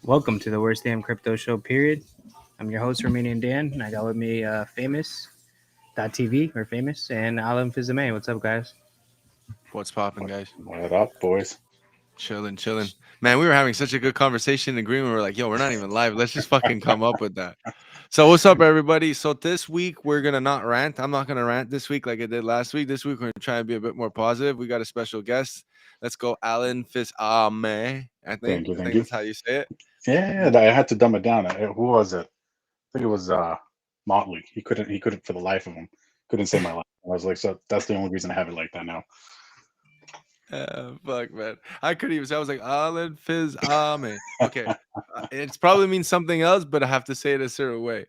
Welcome to the worst damn crypto show, period. I'm your host, Romanian Dan, and I got with me Famous.TV or Famous and Alan Fizame. What's up, guys? What's popping, What, guys? what up, boys? Chilling, chilling. Man, we were having such a good conversation and agreement. We're like, yo, we're not even live. Let's just fucking come up with that. So, what's up, everybody? So, this week, we're going to not rant. I'm not going to rant this week like I did last week. This week, we're going to try and be a bit more positive. We got a special guest. Let's go, Alan Fizame. I think. Thank you, I thank think you. that's how you say it. Yeah, I had to dumb it down. Who was it? I think it was Motley. He couldn't for the life of him. Couldn't say my life. I was like, so that's the only reason I have it like that now. Fuck, man. I couldn't even say. I was like, Alan Fizame. Okay. It's probably means something else, but I have to say it a certain way.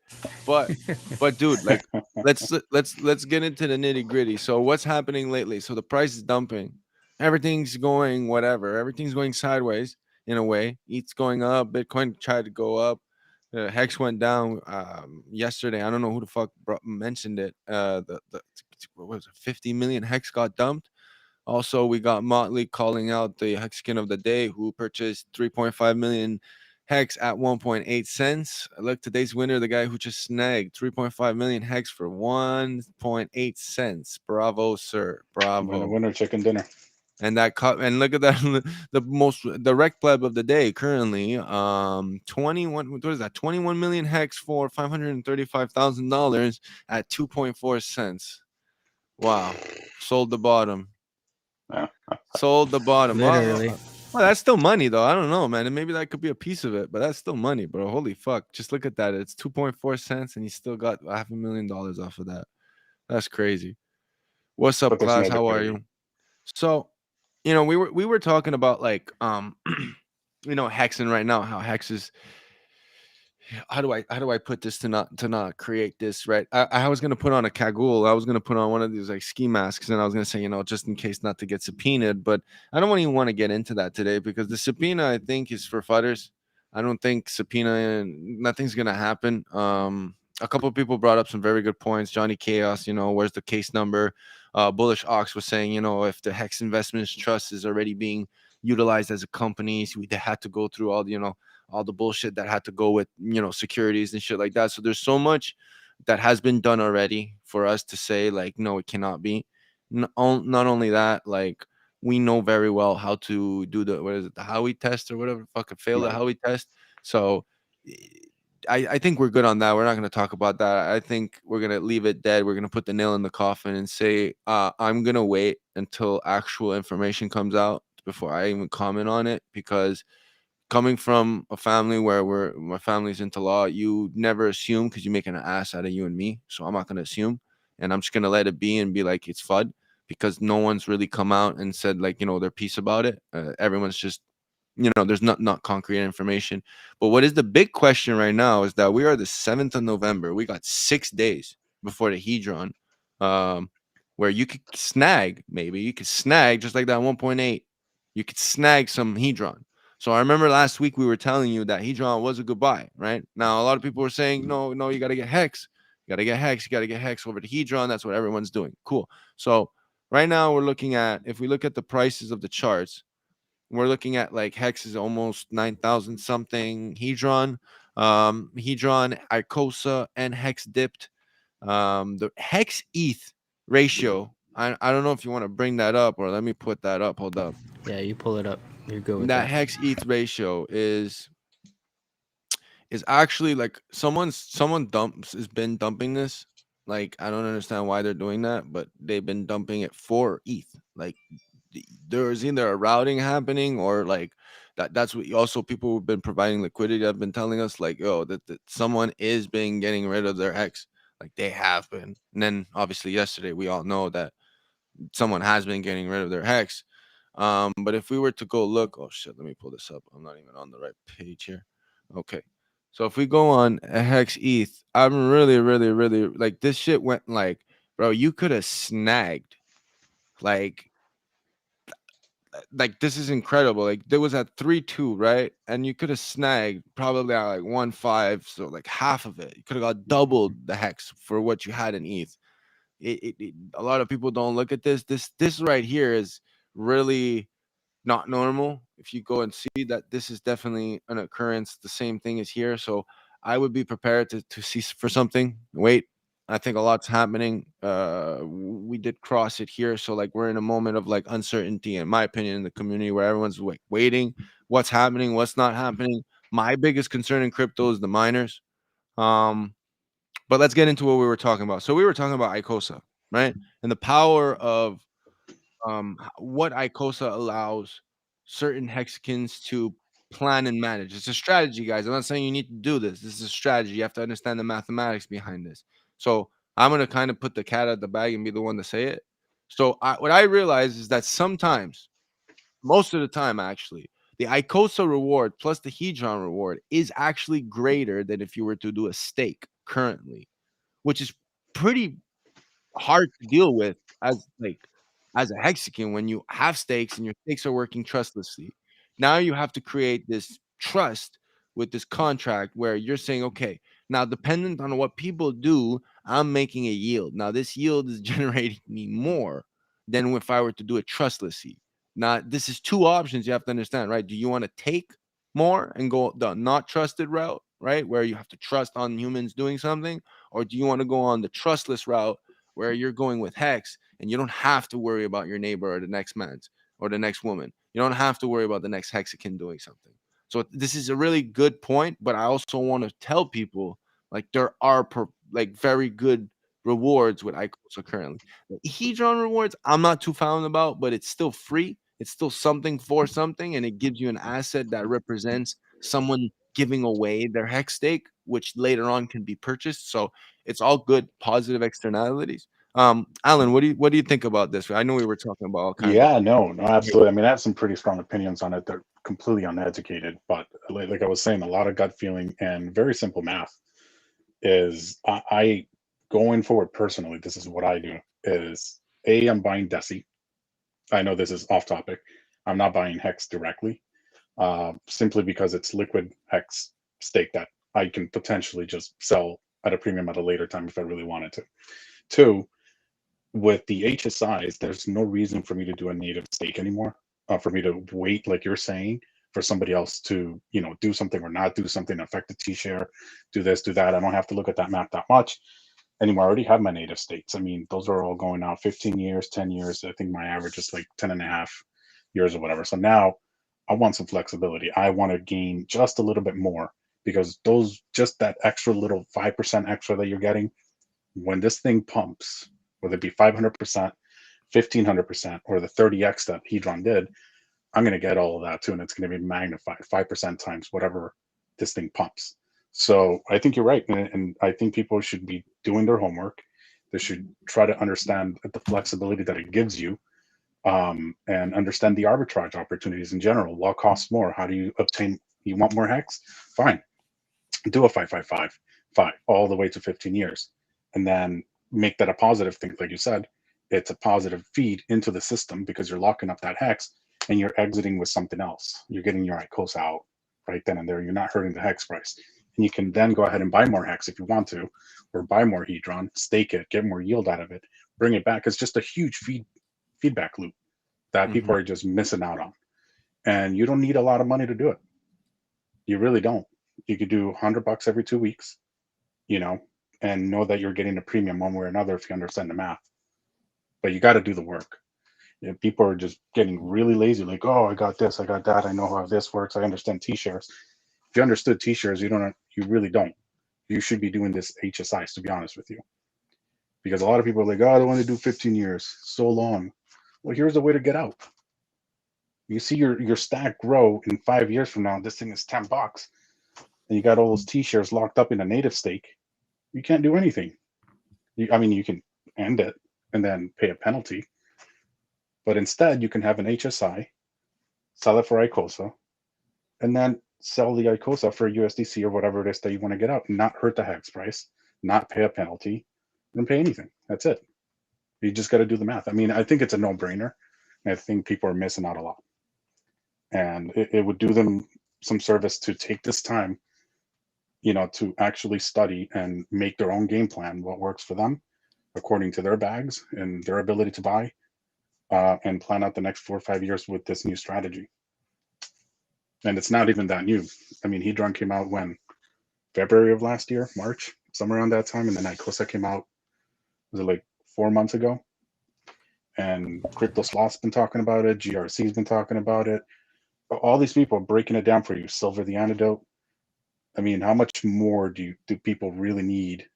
But dude, like let's get into the nitty-gritty. So what's happening lately? So the price is dumping. Everything's going whatever. Everything's going sideways in a way. ETH's going up. Bitcoin tried to go up. Hex went down yesterday. I don't know who the fuck mentioned it. The what was it? 50 million Hex got dumped. Also, we got Motley calling out the Hexagon of the day, who purchased 3.5 million hex at 1.8 cents. Look, today's winner, the guy who just snagged 3.5 million hex for 1.8 cents. Bravo, sir. Winner, Bravo. winner, chicken dinner. And that cut, and look at that, the most direct pleb of the day currently, 21, what is that? 21 million hex for $535,000 at 2.4 cents. Wow. Sold the bottom. Yeah. Sold the bottom. Literally. Well, that's still money, though. I don't know, man. And maybe that could be a piece of it, but that's still money, bro. Holy fuck. Just look at that. It's 2.4 cents, and he still got $500,000 off of that. That's crazy. What's up, But that's class? How are negativity. you? So, we were talking about like hexing right now, how hex is, how do I put this to not create this, right? I was gonna put on a cagoule. I was gonna put on one of these like ski masks, and I was gonna say, just in case not to get subpoenaed. But I don't even want to get into that today because the subpoena, I think, is for fudders. I don't think subpoena and nothing's gonna happen. A couple of people brought up some very good points. Johnny Chaos, where's the case number? Bullish Ox was saying, if the Hex Investments Trust is already being utilized as a company, so they had to go through all the bullshit that had to go with securities and shit like that. So there's so much that has been done already for us to say like no, it cannot be. Not only that, like we know very well how to do the, what is it, the Howie test or whatever, fucking fail the Right. Howie test. So I think we're good on that. We're not going to talk about that. I think we're going to leave it dead. We're going to put the nail in the coffin and say I'm going to wait until actual information comes out before I even comment on it, because coming from a family where my family's into law, you never assume, because you make an ass out of you and me. So I'm not gonna assume, and I'm just gonna let it be and be like it's FUD, because no one's really come out and said like their piece about it. Everyone's just there's not concrete information. But what is the big question right now is that we are the 7th of November. We got 6 days before the Hedron, um, where you could snag, maybe you could snag just like that 1.8. You could snag some Hedron. So I remember last week we were telling you that Hedron was a good buy, right? Now a lot of people were saying, no, you got to get Hex. You got to get Hex. You got to get Hex over to Hedron. That's what everyone's doing. Cool. So right now we're looking at, if we look at the prices of the charts, we're looking at like Hex is almost 9,000 something. Hedron, ICOSA, and Hex dipped. The Hex ETH ratio. I don't know if you want to bring that up, or let me put that up. Hold up. Yeah, you pull it up. You're good with That that. Hex ETH ratio is actually like someone dumps has been dumping this. Like I don't understand why they're doing that, but they've been dumping it for ETH. Like there's either a routing happening, or like that's what also people who've been providing liquidity have been telling us, like, oh, that someone is being getting rid of their Hex. Like they have been. And then obviously yesterday we all know that someone has been getting rid of their Hex. But if we were to go look, oh shit, let me pull this up. I'm not even on the right page here. Okay. So if we go on a Hex ETH, I'm really, really, really like this shit went like, bro, you could have snagged like this is incredible. Like there was at 3.2, right? And you could have snagged probably at like 1.5, so like half of it. You could have got doubled the Hex for what you had in ETH. A lot of people don't look at this. This right here is really not normal. if you go and see that this is definitely an occurrence, the same thing is here. So I would be prepared to see for something. Wait, I think a lot's happening. We did cross it here, so like we're in a moment of like uncertainty, in my opinion, in the community where everyone's like waiting, what's happening, what's not happening. My biggest concern in crypto is the miners. But let's get into what we were talking about. So we were talking about ICOSA, right? And the power of what ICOSA allows certain hexagons to plan and manage. It's a strategy, guys. I'm not saying you need to do this. This is a strategy. You have to understand the mathematics behind this. So I'm going to kind of put the cat out the bag and be the one to say it. So what I realize is that sometimes, most of the time actually, the ICOSA reward plus the HEDRON reward is actually greater than if you were to do a stake currently, which is pretty hard to deal with as a hexagon when you have stakes and your stakes are working trustlessly. Now you have to create this trust with this contract where you're saying, okay, now dependent on what people do, I'm making a yield. Now this yield is generating me more than if I were to do it trustlessly. Now this is two options you have to understand, right? Do you want to take more and go the not trusted route, right, where you have to trust on humans doing something, or do you want to go on the trustless route where you're going with hex and you don't have to worry about your neighbor or the next man's or the next woman? You don't have to worry about the next hexagon doing something. So this is a really good point, but I also want to tell people like there are like very good rewards with ICOSA currently. The Hedron rewards, I'm not too fond about, but it's still free. It's still something for something, and it gives you an asset that represents someone giving away their hex stake, which later on can be purchased. So it's all good, positive externalities. Alan, what do you think about this? I know we were talking about all kinds of. Yeah, no, absolutely. I mean, I have some pretty strong opinions on it. They're completely uneducated, but like I was saying, a lot of gut feeling and very simple math is I going forward personally, this is what I do is I'm buying Deci. I know this is off topic. I'm not buying Hex directly, simply because it's liquid Hex stake that I can potentially just sell at a premium at a later time if I really wanted to. Two, with the HSIs, there's no reason for me to do a native stake anymore. For me to wait, like you're saying, for somebody else to, do something or not do something, affect the T-share, do this, do that. I don't have to look at that map that much anymore. I already have my native states. I mean, those are all going out 15 years, 10 years. I think my average is like 10 and a half years or whatever. So now I want some flexibility. I want to gain just a little bit more because just that extra little 5% extra that you're getting, when this thing pumps, whether it be 500%, 1500%, or the 30x that Hedron did, I'm going to get all of that too. And it's going to be magnified 5% times whatever this thing pumps. So I think you're right. And I think people should be doing their homework. They should try to understand the flexibility that it gives you, and understand the arbitrage opportunities in general. What costs more? How do you obtain? You want more hex? Fine. Do a 5 all the way to 15 years. And then make that a positive thing. Like you said, it's a positive feed into the system because you're locking up that hex and you're exiting with something else. You're getting your ICOSA out right then and there. You're not hurting the hex price. And you can then go ahead and buy more hex if you want to, or buy more Hedron, stake it, get more yield out of it, bring it back. It's just a huge feedback loop that people are just missing out on. And you don't need a lot of money to do it. You really don't. You could do $100 every 2 weeks, and know that you're getting a premium one way or another if you understand the math. But you got to do the work. People are just getting really lazy, like, oh, I got this, I got that, I know how this works, I understand T-shares. If you understood T-shares, you really don't. You should be doing this HSIs, to be honest with you. Because a lot of people are like, oh, I don't want to do 15 years, so long. Well, here's a way to get out. You see your stack grow in 5 years from now, this thing is $10, and you got all those T-shares locked up in a native stake. You can't do anything. You can end it and then pay a penalty. But instead, you can have an HSI, sell it for ICOSA, and then sell the ICOSA for USDC or whatever it is that you want to get out, and not hurt the hex price, not pay a penalty, and pay anything. That's it. You just got to do the math. I mean, I think it's a no-brainer. I think people are missing out a lot. And it would do them some service to take this time, to actually study and make their own game plan, what works for them, according to their bags and their ability to buy, and plan out the next 4 or 5 years with this new strategy. And it's not even that new. I mean, HEDRON came out when? February of last year, March, somewhere around that time. And then ICOSA came out, was it like 4 months ago? And Crypto Sloth's been talking about it. GRC's been talking about it. But all these people are breaking it down for you. Silver the Antidote. I mean, how much more do people really need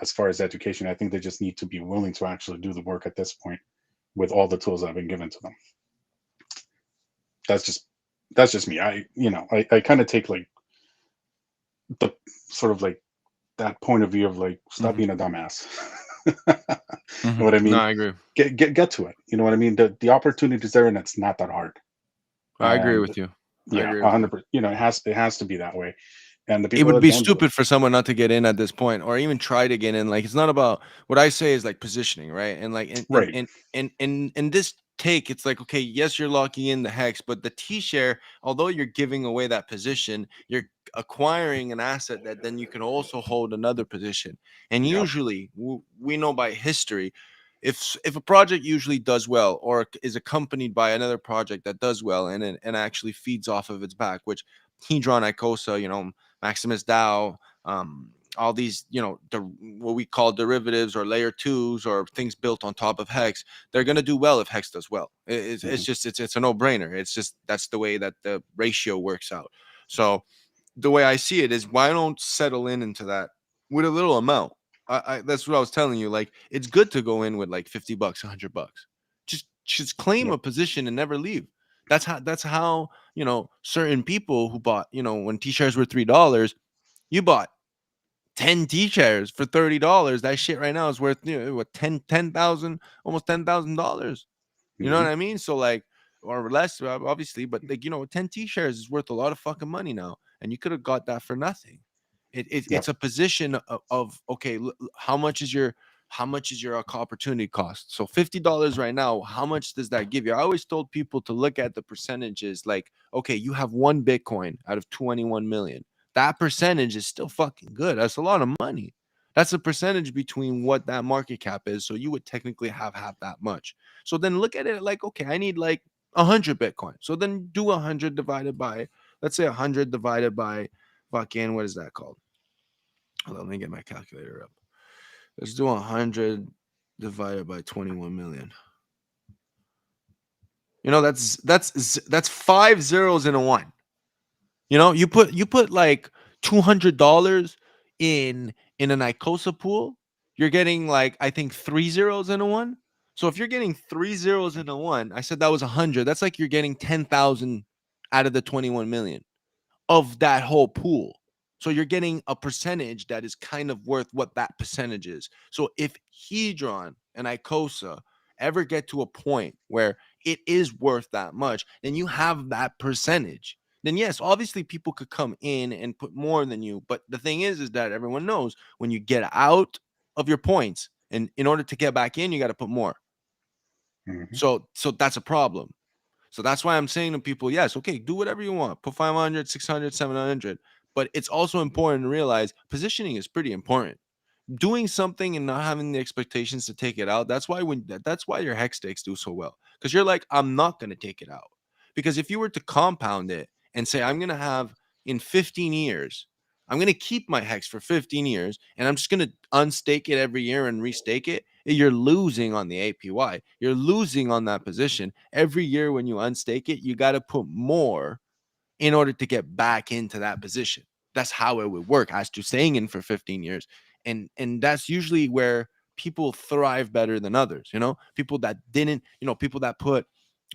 as far as education? I think they just need to be willing to actually do the work at this point with all the tools that have been given to them. That's just me. I kind of take like the sort of like that point of view of like, stop being a dumbass. You know what I mean? No, I agree. Get to it. You know what I mean? The opportunity is there, and it's not that hard. I agree with you. Yeah, 100%. You know, it has to be that way. And the people, it would be stupid for someone not to get in at this point, or even try to get in. Like, it's not about, what I say is like positioning, right? And like, in this take, it's like, okay, yes, you're locking in the hex, but the T-share, although you're giving away that position, you're acquiring an asset that then you can also hold another position. And usually, we know by history, if a project usually does well, or is accompanied by another project that does well, and actually feeds off of its back, which HEDRON, ICOSA, MAXIMUS DAO, all these, what we call derivatives or layer twos or things built on top of Hex, they're going to do well if Hex does well. It's a no-brainer. It's just, that's the way that the ratio works out. So the way I see it is, why don't settle into that with a little amount? That's what I was telling you. Like, it's good to go in with like $50, $100. Just claim a position and never leave. That's how certain people who bought, when T-shares were $3, you bought 10 T-shares for $30. That shit right now is worth, what, 10,000, almost $10,000. You know what I mean? So like, or less, obviously, but like, 10 T-shares is worth a lot of fucking money now, and you could have got that for nothing. It's a position of okay, how much is your opportunity cost? So $50 right now, how much does that give you? I always told people to look at the percentages. Like, okay, you have 1 Bitcoin out of 21 million. That percentage is still fucking good. That's a lot of money. That's a percentage between what that market cap is. So you would technically have that much. So then look at it like, okay, I need like 100 Bitcoin. So then do 100 divided by, let's say 100 divided by fucking, what is that called? Hold on, let me get my calculator up. Let's do 100 divided by 21 million. That's 5 zeros in a 1. You put like $200 in an ICOSA pool, you're getting like, I think 3 zeros in a 1. So if you're getting 3 zeros in a 1, I said that was 100. That's like you're getting 10,000 out of the 21 million of that whole pool. So you're getting a percentage that is kind of worth what that percentage is. So if HEDRON and ICOSA ever get to a point where it is worth that much, then you have that percentage. Then yes, obviously people could come in and put more than you. But the thing is that everyone knows when you get out of your points, and in order to get back in, you got to put more. So that's a problem. So that's why I'm saying to people, yes, okay, do whatever you want. Put 500, 600, 700. But it's also important to realize positioning is pretty important. Doing something and not having the expectations to take it out. That's why your hex stakes do so well. Because you're like, I'm not going to take it out. Because if you were to compound it and say, I'm going to have in 15 years, I'm going to keep my hex for 15 years, and I'm just going to unstake it every year and restake it, you're losing on the APY. You're losing on that position. Every year when you unstake it, you got to put more in order to get back into that position. That's how it would work, as to staying in for 15 years. And that's usually where people thrive better than others. People that didn't, people that put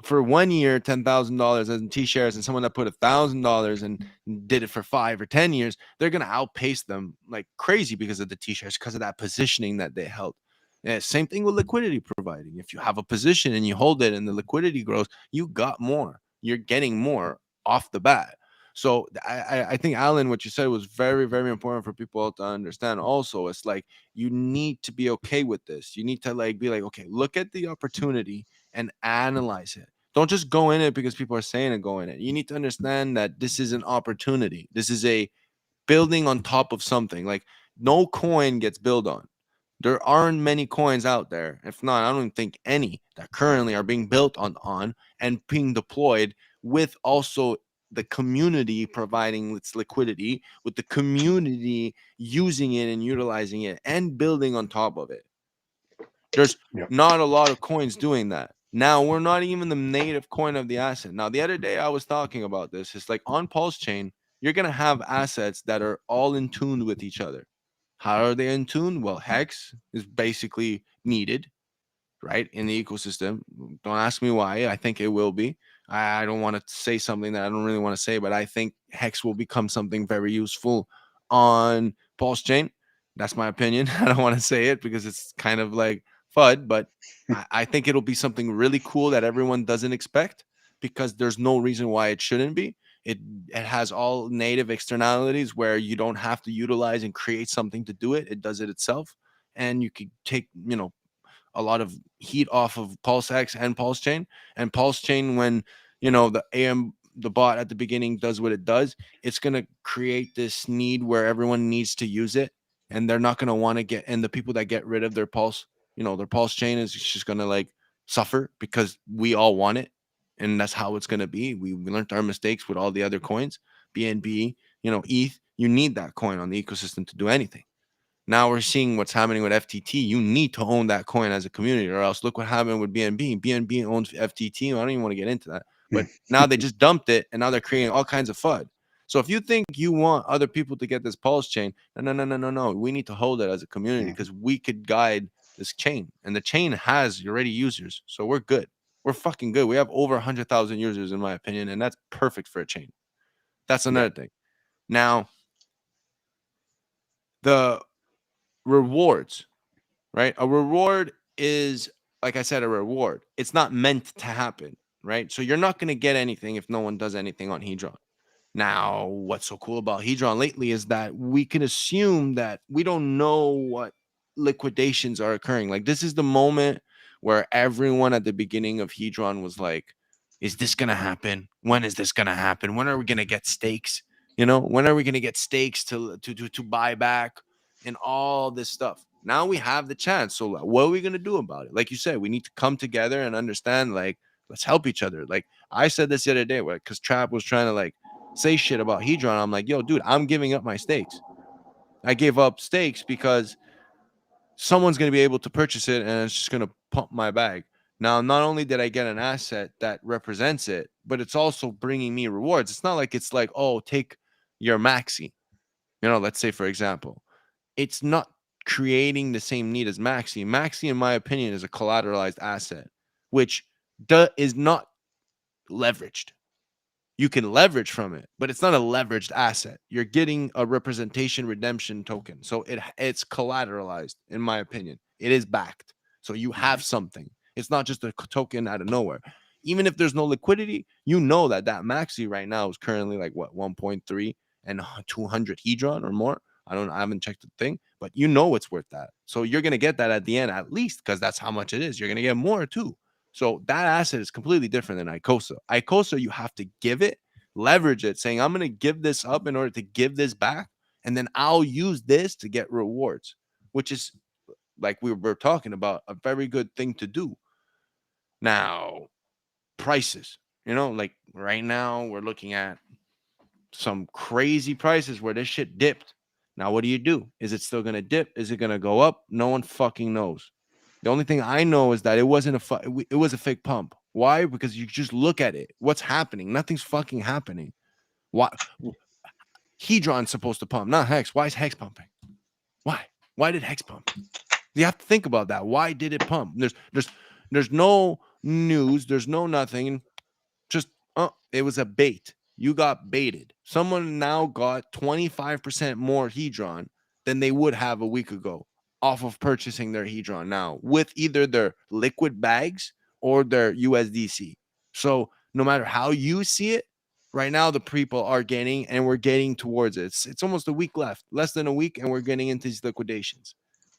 for 1 year $10,000 in T-shares, and someone that put $1,000 and did it for 5 or 10 years, they're gonna outpace them like crazy because of the T-shares, because of that positioning that they held. Yeah, same thing with liquidity providing. If you have a position and you hold it and the liquidity grows, you got more. You're getting more off the bat. So I think, Alan, what you said was very, very important for people to understand. Also, it's like, you need to be okay with this. You need to like be like, okay, look at the opportunity and analyze it. Don't just go in it because people are saying to go in it. You need to understand that this is an opportunity. This is a building on top of something. Like, no coin gets built on. There aren't many coins out there. If not, I don't think any that currently are being built on and being deployed with also the community providing its liquidity, with the community using it and utilizing it and building on top of it. There's Yep. not a lot of coins doing that. Now, we're not even the native coin of the asset. Now, the other day I was talking about this. It's like on Pulse Chain, you're going to have assets that are all in tune with each other. How are they in tune? Well, Hex is basically needed, right, in the ecosystem. Don't ask me why. I think it will be. I don't want to say something that I don't really want to say, but I think Hex will become something very useful on Pulse Chain. That's my opinion. I don't want to say it because it's kind of like FUD, but I think it'll be something really cool that everyone doesn't expect, because there's no reason why it shouldn't be. It has all native externalities where you don't have to utilize and create something to do it. It does it itself. And you could take, a lot of heat off of PulseX and Pulse Chain. And Pulse Chain, when the bot at the beginning does what it does, it's going to create this need where everyone needs to use it, and they're not going to want to get, and the people that get rid of their Pulse Chain is just going to like suffer, because we all want it, and that's how it's going to be. We learned our mistakes with all the other coins, BNB, ETH. You need that coin on the ecosystem to do anything. Now we're seeing what's happening with FTT. You need to own that coin as a community, or else look what happened with BNB. BNB owns FTT. I don't even want to get into that. But now they just dumped it, and now they're creating all kinds of FUD. So if you think you want other people to get this Pulse Chain, no. We need to hold it as a community, because we could guide this chain. And the chain has already users. So we're good. We're fucking good. We have over 100,000 users, in my opinion, and that's perfect for a chain. That's another thing. Now, the rewards, right? A reward is, like I said, a reward. It's not meant to happen, right? So you're not going to get anything if no one does anything on HEDRON. Now, what's so cool about HEDRON lately is that we can assume that we don't know what liquidations are occurring. Like, this is the moment where everyone at the beginning of HEDRON was like, is this going to happen? When is this going to happen? When are we going to get stakes? When are we going to get stakes to buy back and all this stuff? Now we have the chance. So what are we going to do about it? Like you said, we need to come together and understand, like, let's help each other. Like I said this the other day, because Trap was trying to like say shit about HEDRON. I'm like, yo, dude, I'm giving up my stakes. I gave up stakes because someone's going to be able to purchase it, and it's just going to pump my bag. Now, not only did I get an asset that represents it, but it's also bringing me rewards. It's not like it's like, oh, take your MAXI. Let's say, for example, it's not creating the same need as MAXI. MAXI, in my opinion, is a collateralized asset, which is not leveraged. You can leverage from it, but it's not a leveraged asset. You're getting a representation redemption token. So it's collateralized, in my opinion. It is backed. So you have something. It's not just a token out of nowhere. Even if there's no liquidity, you know that MAXI right now is currently like, what, 1.3 and 200 HEDRON or more. I haven't checked the thing, but it's worth that. So you're going to get that at the end, at least, because that's how much it is. You're going to get more too. So that asset is completely different than ICOSA. ICOSA, you have to give it, leverage it, saying, I'm going to give this up in order to give this back, and then I'll use this to get rewards, which is, like we were talking about, a very good thing to do. Now, prices, like right now we're looking at some crazy prices where this shit dipped. Now, what do you do? Is it still going to dip? Is it going to go up? No one fucking knows. The only thing I know is that it wasn't it was a fake pump. Why? Because you just look at it. What's happening? Nothing's fucking happening. Why? HEDRON's supposed to pump, not Hex. Why is Hex pumping? Why? Why did Hex pump? You have to think about that. Why did it pump? There's no news. There's no nothing. Just it was a bait. You got baited. Someone now got 25% more HEDRON than they would have a week ago off of purchasing their HEDRON now with either their liquid bags or their USDC. So no matter how you see it, right now the people are getting, and we're getting towards it. It's almost a week left, less than a week, and we're getting into these liquidations.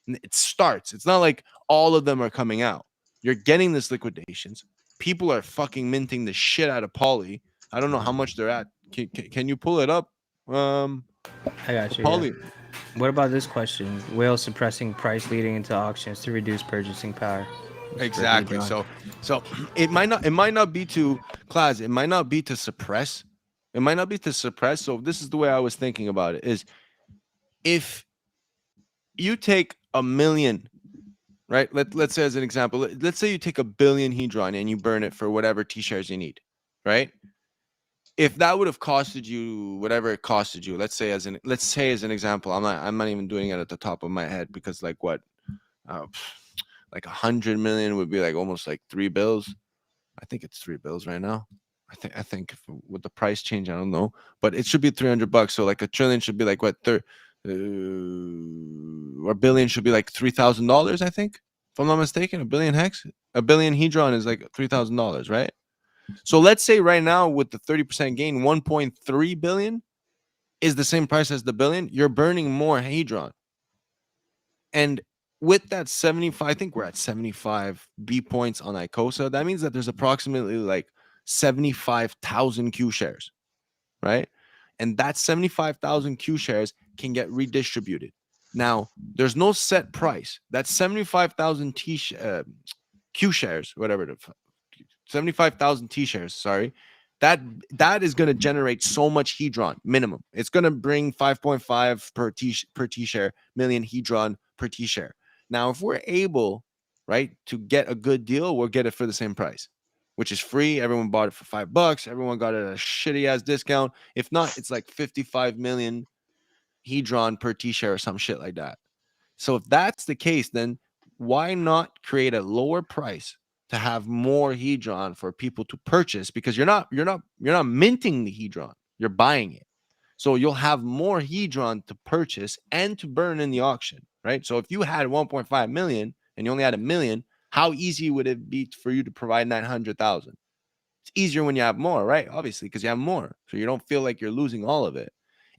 And it starts. It's not like all of them are coming out. You're getting this liquidations. People are fucking minting the shit out of Poly. I don't know how much they're at. Can you pull it up? I got you. Poly. Yeah. What about this question? Will suppressing price leading into auctions to reduce purchasing power? Exactly. So it might not be to class. It might not be to suppress It might not be to suppress. So this is the way I was thinking about it, is if you take 1 million, right? Let's say as an example, let's say you take 1 billion hedron and you burn it for whatever T-shares you need, right? If that would have costed you whatever it costed you, let's say as an example, I'm not even doing it at the top of my head, because like what, like 100 million would be like almost like 3 bills. I think it's 3 bills right now. I think if, with the price change, I don't know, but it should be $300. So like 1 trillion should be like what, or 1 billion should be like $3,000. I think, if I'm not mistaken, 1 billion hex, 1 billion hedron is like $3,000, right? So let's say right now with the 30% gain, 1.3 billion is the same price as the billion. You're burning more hedron, and with that 75, I think we're at 75 B points on ICOSA. That means that there's approximately like 75,000 Q shares, right? And that 75,000 Q shares can get redistributed. Now, there's no set price. That's 75,000 Q shares, whatever the 75,000 T shares, sorry. That is going to generate so much hedron minimum. It's going to bring 5.5 per T share million hedron per T share. Now, if we're able, right, to get a good deal, we'll get it for the same price, which is free. Everyone bought it for $5. Everyone got it at a shitty ass discount. If not, it's like 55 million hedron per T share or some shit like that. So if that's the case, then why not create a lower price to have more hedron for people to purchase? Because you're not minting the hedron, you're buying it. So you'll have more hedron to purchase and to burn in the auction, right? So if you had 1.5 million and you only had 1 million, how easy would it be for you to provide 900,000? It's easier when you have more, right? Obviously, because you have more. So you don't feel like you're losing all of it.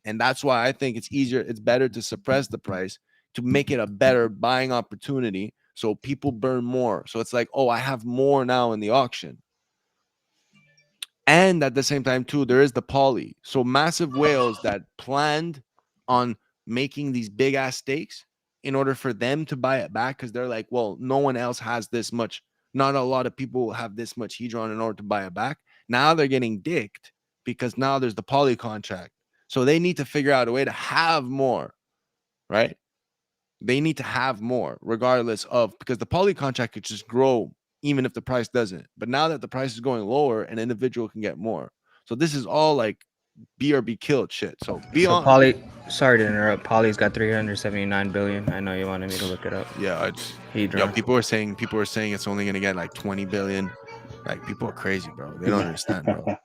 And that's why I think it's better to suppress the price to make it a better buying opportunity, so people burn more. So it's like, oh, I have more now in the auction. And at the same time, too, there is the poly. So massive whales that planned on making these big ass stakes in order for them to buy it back, because they're like, well, no one else has this much. Not a lot of people have this much hedron in order to buy it back. Now they're getting dicked because now there's the poly contract. So they need to figure out a way to have more, right? They need to have more regardless of, because the poly contract could just grow even if the price doesn't. But now that the price is going lower, an individual can get more. So this is all like be or be killed shit. So be So on. Poly, sorry to interrupt. Poly's got 379 billion. I know you wanted me to look it up. Yeah, it's Hedron. people are saying it's only gonna get like 20 billion. Like, people are crazy, bro. They don't understand, bro.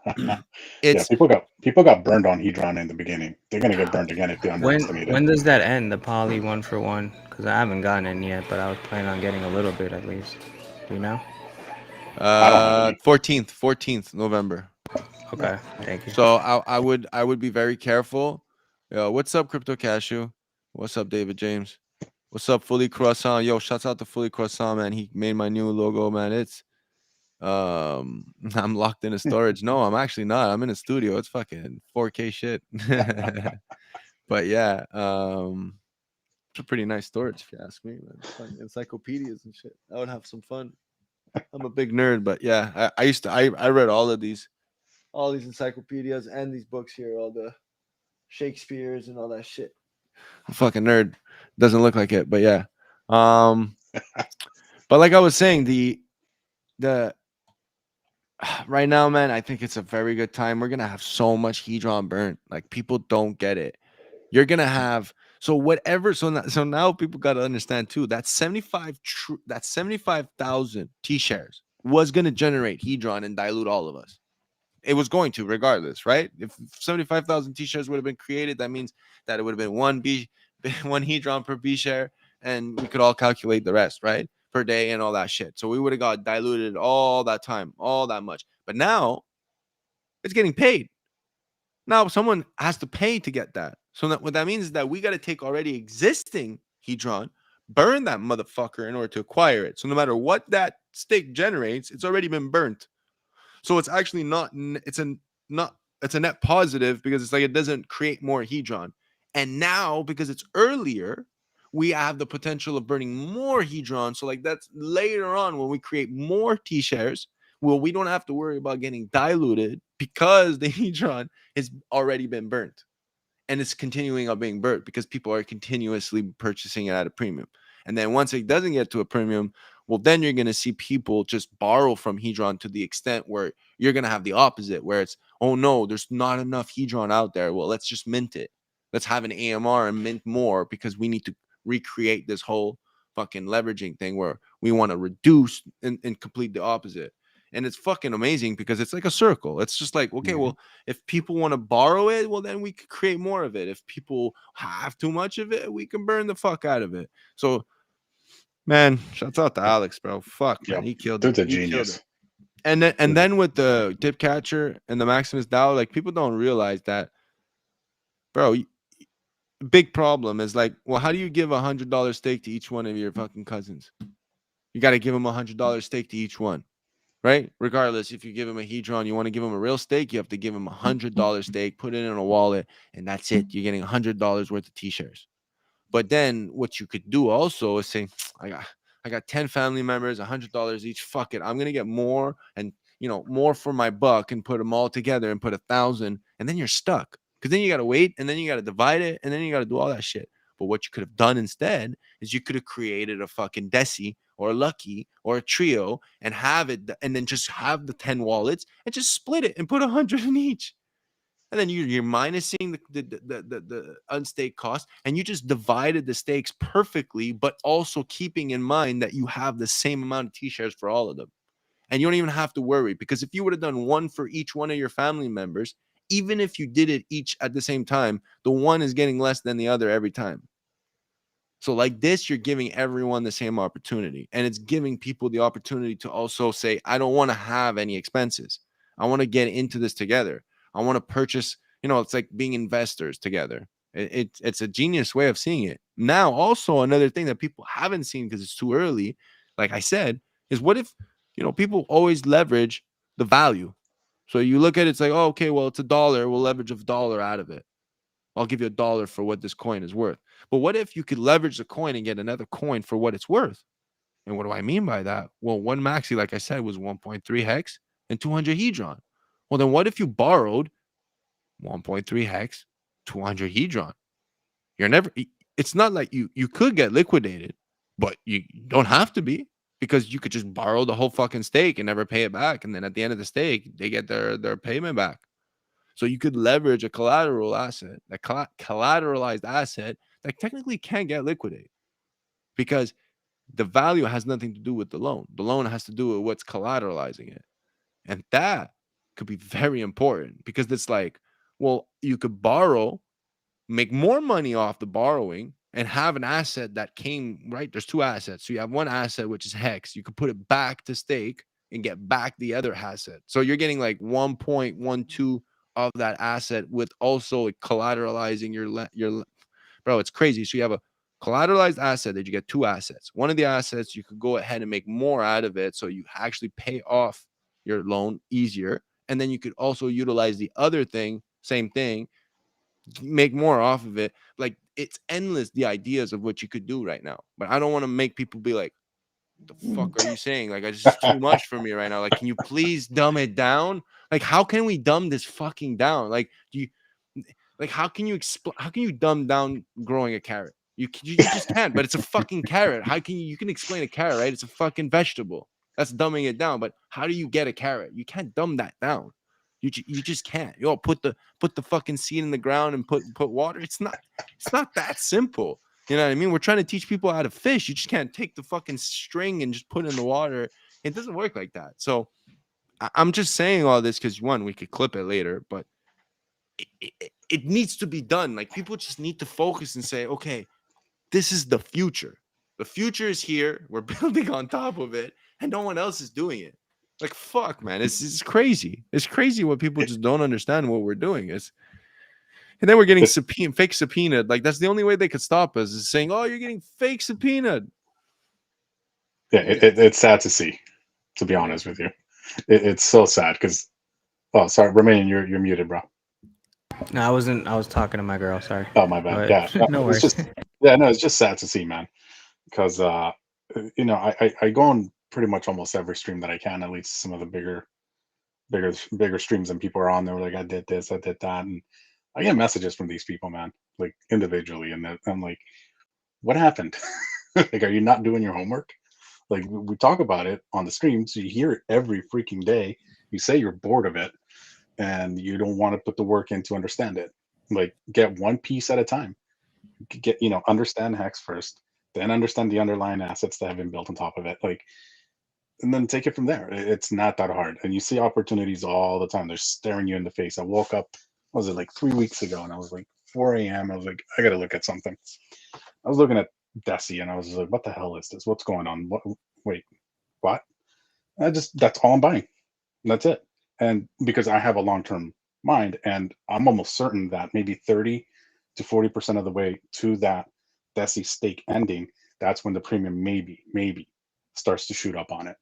It's people got burned on hedron in the beginning. They're gonna get burned again if they underestimate When it. does that end? The Poly 1-for-1? Because I haven't gotten it yet, but I was planning on getting a little bit at least. Do you know? I don't have any. 14th November. Okay, thank you. So I would be very careful. Yo, what's up, Crypto Cashew? What's up, David James? What's up, Fully Croissant? Yo, shouts out to Fully Croissant, man. He made my new logo, man. It's I'm locked in a storage. No, I'm actually not. I'm in a studio. It's fucking 4K shit. But yeah, it's a pretty nice storage if you ask me, man. It's like encyclopedias and shit. I would have some fun. I'm a big nerd, but yeah, I read all these encyclopedias and these books here, all the Shakespeare's and all that shit. I'm a fucking nerd. Doesn't look like it, but yeah. But like I was saying, the right now, man, I think it's a very good time. We're gonna have so much hedron burnt. Like, people don't get it. You're gonna have so now people got to understand too that 75,000 T shares was gonna generate hedron and dilute all of us. It was going to, regardless, right? If 75,000 T shares would have been created, that means that it would have been one hedron per B share, and we could all calculate the rest, right? Per day and all that shit. So we would have got diluted all that time, all that much. But now it's getting paid. Now someone has to pay to get that. So what that means is that we got to take already existing hedron, burn that motherfucker in order to acquire it. So no matter what that stake generates, it's already been burnt. So it's actually it's a net positive, because it's like it doesn't create more hedron. And now, because it's earlier, we have the potential of burning more hedron. So like that's later on when we create more T shares, Well, we don't have to worry about getting diluted because the hedron has already been burnt. And it's continuing on being burnt because people are continuously purchasing it at a premium. And then once it doesn't get to a premium, well, then you're going to see people just borrow from hedron to the extent where you're going to have the opposite, where it's, oh no, there's not enough hedron out there. Well, let's just mint it. Let's have an AMR and mint more because we need to recreate this whole fucking leveraging thing where we want to reduce and complete the opposite. And it's fucking amazing because it's like a circle. It's just like, okay, well, if people want to borrow it, well, then we could create more of it. If people have too much of it, we can burn the fuck out of it. So, man, shouts out to Alex, bro. Fuck, man, he killed it. Dude's a He killed genius. it. And then with the dip catcher and the Maximus DAO, like people don't realize that, bro. Big problem is like, well, how do you give $100 stake to each one of your fucking cousins? You got to give them $100 stake to each one. Right? Regardless, if you give him a hedron, you want to give him a real stake, you have to give him $100 stake, put it in a wallet, and that's it. You're getting $100 worth of T-shares. But then what you could do also is say, I got 10 family members, $100 each. Fuck it. I'm gonna get more and more for my buck and put them all together and put 1,000, and then you're stuck. Because then you gotta wait, and then you gotta divide it, and then you gotta do all that shit. But what you could have done instead is you could have created a fucking Desi or a Lucky or a Trio and have it, and then just have the 10 wallets and just split it and put 100 in each. And then you're minusing the unstake cost, and you just divided the stakes perfectly, but also keeping in mind that you have the same amount of T-shares for all of them. And you don't even have to worry, because if you would have done one for each one of your family members, even if you did it each at the same time, the one is getting less than the other every time. So like this, you're giving everyone the same opportunity, and it's giving people the opportunity to also say, I don't want to have any expenses. I want to get into this together. I want to purchase, it's like being investors together. It's a genius way of seeing it. Now, also another thing that people haven't seen because it's too early, like I said, is what if, people always leverage the value. So you look at it, it's like, oh, okay, well, it's $1. We'll leverage $1 out of it. I'll give you $1 for what this coin is worth. But what if you could leverage the coin and get another coin for what it's worth? And what do I mean by that? Well, one Maxi, like I said, was 1.3 hex and 200 hedron. Well, then what if you borrowed 1.3 hex, 200 hedron? It's not like you could get liquidated, but you don't have to be, because you could just borrow the whole fucking stake and never pay it back. And then at the end of the stake, they get their payment back. So you could leverage a collateral asset, a collateralized asset that technically can't get liquidated, because the value has nothing to do with the loan. The loan has to do with what's collateralizing it. And that could be very important, because it's like, well, you could borrow, make more money off the borrowing, and have an asset that came, right? There's two assets. So you have one asset, which is hex. You could put it back to stake and get back the other asset. So you're getting like 1.12 of that asset, with also collateralizing your bro, it's crazy. So you have a collateralized asset that you get two assets. One of the assets, you could go ahead and make more out of it, so you actually pay off your loan easier. And then you could also utilize the other thing, same thing, make more off of it. Like, it's endless, the ideas of what you could do right now. But I don't want to make people be like, the fuck are you saying? Like, it's just too much for me right now. Like, can you please dumb it down? Like, how can we dumb this fucking down? Like, how can you dumb down growing a carrot? You just can't. But it's a fucking carrot. How can you can explain a carrot, right? It's a fucking vegetable. That's dumbing it down. But how do you get a carrot? You can't dumb that down. You just can't. Put the fucking seed in the ground and put water. It's not that simple. You know what I mean? We're trying to teach people how to fish. You just can't take the fucking string and just put it in the water. It doesn't work like that. So I'm just saying all this because, one, we could clip it later, but it needs to be done. Like, people just need to focus and say, okay, this is the future. The future is here. We're building on top of it, and no one else is doing it. Like, fuck, man. It's crazy. It's crazy what people just don't understand what we're doing. And then we're getting fake subpoenaed. Like, that's the only way they could stop us, is saying, oh, you're getting fake subpoenaed. Yeah, it's sad to see, to be honest with you. It's so sad because, oh, sorry, Romain, you're muted, bro. No, I wasn't. I was talking to my girl. Sorry. Oh, my bad. Yeah, No worries. it's just sad to see, man. Because I go on pretty much almost every stream that I can, at least some of the bigger streams, and people are on there like, I did this, I did that, and I get messages from these people, man, like individually, and I'm like, what happened? Like, are you not doing your homework? Like, we talk about it on the stream, so you hear it every freaking day. You say you're bored of it, and you don't want to put the work in to understand it. Like, get one piece at a time. Get, understand hex first, then understand the underlying assets that have been built on top of it. Like, and then take it from there. It's not that hard. And you see opportunities all the time. They're staring you in the face. I woke up, what was it, like 3 weeks ago, and I was like 4 a.m. I was like, I gotta look at something. I was looking at Desi, and I was like, what the hell is this? What's going on? Wait, what? That's all I'm buying. That's it. And because I have a long-term mind, and I'm almost certain that maybe 30 to 40% of the way to that Desi stake ending, that's when the premium maybe starts to shoot up on it.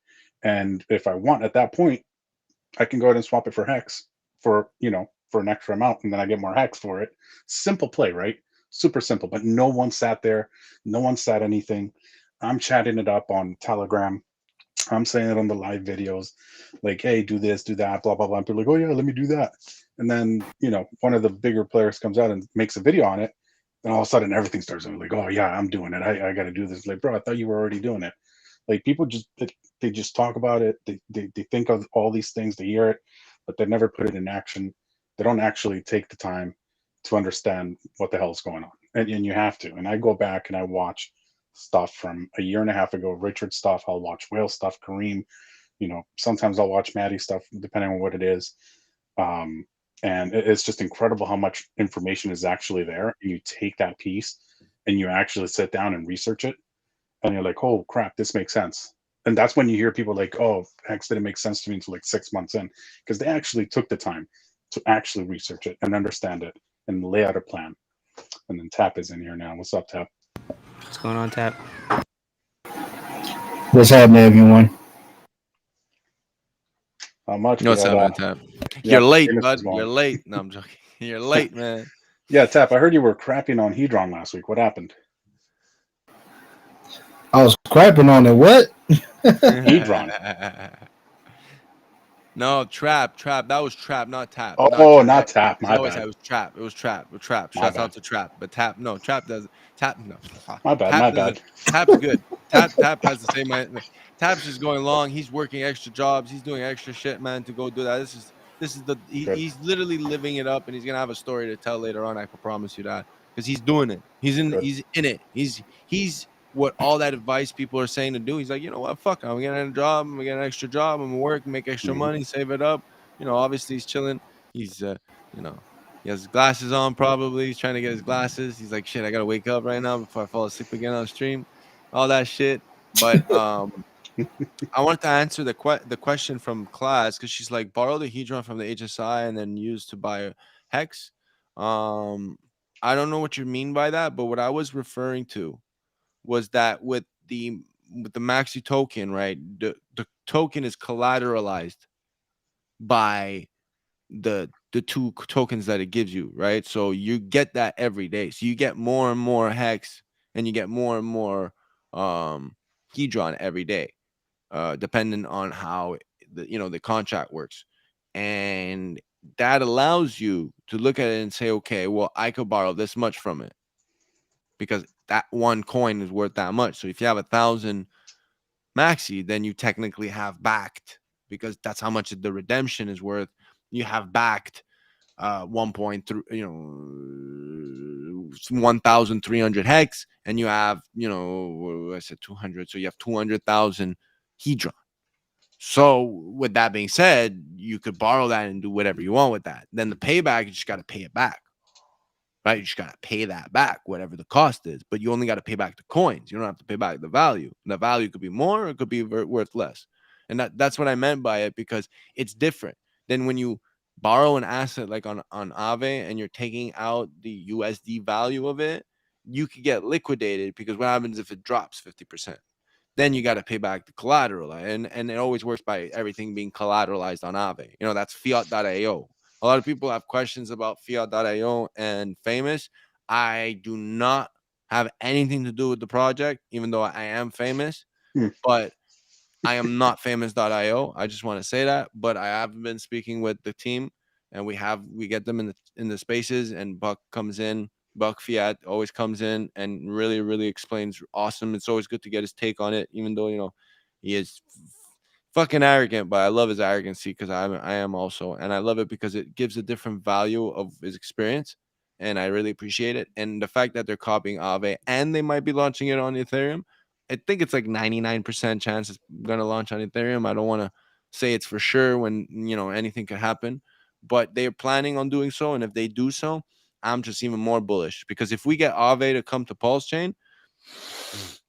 And if I want at that point, I can go ahead and swap it for hex for an extra amount, and then I get more hex for it. Simple play, right? Super simple. But no one sat there, no one said anything. I'm chatting it up on Telegram. I'm saying it on the live videos, like, hey, do this, do that, blah blah blah. And people are like, oh yeah, let me do that. And then one of the bigger players comes out and makes a video on it, and all of a sudden everything starts like, oh yeah, I'm doing it. I got to do this. Like, bro, I thought you were already doing it. Like, people they just talk about it. They think of all these things, they hear it, but they never put it in action. They don't actually take the time to understand what the hell is going on. And you have to. And I go back and I watch stuff from a year and a half ago, Richard stuff. I'll watch Whale stuff, Kareem. Sometimes I'll watch Maddie stuff, depending on what it is. And it's just incredible how much information is actually there. And you take that piece and you actually sit down and research it, and you're like, oh crap, this makes sense. And that's when you hear people like, oh, hex didn't make sense to me until like 6 months in, because they actually took the time to actually research it and understand it and lay out a plan. And then Tap is in here now. What's up, Tap? What's going on, Tap? What's happening, everyone? How much? What's happening, Tap? Yeah, You're late, Venus bud. is going. You're late. No, I'm joking. You're late, man. Yeah, Tap, I heard you were crapping on Hedron last week. What happened? I was crapping on it. What? Hedron. No, trap. That was trap, not tap. Oh, not Tap. My always bad. It was trap. It was trap. My Shouts bad. out to trap. But tap, no, trap does tap. No, My bad. Tap My doesn't- bad. Tap's good. Tap has the same mind. Tap's just going along. He's working extra jobs. He's doing extra shit, man, to go do that. He's literally living it up, and he's gonna have a story to tell later on. I can promise you that, because he's doing it. He's in it. He's what all that advice people are saying to do. He's like, you know what, fuck, I'm getting a job, I'm getting an extra job, I'm gonna work, make extra money, save it up. Obviously he's chilling. He's he has his glasses on, probably. He's trying to get his glasses. He's like, shit, I gotta wake up right now before I fall asleep again on stream. All that shit. But I wanted to answer the question from class, because she's like, borrow the Hedron from the HSI and then use to buy hex. I don't know what you mean by that, but what I was referring to was that with the MAXI token, right? The token is collateralized by the two tokens that it gives you, right? So you get that every day. So you get more and more hex, and you get more and more Hedron every day, depending on how the contract works. And that allows you to look at it and say, okay, well, I could borrow this much from it, because that one coin is worth that much. So if you have 1,000 MAXI, then you technically have backed, because that's how much the redemption is worth. You have backed 1.3, 1,300 hex, and you have, I said 200, so you have 200,000 Hedron. So with that being said, you could borrow that and do whatever you want with that. Then the payback, you just got to pay it back. Right? You just got to pay that back, whatever the cost is. But you only got to pay back the coins. You don't have to pay back the value. And the value could be more, or it could be worth less. And that's what I meant by it, because it's different than when you borrow an asset like on Aave and you're taking out the USD value of it. You could get liquidated, because what happens if it drops 50%? Then you got to pay back the collateral. And it always works by everything being collateralized on Aave. That's fiat.io. A lot of people have questions about fiat.io and Famous. I do not have anything to do with the project, even though I am famous. But I am not famous.io. I just want to say that, but I have been speaking with the team, and we get them in the spaces, and Buck comes in. Buck Fiat always comes in and really explains awesome. It's always good to get his take on it, even though he is fucking arrogant, but I love his arrogancy because I am also, and I love it because it gives a different value of his experience, and I really appreciate it. And the fact that they're copying Aave and they might be launching it on Ethereum, I think it's like 99% chance it's gonna launch on Ethereum. I don't want to say it's for sure when anything could happen, but they're planning on doing so, and if they do so, I'm just even more bullish because if we get Aave to come to PulseChain,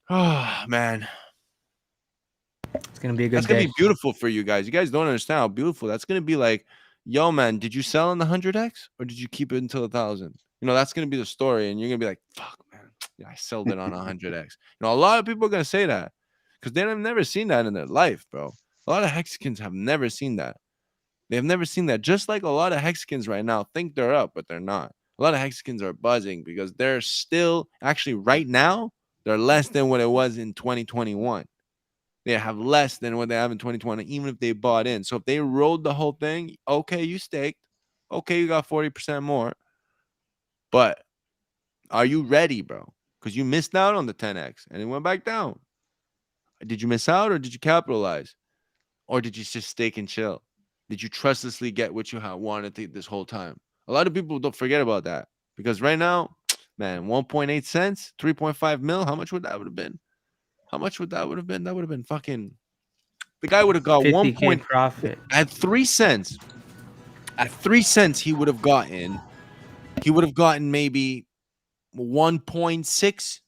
oh man. It's gonna be a good That's gonna day. be beautiful for you guys. You guys don't understand how beautiful that's gonna be. Like, yo, man, did you sell in the 100x or did you keep it until 1,000? That's gonna be the story, and you're gonna be like, fuck, man, yeah, I sold it on 100x. A lot of people are gonna say that because they've never seen that in their life, bro. A lot of Hexicans have never seen that. They have never seen that. Just like a lot of Hexicans right now think they're up, but they're not. A lot of Hexicans are buzzing because they're still actually right now they're less than what it was in 2021. They have less than what they have in 2020, even if they bought in. So if they rolled the whole thing, okay, you staked. Okay, you got 40% more. But are you ready, bro? Because you missed out on the 10x and it went back down. Did you miss out or did you capitalize? Or did you just stake and chill? Did you trustlessly get what you wanted this whole time? A lot of people don't forget about that. Because right now, man, 1.8 cents, 3.5 mil, how much would that have been? How much would that have been? That would have been fucking... The guy would have got 50K profit. At 3 cents. At 3 cents, he would have gotten maybe 1.6.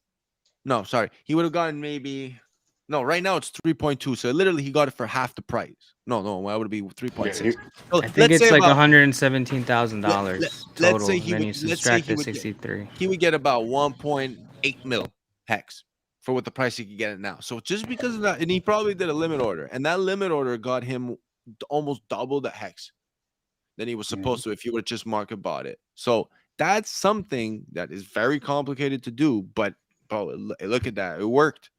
No, sorry. He would have gotten maybe... No, right now it's 3.2. So literally he got it for half the price. No, why would it be 3.6? So I think it's like $117,000 let's total. say he Then you would, subtract the 63. He would get about 1.8 mil hex for what the price he could get it now. So just because of that, and he probably did a limit order, and that limit order got him almost double the hex than he was supposed to if he would have just market bought it. So that's something that is very complicated to do, but bro, look at that. It worked.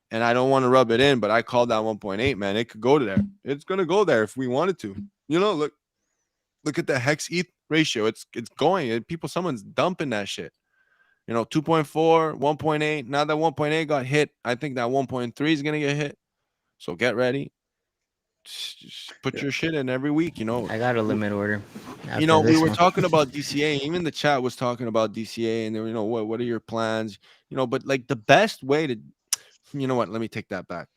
And I don't want to rub it in, but I called that 1.8, man. It could go to there. It's gonna go there if we wanted to. Look at the hex ETH ratio. It's going. Someone's dumping that shit. 2.4, 1.8. Now that 1.8 got hit, I think that 1.3 is gonna get hit. So get ready. Just put your shit in every week. I got a limit order. We were talking about DCA. Even the chat was talking about DCA, and they were, what are your plans? But like the best way to... You know what? Let me take that back.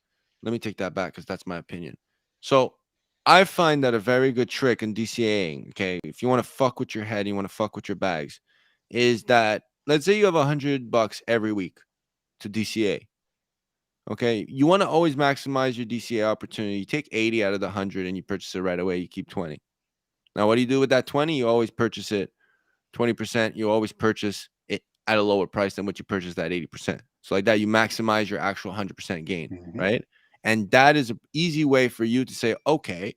Because that's my opinion. So I find that a very good trick in DCAing, okay, if you want to fuck with your head, you want to fuck with your bags, is that let's say you have $100 every week to DCA. Okay, you want to always maximize your DCA opportunity. You take 80 out of the 100 and you purchase it right away. You keep 20. Now, what do you do with that 20? You always purchase it 20%. You always purchase it at a lower price than what you purchased at 80%. So like that, you maximize your actual 100% gain, right? And that is an easy way for you to say, okay,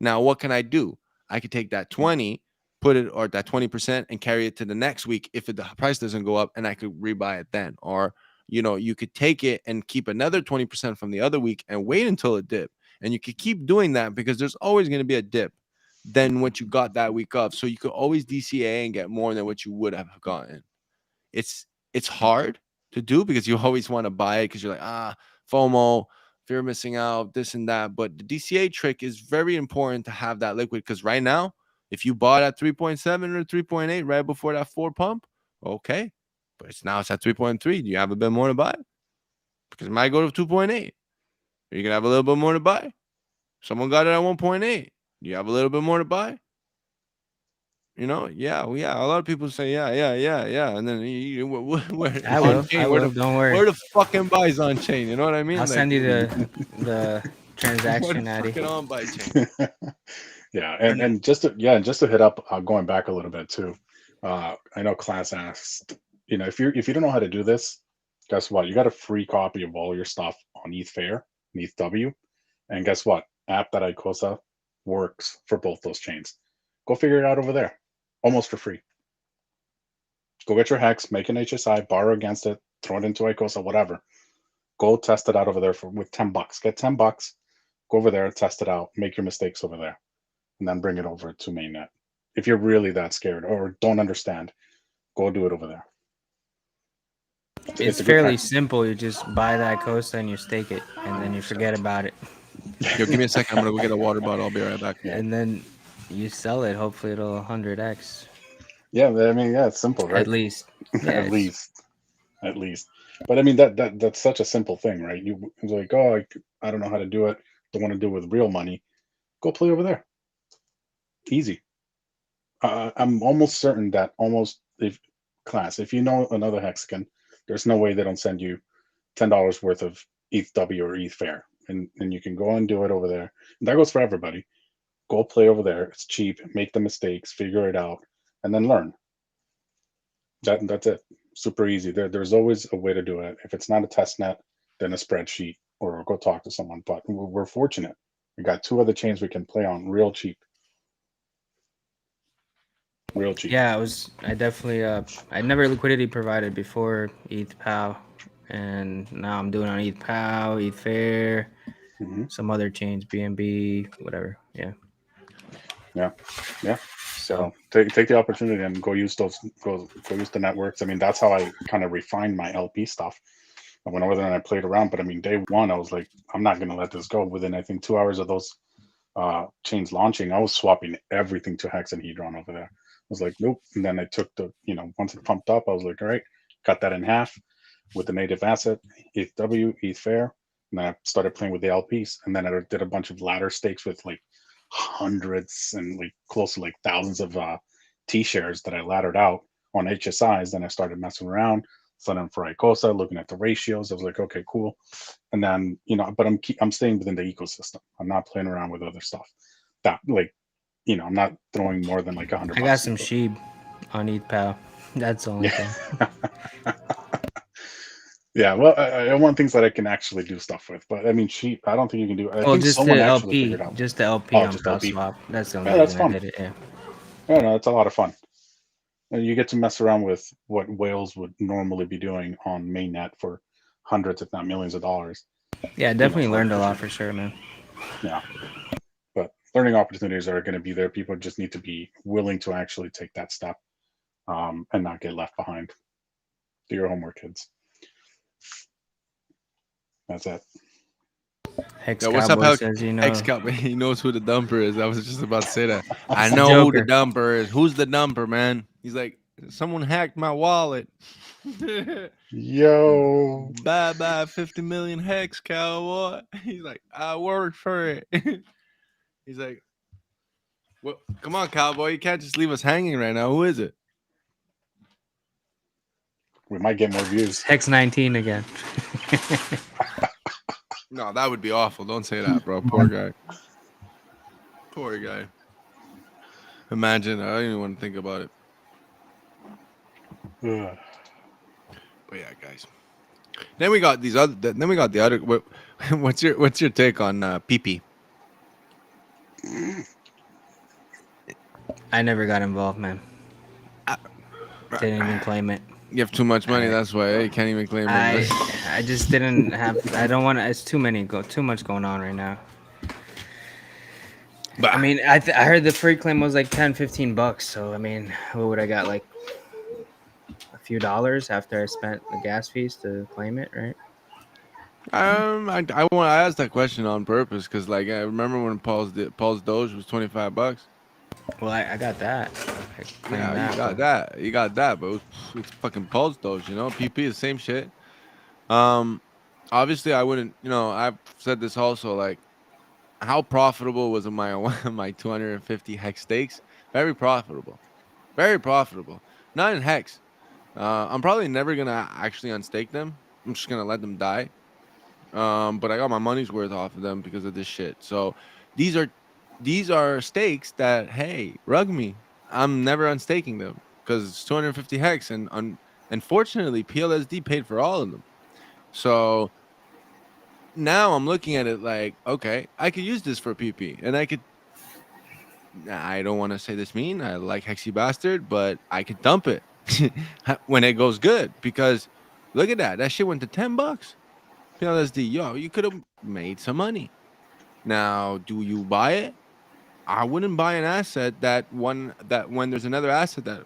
now what can I do? I could take that 20, put it, or that 20% and carry it to the next week if the price doesn't go up, and I could rebuy it then. Or, you could take it and keep another 20% from the other week and wait until it dip. And you could keep doing that because there's always going to be a dip than what you got that week of. So you could always DCA and get more than what you would have gotten. It's hard to do because you always want to buy it because you're like, FOMO, fear of missing out, this and that. But the DCA trick is very important to have that liquid because right now, if you bought at 3.7 or 3.8 right before that 4 pump, okay. But it's at 3.3. Do you have a bit more to buy? Because it might go to 2.8. Are you going to have a little bit more to buy? Someone got it at 1.8. Do you have a little bit more to buy? Yeah. A lot of people say, yeah. And then I will. Don't worry. Where the fucking buys on chain? You know what I mean? I'll send you the transaction, Addy. On buy chain. Yeah, and just to hit up, going back a little bit too. I know Class asked, if you don't know how to do this, guess what? You got a free copy of all your stuff on ETH Fair, and ETHW, and guess what? App.ICOSA works for both those chains. Go figure it out over there, almost for free. Go get your hex, make an HSI, borrow against it, throw it into ICOSA, whatever. Go test it out over there with $10. Get $10. Go over there, test it out, make your mistakes over there, and then bring it over to mainnet. If you're really that scared or don't understand, go do it over there. It's a good fairly hack. simple. You just buy the ICOSA and you stake it, and then you forget about it. Yo, give me a second. I'm gonna go get a water bottle. I'll be right back. Yeah. And then you sell it. Hopefully, it'll 100x Yeah, I mean, yeah, it's simple, right? at least. Yeah, At least. But I mean, that's such a simple thing, right? It's like, oh, I don't know how to do it. Don't want to do it with real money. Go play over there. Easy. I'm almost certain that if you know another hexagon, there's no way they don't send you $10 worth of ETH-W or ETH Fair, and you can go and do it over there. And that goes for everybody. Go play over there. It's cheap. Make the mistakes, figure it out, and then learn. That's it. Super easy. There's always a way to do it. If it's not a test net, then a spreadsheet, or go talk to someone. But we're fortunate. We got 2 other chains we can play on real cheap. Real cheap. Yeah, I definitely I never liquidity provided before ETH POW, and now I'm doing on ETH POW, ETH Fair, some other chains, BNB, whatever. Yeah. So take the opportunity and go use those. Go use the networks. I mean, that's how I kind of refined my LP stuff. I went over there and I played around. But I mean, day one, I was like, I'm not gonna let this go. Within I think 2 hours of those chains launching, I was swapping everything to Hex and Hedron over there. I was like, nope. And then I took once it pumped up, I was like, all right, cut that in half with the native asset, ETH-W, ETH Fair. And then I started playing with the LPs. And then I did a bunch of ladder stakes with like hundreds and like close to like thousands of T-shares that I laddered out on HSIs. Then I started messing around, setting for ICOSA, looking at the ratios. I was like, okay, cool. And then, but I'm staying within the ecosystem. I'm not playing around with other stuff. That I'm not throwing more than like $100. I got some sheep on ETH POW. That's the only thing. Yeah, well, I want things that I can actually do stuff with. But I mean, sheep, I don't think you can do. I think just someone the actually LP, figured out. just the LP on just POW LP. swap. That's the only Yeah, that's reason fun. I did it. Yeah. Yeah, no, it's a lot of fun. And you get to mess around with what whales would normally be doing on mainnet for hundreds, if not millions of dollars. Yeah, definitely learned a lot for sure, man. Yeah. But learning opportunities are going to be there. People just need to be willing to actually take that step and not get left behind. Do your homework, kids. That's it. Hex Yo, what's Cowboy up, says, Hex Cowboy? He knows who the dumper is. I was just about to say that. I the know who the Joker. dumper is. Who's the dumper, man? He's like, someone hacked my wallet. Yo. Bye 50 million Hex Cowboy. He's like, I worked for it. He's like, well, come on, Cowboy. You can't just leave us hanging right now. Who is it? We might get more views. Hex 19 again. No, that would be awful. Don't say that, bro. Poor guy. Poor guy. Imagine. I don't even want to think about it. Ugh. But yeah, guys. Then we got these other. Then we got the other. What's your take on PP? I never got involved, man. Didn't even claim it. You have too much money. That's why you can't even claim it. I just didn't have. I don't want to. It's too much going on right now. But I mean, I heard the free claim was like $10-15. So I mean, what would I got, like a few dollars after I spent the gas fees to claim it, right? I asked that question on purpose because like I remember when Paul's Doge was $25. Well, I got that. I claimed Yeah, that, you got but- that. You got that, but it's fucking Pulse Doge, PP is the same shit. Obviously I wouldn't, I've said this also, like, how profitable was my 250 hex stakes? Very profitable. Very profitable. Not in hex. I'm probably never gonna actually unstake them. I'm just gonna let them die. But I got my money's worth off of them because of this shit. So these are stakes that, hey, rug me. I'm never unstaking them because it's 250 hex, and unfortunately PLSD paid for all of them. So now I'm looking at it like, okay, I could use this for PP, and I don't want to say this mean. I like Hexy Bastard, but I could dump it when it goes good because look at that. That shit went to $10. PLSD. Yo, you could have made some money. Now, do you buy it? I wouldn't buy an asset that when there's another asset that,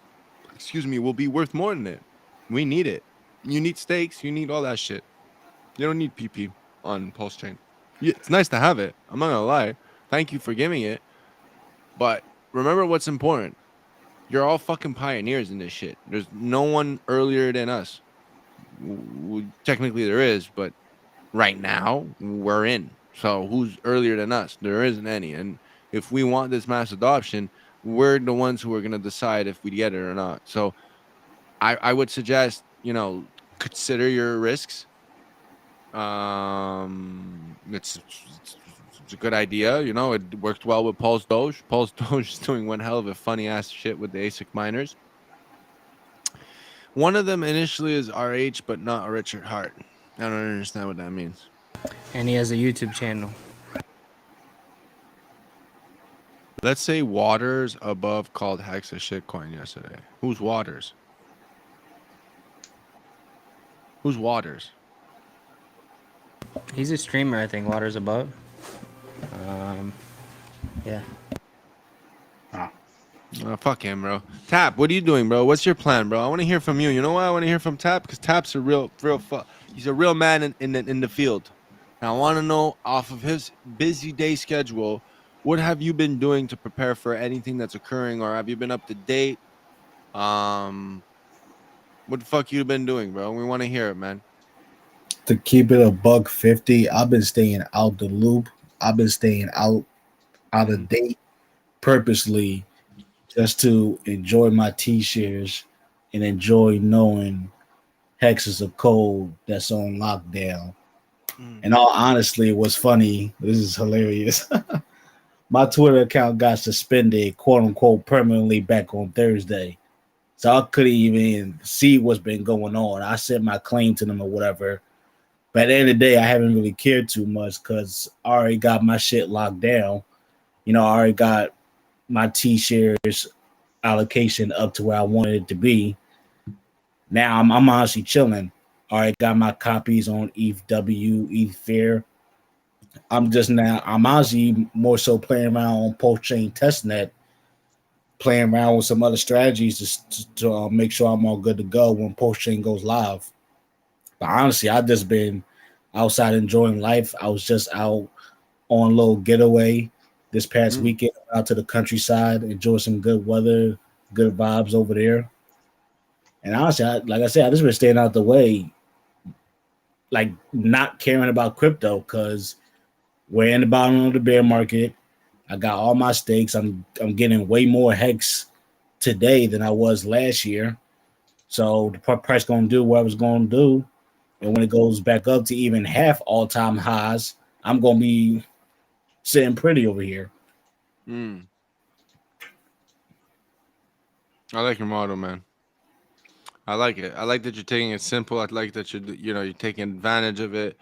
will be worth more than it. We need it. You need stakes. You need all that shit. You don't need PP on PulseChain. Yeah, it's nice to have it. I'm not gonna lie. Thank you for giving it. But remember what's important. You're all fucking pioneers in this shit. There's no one earlier than us. Technically there is, but right now we're in. So who's earlier than us? There isn't any. And if we want this mass adoption, we're the ones who are going to decide if we get it or not. So I would suggest, consider your risks. It's a good idea. It worked well with Pulse Doge. Pulse Doge is doing one hell of a funny ass shit with the ASIC miners. One of them initially is RH, but not Richard Hart. I don't understand what that means. And he has a YouTube channel. Let's say Waters above called Hexa shitcoin yesterday. Who's Waters? Who's Waters? He's a streamer, I think. Waters above. Yeah. Fuck him, bro. Tap, what are you doing, bro? What's your plan, bro? I want to hear from you. You know why I want to hear from Tap? Because Tap's a he's a real man in the field. And I want to know, off of his busy day schedule, what have you been doing to prepare for anything that's occurring, or have you been up to date? What the fuck you been doing, bro? We want to hear it, man. To keep it $150, I've been staying out the loop. I've been staying out of date purposely, just to enjoy my T-shares and enjoy knowing Hex is a code that's on lockdown. And all honestly, what's funny, this is hilarious. My Twitter account got suspended, quote unquote, permanently back on Thursday. So I couldn't even see what's been going on. I sent my claim to them or whatever. But at the end of the day, I haven't really cared too much because I already got my shit locked down. I already got my T-shares allocation up to where I wanted it to be. Now I'm honestly chilling. All right, got my copies on ETHW, ETHFair. I'm honestly more so playing around on PulseChain testnet, playing around with some other strategies to make sure I'm all good to go when PulseChain goes live. But honestly, I've just been outside enjoying life. I was just out on a little getaway this past weekend, out to the countryside, enjoy some good weather, good vibes over there. And honestly, like I said, I just been staying out the way, like not caring about crypto because we're in the bottom of the bear market. I got all my stakes. I'm getting way more Hex today than I was last year. So the price going to do what I was going to do. And when it goes back up to even half all-time highs, I'm going to be sitting pretty over here. I like your model, man. I like it. I like that you're taking it simple. I like that you're taking advantage of it.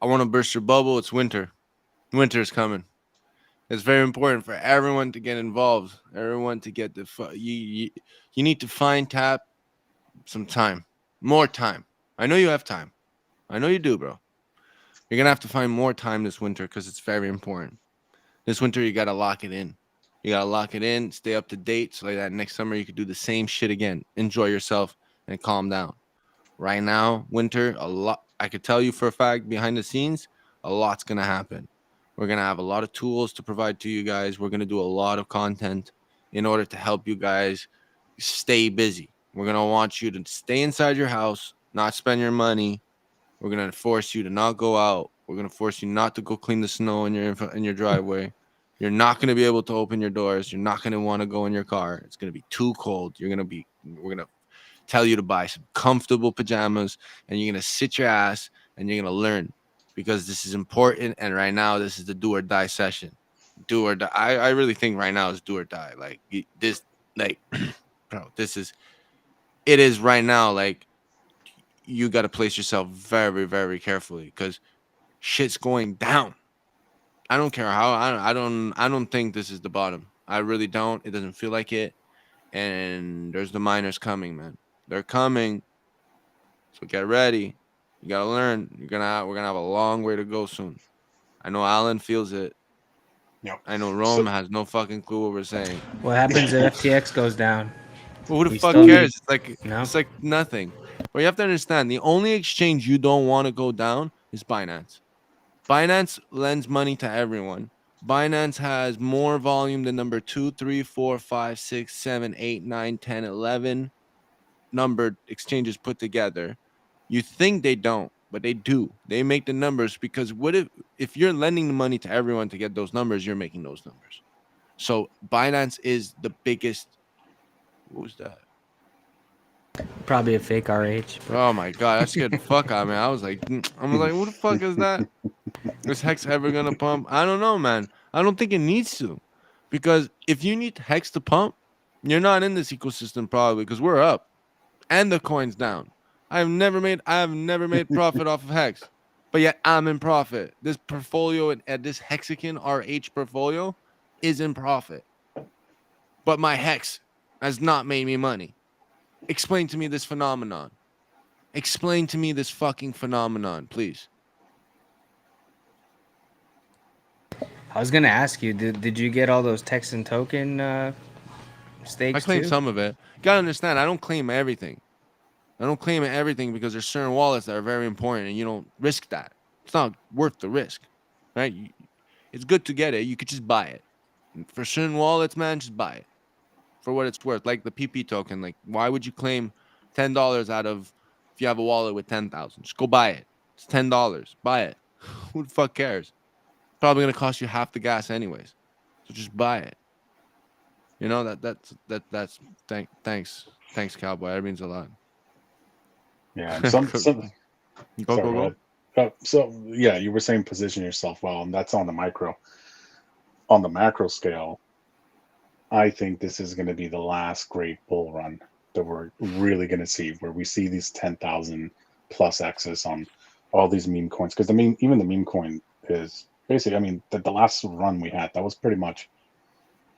I want to burst your bubble. It's winter. Winter is coming. It's very important for everyone to get involved. Everyone to get you need to find Tap some time, more time. I know you have time. I know you do, bro. You're gonna have to find more time this winter because it's very important. This winter, you gotta lock it in. You gotta lock it in, stay up to date, so like that next summer you could do the same shit again. Enjoy yourself and calm down. Right now, winter, I could tell you for a fact, behind the scenes, a lot's gonna happen. We're gonna have a lot of tools to provide to you guys. We're gonna do a lot of content in order to help you guys stay busy. We're gonna want you to stay inside your house, not spend your money. We're gonna force you to not go out. We're gonna force you not to go clean the snow in your driveway. You're not gonna be able to open your doors. You're not gonna want to go in your car. It's gonna be too cold. We're gonna tell you to buy some comfortable pajamas, and you're gonna sit your ass and you're gonna learn, because this is important. And right now, this is the do or die session. Do or die. I really think right now is do or die. Like this, like, bro, it is right now. Like, you got to place yourself very, very carefully because shit's going down. I don't care how. I don't think this is the bottom. I really don't. It doesn't feel like it. And there's the miners coming, man. They're coming. So get ready. You gotta learn. We're gonna have a long way to go soon. I know Alan feels it. Yep. I know Rome has no fucking clue what we're saying. What happens if FTX goes down? Well, who the We fuck still cares? need- It's like nothing. But you have to understand, the only exchange you don't want to go down is Binance. Binance lends money to everyone. Binance has more volume than number 2, 3, 4, 5, 6, 7, 8, 9, 10, 11 numbered exchanges put together. You think they don't, but they do. They make the numbers because what if you're lending the money to everyone to get those numbers, you're making those numbers. So Binance is the biggest. What was that? Probably a fake RH. But Oh my god, that scared the fuck out of me. I was like, who the fuck is that? Is Hex ever gonna pump? I don't know, man. I don't think it needs to, because if you need Hex to pump, you're not in this ecosystem probably, because we're up and the coin's down. I have never made profit off of Hex, but yet I'm in profit. This portfolio at this Hexagon RH portfolio is in profit, but my Hex has not made me money. Explain to me this phenomenon. Explain to me this fucking phenomenon, please. I was gonna ask you, did you get all those Texan token stakes I claim too? some of it. You gotta understand, I don't claim everything. I don't claim everything because there's certain wallets that are very important and you don't risk that. It's not worth the risk, right? It's good to get it. You could just buy it. For certain wallets, man, just buy it for what it's worth. Like the PP token. Like, why would you claim $10 out of if you have a wallet with 10,000? Just go buy it. It's $10. Buy it. Who the fuck cares? Probably gonna cost you half the gas anyways. So just buy it. You know thanks, Cowboy. That means a lot. Yeah, and some Go. sorry, so yeah, you were saying position yourself well, and that's on the micro. On the macro scale, I think this is going to be the last great bull run that we're really going to see, where we see these 10,000 plus X's on all these meme coins. Because I mean, even the meme coin is basically, I mean, the last run we had, that was pretty much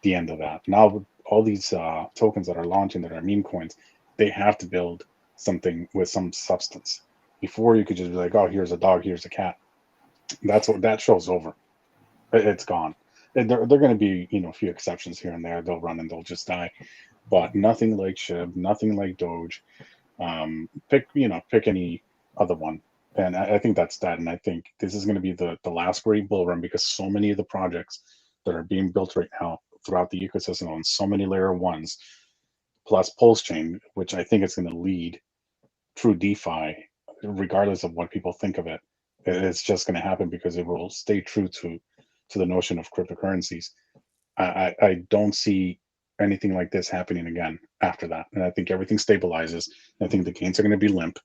the end of that. Now, with all these tokens that are launching that are meme coins, they have to build something with some substance. Before you could just be like, oh, here's a dog, here's a cat. That's what that show's over. It's gone. And there are going to be, a few exceptions here and there. They'll run and they'll just die, but nothing like SHIB, nothing like Doge. Pick any other one. And I think that's that. And I think this is going to be the last great bull run, because so many of the projects that are being built right now throughout the ecosystem on so many layer ones, plus PulseChain, which I think is going to lead true DeFi, regardless of what people think of it. It's just going to happen because it will stay true to the notion of cryptocurrencies. I don't see anything like this happening again after that. And I think everything stabilizes. I think the gains are going to be limp.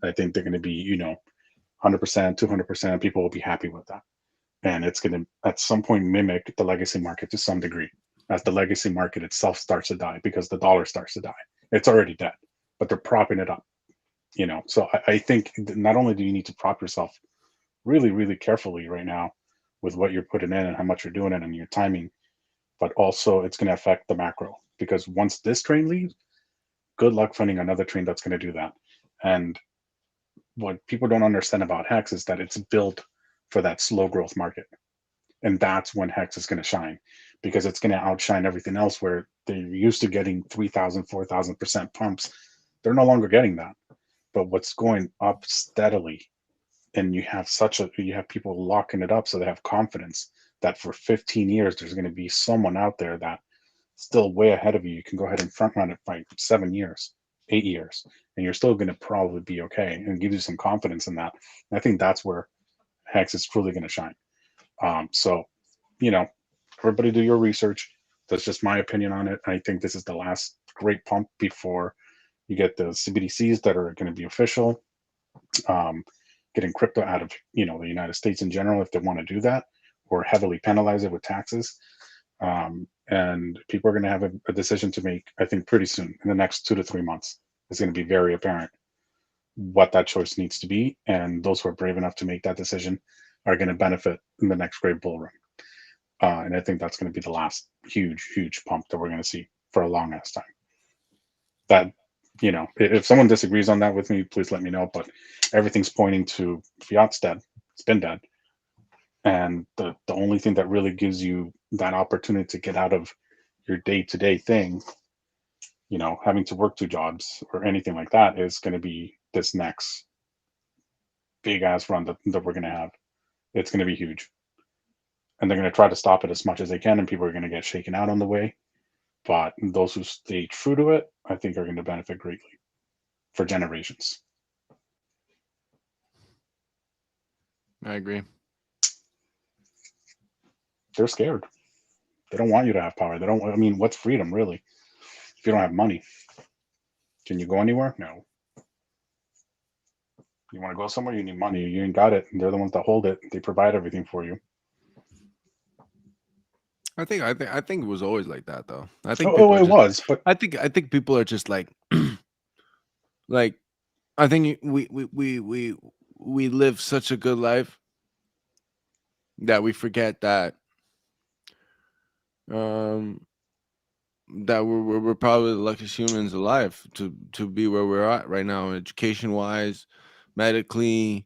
I think they're going to be, 100%, 200%. People will be happy with that. And it's going to, at some point, mimic the legacy market to some degree, as the legacy market itself starts to die because the dollar starts to die. It's already dead, but they're propping it up. So I think not only do you need to prop yourself really, really carefully right now with what you're putting in and how much you're doing it and your timing, but also it's going to affect the macro, because once this train leaves, good luck finding another train that's going to do that. And what people don't understand about Hex is that it's built for that slow growth market. And that's when Hex is going to shine, because it's going to outshine everything else where they're used to getting 3,000, 4,000% pumps. They're no longer getting that. But what's going up steadily, and you have people locking it up, so they have confidence that for 15 years there's going to be someone out there that still way ahead of you. You can go ahead and front run it by 7 years, 8 years, and you're still going to probably be okay, and give you some confidence in that. And I think that's where Hex is truly going to shine. So, everybody do your research. That's just my opinion on it. I think this is the last great pump before you get the CBDCs that are going to be official. Getting crypto out of the United States in general, if they want to do that, or heavily penalize it with taxes. And people are going to have a decision to make, I think, pretty soon. In the next 2 to 3 months, it's going to be very apparent what that choice needs to be. And those who are brave enough to make that decision are going to benefit in the next great bull run. And I think that's going to be the last huge, huge pump that we're going to see for a long ass time. That you know, if someone disagrees on that with me, please let me know. But everything's pointing to fiat's dead. It's been dead. And the only thing that really gives you that opportunity to get out of your day-to-day thing, you know, having to work 2 jobs or anything like that, is going to be this next big ass run that we're going to have. It's going to be huge. And they're going to try to stop it as much as they can, and people are going to get shaken out on the way. But those who stay true to it, I think, are going to benefit greatly for generations. I agree. They're scared. They don't want you to have power. They don't. I mean, what's freedom really? If you don't have money, can you go anywhere? No. You want to go somewhere, you need money. You ain't got it. They're the ones that hold it. They provide everything for you. I think it was always like that, though. I think it was, but I think people are just like, like, I think we live such a good life that we forget that that we're probably the luckiest humans alive to be where we're at right now, education wise, medically,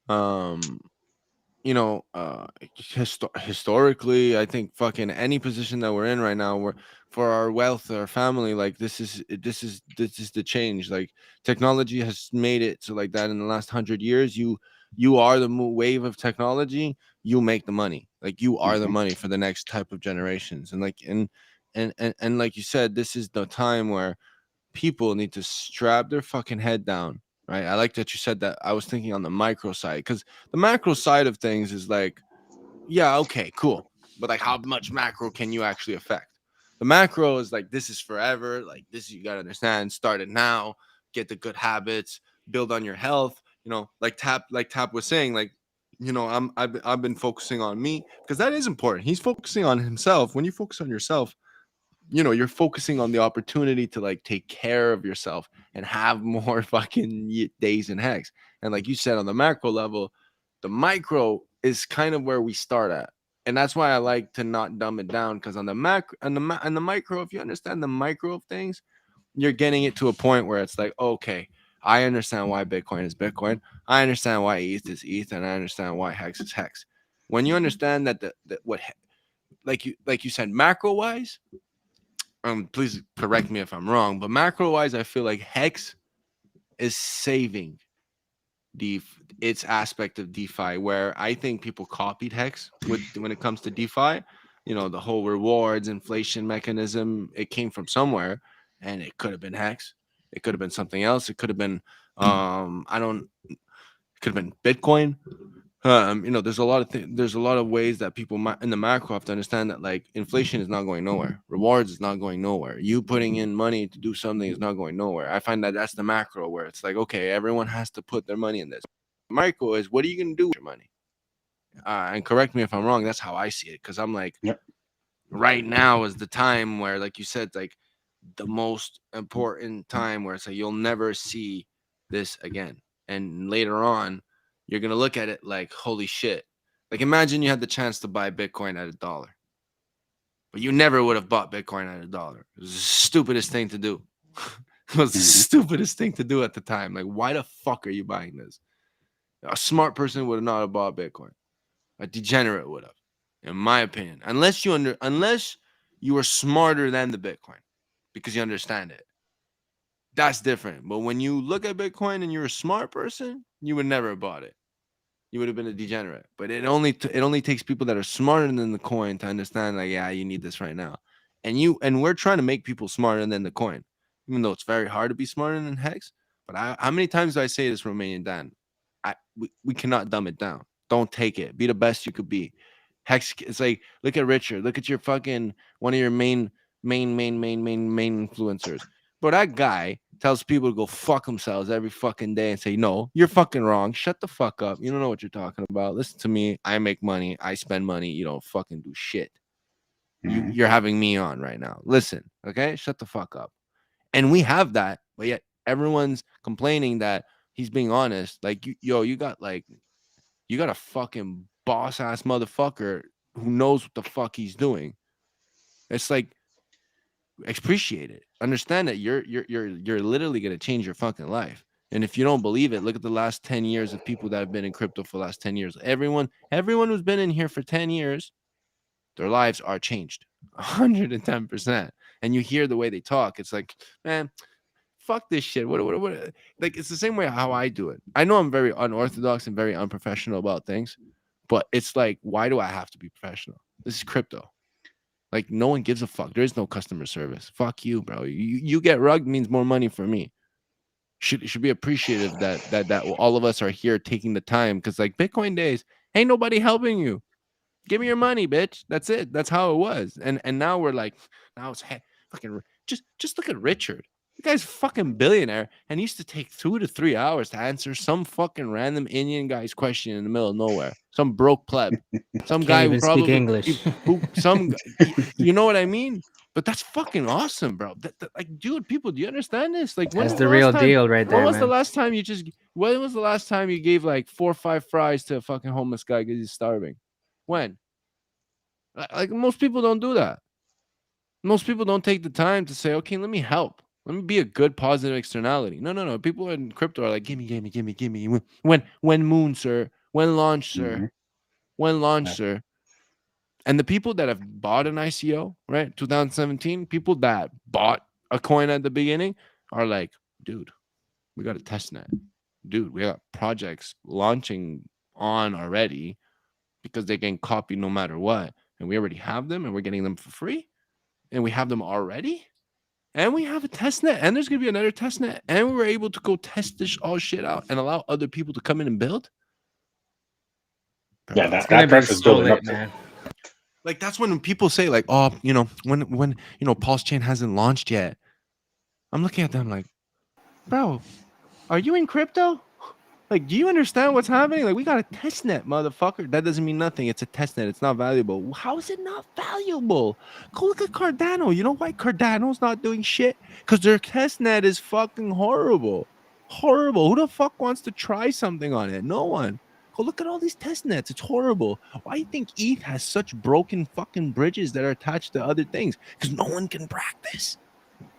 you know, historically. I think fucking any position that we're in right now, we're for our wealth, our family, like this is the change. Like technology has made it so like that in the last 100 years, you are the wave of technology, you make the money, like you are the money for the next type of generations. And like and like you said, this is the time where people need to strap their fucking head down, right? I like that you said that. I was thinking on the micro side, because the macro side of things is like, yeah, okay, cool, but like how much macro can you actually affect? The macro is like, this is forever, like this, you got to understand, start it now, get the good habits, build on your health, you know, like Tap was saying, like, you know, I've been focusing on me, because that is important. He's focusing on himself. When you focus on yourself, you know, you're focusing on the opportunity to like take care of yourself and have more fucking days in hex. And like you said, on the macro level, the micro is kind of where we start at. And that's why I like to not dumb it down, because on the macro and the micro, if you understand the micro of things, you're getting it to a point where it's like, okay, I understand why Bitcoin is Bitcoin. I understand why ETH is ETH, and I understand why hex is hex. When you understand that what like you said, macro wise, please correct me if I'm wrong, but macro wise, I feel like hex is saving its aspect of DeFi, where I think people copied hex when it comes to DeFi. You know, the whole rewards inflation mechanism, it came from somewhere, and it could have been hex, it could have been something else, it could have been it could have been Bitcoin. You know, there's a lot of ways that people in the macro have to understand that like inflation is not going nowhere, rewards is not going nowhere, you putting in money to do something is not going nowhere. I find that that's the macro, where it's like, okay, everyone has to put their money in this. Micro is, what are you going to do with your money? And correct me if I'm wrong, that's how I see it, because I'm like, right now is the time where, like you said, like the most important time where it's like you'll never see this again, and later on you're going to look at it like, holy shit. Like imagine you had the chance to buy Bitcoin at $1, but you never would have bought Bitcoin at $1. It was the stupidest thing to do. It was the stupidest thing to do at the time. Like, why the fuck are you buying this? A smart person would not have bought Bitcoin. A degenerate would have, in my opinion, unless you were smarter than the Bitcoin because you understand it. That's different. But when you look at Bitcoin and you're a smart person, you would never have bought it. You would have been a degenerate. But it only takes people that are smarter than the coin to understand, like, yeah, you need this right now. And we're trying to make people smarter than the coin, even though it's very hard to be smarter than Hex. But how many times do I say this, Romanian Dan? We cannot dumb it down. Don't take it. Be the best you could be. Hex, it's like, look at Richard. Look at your fucking one of your main influencers. But that guy tells people to go fuck themselves every fucking day and say, no, you're fucking wrong. Shut the fuck up. You don't know what you're talking about. Listen to me. I make money. I spend money. You don't fucking do shit. You're having me on right now. Listen, okay? Shut the fuck up. And we have that, but yet everyone's complaining that he's being honest. Like, you got a fucking boss ass motherfucker who knows what the fuck he's doing. It's like, appreciate it. Understand that you're literally gonna change your fucking life. And if you don't believe it, look at the last 10 years of people that have been in crypto for the last 10 years. Everyone who's been in here for 10 years, their lives are changed 110%. And you hear the way they talk, it's like, man, fuck this shit. What? Like, it's the same way how I do it. I know I'm very unorthodox and very unprofessional about things, but it's like, why do I have to be professional? This is crypto. Like, no one gives a fuck. There is no customer service. Fuck you, bro. You get rugged means more money for me. Should be appreciative that all of us are here taking the time, because like Bitcoin days, ain't nobody helping you. Give me your money, bitch. That's it. That's how it was. And now we're like, now it's fucking just look at Richard. The guy's fucking billionaire, and he used to take 2 to 3 hours to answer some fucking random Indian guy's question in the middle of nowhere. Some broke pleb, some Can't guy even who probably speak English. you know what I mean? But that's fucking awesome, bro. Like, dude, people, do you understand this? Like, That's the real deal right there, when was man. the last time you gave like 4 or 5 fries to a fucking homeless guy because he's starving? When? Like, most people don't do that. Most people don't take the time to say, okay, let me help. Let me be a good positive externality. No. People in crypto are like, gimme. When moon, sir? When launch, sir? When launch, sir? And the people that have bought an ICO, right? 2017, people that bought a coin at the beginning are like, dude, we got a testnet. Dude, we got projects launching on already because they can copy no matter what. And we already have them, and we're getting them for free. And we have them already. And we have a testnet. And there's going to be another testnet. And we were able to go test this all shit out and allow other people to come in and build. Yeah, It's gonna that be trust is so building lit, up. man. Like, that's when people say, like, oh, when PulseChain hasn't launched yet. I'm looking at them like, bro, are you in crypto? Like, do you understand what's happening? Like, we got a testnet, motherfucker. That doesn't mean nothing. It's a testnet. It's not valuable. How is it not valuable? Go look at Cardano. You know why Cardano's not doing shit? Because their testnet is fucking horrible. Horrible. Who the fuck wants to try something on it? No one. Go look at all these testnets. It's horrible. Why do you think ETH has such broken fucking bridges that are attached to other things? Because no one can practice.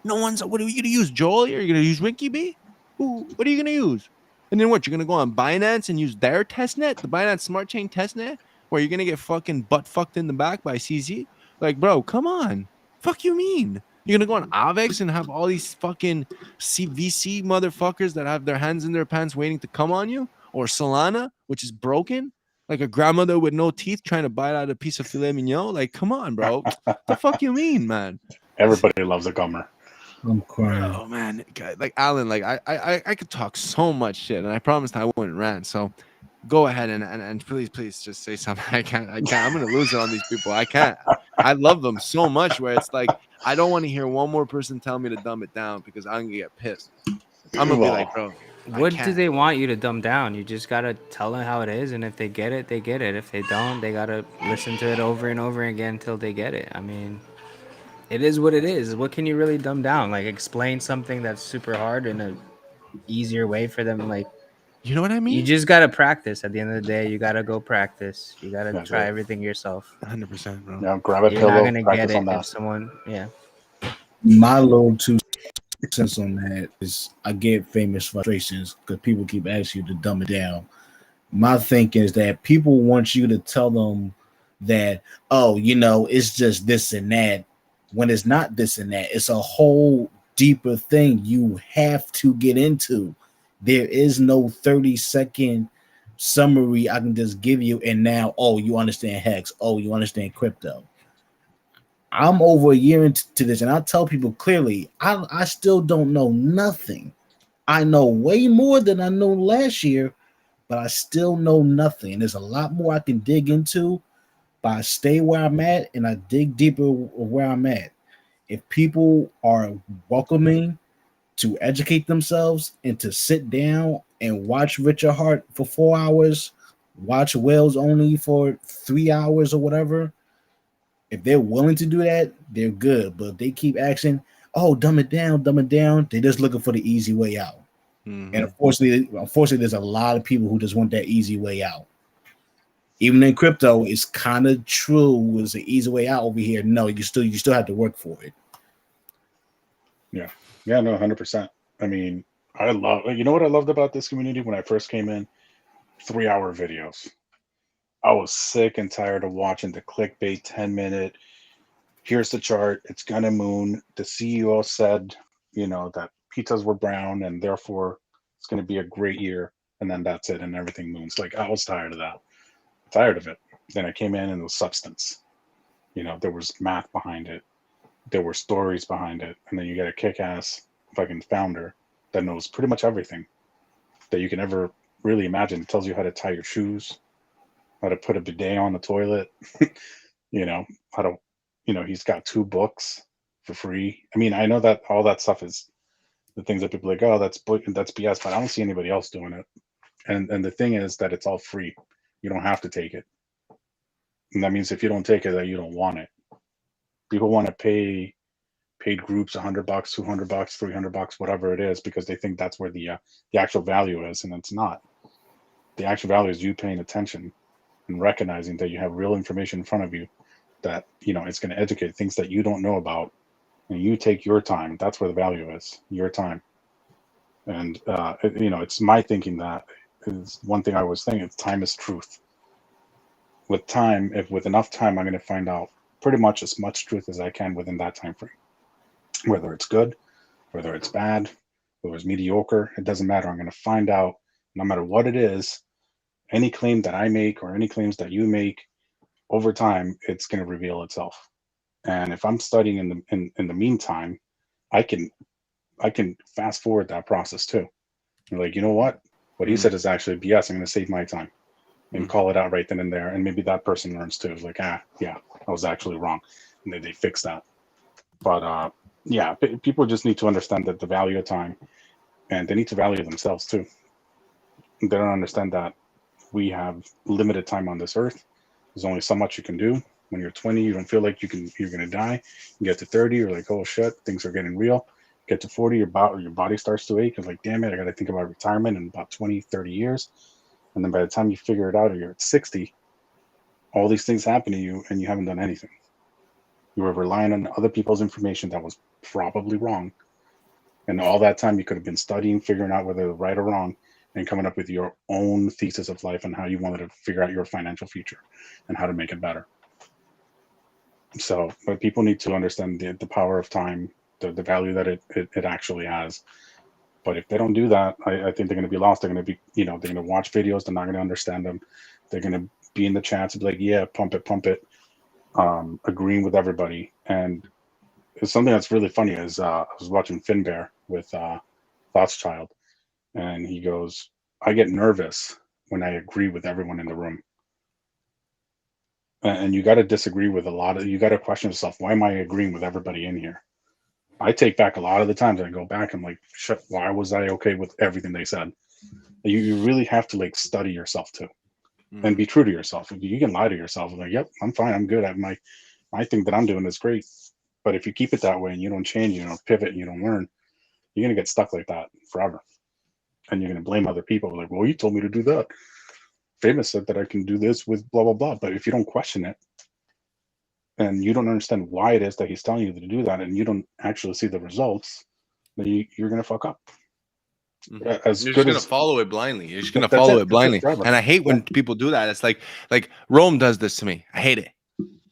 No one's. What are you going to use, Joel? Are you going to use Winky B? What are you going to use? And then what? You're gonna go on Binance and use their testnet, the Binance Smart Chain testnet, where you're gonna get fucking butt fucked in the back by CZ? Like, bro, come on. Fuck you mean? You're gonna go on Avex and have all these fucking VC motherfuckers that have their hands in their pants waiting to come on you? Or Solana, which is broken, like a grandmother with no teeth trying to bite out a piece of filet mignon? Like, come on, bro. The fuck you mean, man? Everybody loves a gummer. I'm crying. Oh man, like Alan, like I could talk so much shit, and I promised I wouldn't rant. So go ahead and please just say something. I can't. I'm gonna lose it on these people. I can't. I love them so much where it's like I don't want to hear one more person tell me to dumb it down because I'm gonna get pissed. I'm gonna be like, bro, What do they want you to dumb down? You just gotta tell them how it is, and if they get it, they get it. If they don't, they gotta listen to it over and over again until they get it. I mean, it is what it is. What can you really dumb down? Like, explain something that's super hard in a easier way for them. Like, you know what I mean? you just gotta practice. At the end of the day, you gotta go practice. You gotta try everything yourself. 100%, bro. Yeah, grab a You're pillow, not gonna get practice it on that. if someone, yeah. My little 2 cents on that is I get famous frustrations because people keep asking you to dumb it down. My thinking is that people want you to tell them that, oh, it's just this and that, when it's not this and that. It's a whole deeper thing you have to get into. There is no 30-second summary I can just give you and now, oh, you understand Hex, oh, you understand crypto. I'm over a year into this, and I tell people clearly, I still don't know nothing. I know way more than I know last year, but I still know nothing. And there's a lot more I can dig into, but I stay where I'm at, and I dig deeper where I'm at. If people are welcoming to educate themselves and to sit down and watch Richard Hart for 4 hours, watch Whales Only for 3 hours or whatever, if they're willing to do that, they're good. But if they keep asking, oh, dumb it down, they're just looking for the easy way out. Mm-hmm. And unfortunately, there's a lot of people who just want that easy way out. Even in crypto, it's kind of true. It's an easy way out over here. No, you still have to work for it. Yeah, no, 100%. I mean, I love. You know what I loved about this community when I first came in? 3-hour videos. I was sick and tired of watching the clickbait 10-minute. Here's the chart. It's gonna moon. The CEO said, that pizzas were brown and therefore it's gonna be a great year. And then that's it, and everything moons. Like I was tired of that. Tired of it. Then I came in and it was substance. There was math behind it. There were stories behind it. And then you get a kick-ass fucking founder that knows pretty much everything that you can ever really imagine. It tells you how to tie your shoes, how to put a bidet on the toilet, how to, he's got 2 books for free. I mean, I know that all that stuff is the things that people are like, oh, that's BS, but I don't see anybody else doing it. And the thing is that it's all free. You don't have to take it. And that means if you don't take it, that you don't want it. People want to pay paid groups $100, $200, $300, whatever it is, because they think that's where the actual value is, and it's not. The actual value is you paying attention and recognizing that you have real information in front of you that it's going to educate things that you don't know about, and you take your time. That's where the value is, your time. And it's my thinking that is one thing I was thinking. Time is truth. With time, with enough time, I'm going to find out pretty much as much truth as I can within that time frame. Whether it's good, whether it's bad, whether it's mediocre, it doesn't matter. I'm going to find out, no matter what it is, any claim that I make or any claims that you make, over time, it's going to reveal itself. And if I'm studying in the meantime, I can fast forward that process too. You're like, you know what he said is actually BS. I'm going to save my time and call it out right then and there. And maybe that person learns too. It's like, yeah, I was actually wrong. And they fix that. But yeah, people just need to understand that the value of time, and they need to value themselves too. They don't understand that we have limited time on this earth. There's only so much you can do. When you're 20, you don't feel like you're going to die. You get to 30, you're like, oh shit, things are getting real. Get to 40, your body starts to ache. You're like, damn it, I got to think about retirement in about 20, 30 years. And then by the time you figure it out, or you're at 60, all these things happen to you and you haven't done anything. You were relying on other people's information that was probably wrong. And all that time you could have been studying, figuring out whether they're right or wrong, and coming up with your own thesis of life and how you wanted to figure out your financial future and how to make it better. So, but people need to understand the power of time, the value that it actually has. But if they don't do that, I think they're going to be lost. They're going to be, they're going to watch videos. They're not going to understand them. They're going to be in the chats and be like, yeah, pump it, agreeing with everybody. And it's something that's really funny is I was watching Finbear with Thought's Child, and he goes, I get nervous when I agree with everyone in the room. And you got to disagree with you got to question yourself, why am I agreeing with everybody in here? I take back a lot of the times I go back and I'm like, shit, why was I okay with everything they said? You really have to like study yourself too, and be true to yourself. You can lie to yourself and like, yep, I'm fine, I'm good at my thing that I'm doing is great. But if you keep it that way and you don't change, you don't pivot, and you don't learn, you're gonna get stuck like that forever. And you're gonna blame other people like, well, you told me to do that. Famous said that I can do this with blah blah blah. But if you don't question it, and you don't understand why it is that he's telling you to do that, and you don't actually see the results, then you're going to fuck up. You're just going to follow it blindly. You're just going to follow it blindly. And I hate when people do that. It's like Rome does this to me. I hate it.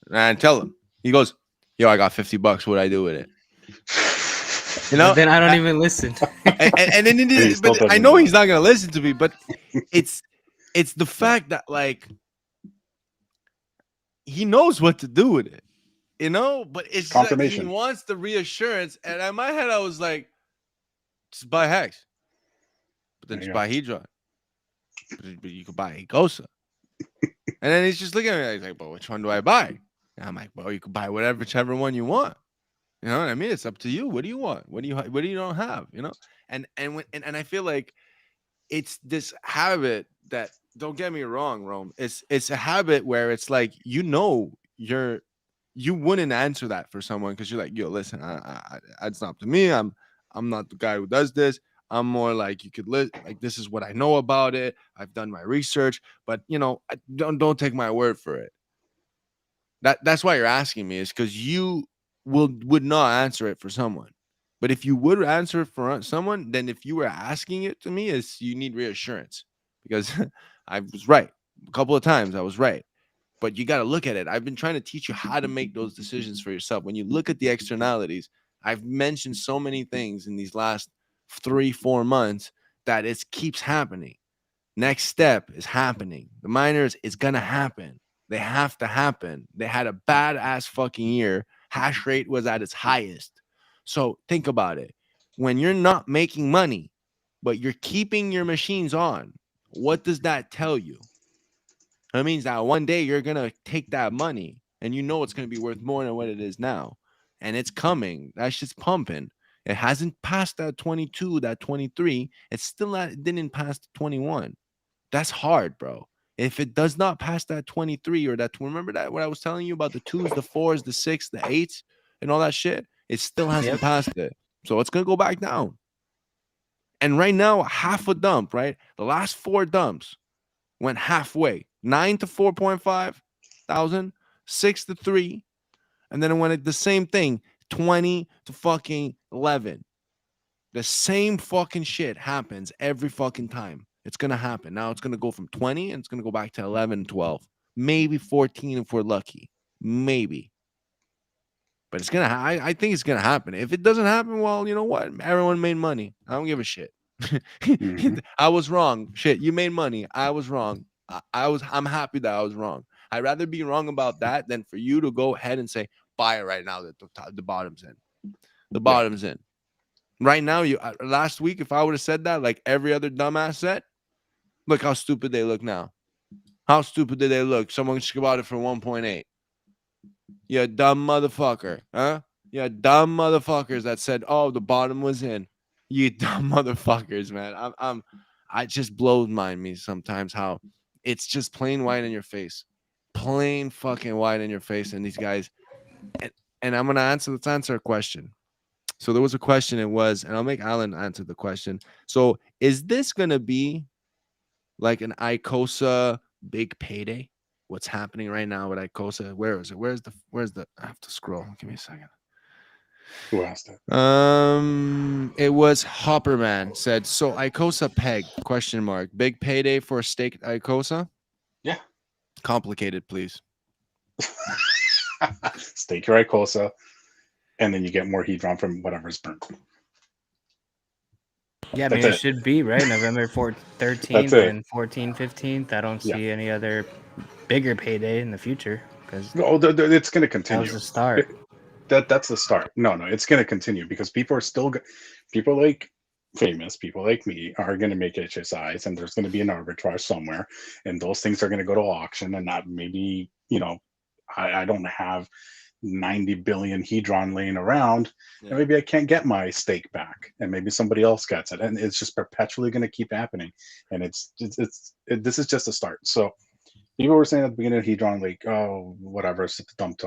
And I tell him, he goes, yo, I got $50. What'd I do with it? But then I don't even listen. and then but I know he's not going to listen to me, but it's the fact that like, he knows what to do with it, but it's just like he wants the reassurance. And in my head, I was like, just buy Hex, but then just buy HEDRON, but you could buy ICOSA. And then he's just looking at me like, but which one do I buy? And I'm like, well, you could buy whichever one you want. You know what I mean? It's up to you. What do you want? What do you don't have? And I feel like it's this habit that, don't get me wrong, Rome. It's a habit where it's like, you wouldn't answer that for someone because you're like, yo, listen, it's not up to me. I'm not the guy who does this. I'm more like, you could like, this is what I know about it. I've done my research, but don't take my word for it. That's why you're asking me, is because you would not answer it for someone. But if you would answer for someone, then if you were asking it to me, is you need reassurance, because I was right a couple of times. I was right. But you got to look at it. I've been trying to teach you how to make those decisions for yourself. When you look at the externalities, I've mentioned so many things in these last 3-4 months that it keeps happening. Next step is happening. The miners is going to happen. They have to happen. They had a badass fucking year. Hash rate was at its highest. So think about it. When you're not making money, but you're keeping your machines on, what does that tell you? That means that one day you're going to take that money and you know it's going to be worth more than what it is now. And it's coming. That's just pumping. It hasn't passed that 22, that 23. It's still not, it didn't pass the 21. That's hard, bro. If it does not pass that 23 or that, remember that what I was telling you about the 2s, the 4s, the 6s, the 8s, and all that shit? It still hasn't passed it. So it's going to go back down. And right now, half a dump, right? The last 4 dumps went halfway. 9 to 4.5 thousand, 6 to 3. And then it went at the same thing, 20 to fucking 11. The same fucking shit happens every fucking time. It's going to happen. Now it's going to go from 20 and it's going to go back to 11, 12, maybe 14 if we're lucky. Maybe. But it's going to, I think it's going to happen. If it doesn't happen, well, you know what? Everyone made money. I don't give a shit. I was wrong. Shit, you made money. I was wrong. I'm happy that I was wrong. I'd rather be wrong about that than for you to go ahead and say, buy it right now that the bottom's in. The bottom's in. Right now, last week, if I would have said that, like every other dumbass said, look how stupid they look now. How stupid did they look? Someone should bought it for 1.8. You dumb motherfucker, huh? You dumb motherfuckers that said, oh, the bottom was in. You dumb motherfuckers, man. I just blows me sometimes how it's just plain white in your face. Plain fucking white in your face. And these guys, and I'm going to let's answer a question. So there was a question. It was, and I'll make Alan answer the question. So is this going to be like an ICOSA big payday? What's happening right now with ICOSA? Where is it? Where's the, I have to scroll. Give me a second. Who asked it? It was Hopperman said, so ICOSA peg, ? Big payday for a stake at ICOSA? Yeah. Complicated, please. Stake your ICOSA, and then you get more HEDRON from whatever's burnt. Yeah, I mean, it should be, right? November 13th and 14th, 15th. I don't see any other bigger payday in the future. Because it's going to continue. That was the start. That's the start. No, it's going to continue because people are still, people like famous, people like me are going to make HSIs, and there's going to be an arbitrage somewhere, and those things are going to go to auction, and not maybe, I don't have 90 billion HEDRON laying around, and maybe I can't get my stake back, and maybe somebody else gets it, and it's just perpetually going to keep happening. And this is just a start. So people were saying at the beginning of HEDRON, like, oh, whatever, it's the dump,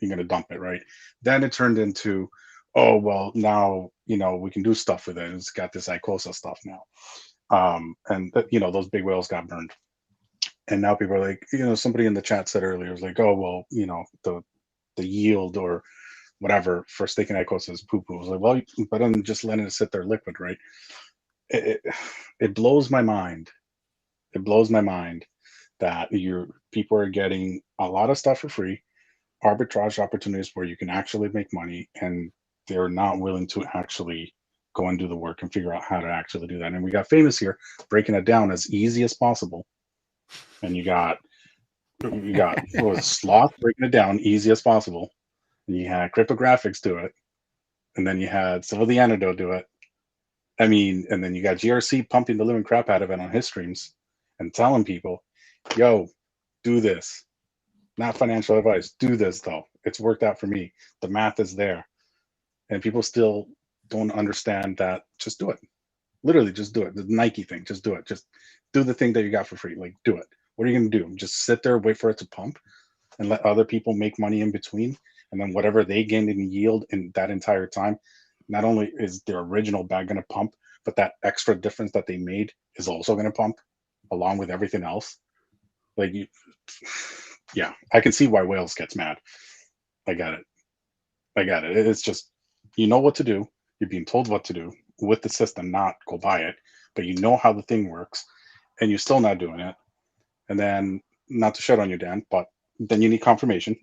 you're going to dump it, right? Then it turned into, oh, well, now we can do stuff with it. It's got this ICOSA stuff now, and those big whales got burned. And now people are like, somebody in the chat said earlier, was like, oh, well, the yield or whatever for staking ICOSA is poo-poo. I was like, well, but I'm just letting it sit there liquid, right? It blows my mind. It blows my mind that people are getting a lot of stuff for free, arbitrage opportunities where you can actually make money, and they're not willing to actually go and do the work and figure out how to actually do that. And we got Famous here breaking it down as easy as possible. And you got what was it, Sloth breaking it down easy as possible, and you had Cryptographics do it, and then you had some of the Antidote do it. I mean, and then you got GRC pumping the living crap out of it on his streams and telling people, yo, do this. Not financial advice. Do this, though. It's worked out for me. The math is there. And people still don't understand that. Just do it. Literally, just do it. The Nike thing, just do it. Just do the thing that you got for free. Like, do it. What are you going to do? Just sit there, wait for it to pump, and let other people make money in between? And then whatever they gained in yield in that entire time, not only is their original bag going to pump, but that extra difference that they made is also going to pump along with everything else. Like, yeah, I can see why Wales gets mad. I got it. It's just, you know what to do. You're being told what to do with the system, not go buy it, but you know how the thing works, and you're still not doing it. And then, not to shut on you, Dan, but then you need confirmation.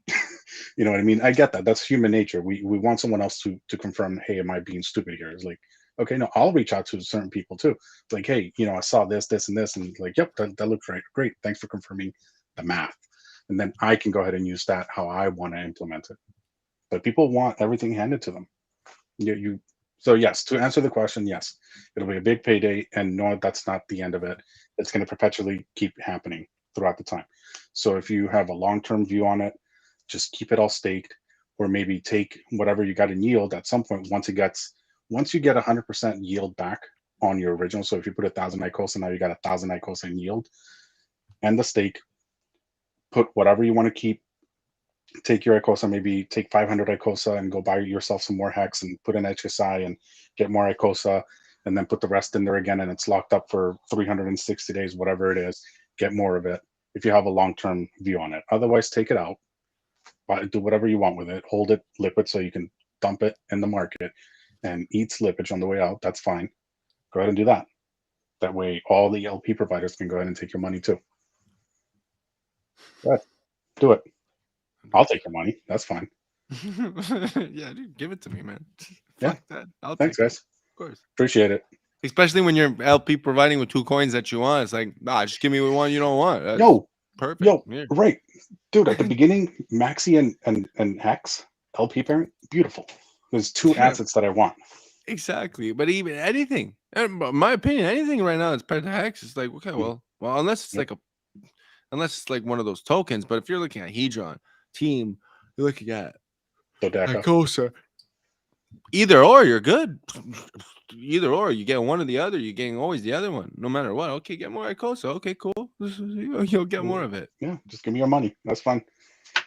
You know what I mean? I get that. That's human nature. We want someone else to confirm, hey, am I being stupid here? It's like, okay, no, I'll reach out to certain people too. It's like, hey, you know, I saw this, this, and this, and like, yep, that looks right. Great. Thanks for confirming the math. And then I can go ahead and use that how I want to implement it. But people want everything handed to them. So yes, to answer the question, yes, it'll be a big payday, and no, that's not the end of it. It's going to perpetually keep happening throughout the time. So if you have a long-term view on it, just keep it all staked, or maybe take whatever you got in yield at some point. Once you get 100% yield back on your original. So if you put 1,000 ICOSA, now you got 1,000 ICOSA in yield, and the stake. Put whatever you want to keep. Take your ICOSA, maybe take 500 ICOSA and go buy yourself some more hex and put an HSI and get more ICOSA, and then put the rest in there again, and it's locked up for 360 days, whatever it is. Get more of it if you have a long-term view on it. Otherwise, take it out. Do whatever you want with it. Hold it liquid so you can dump it in the market and eat slippage on the way out. That's fine. Go ahead and do that. That way, all the LP providers can go ahead and take your money too. Go ahead. Do it. I'll take your money. That's fine. Yeah, dude, give it to me, man. Yeah. Fuck that. Thanks, guys. Of course. Appreciate it. Especially when you're LP providing with 2 coins that you want. It's like, nah, just give me one you don't want. That's perfect. Yo, right. Dude, at the beginning, Maxi and Hex, LP parent, beautiful. There's 2 assets that I want. Exactly. But even anything, in my opinion, anything right now that's paired to Hex is like, okay, well, unless it's like one of those tokens. But if you're looking at HEDRON, Team, you're looking at ICOSA. Either or, you're good. Either or, you get one or the other. You're getting always the other one, no matter what. Okay, get more ICOSA. Okay, cool. You'll get more of it. Yeah, just give me your money. That's fine.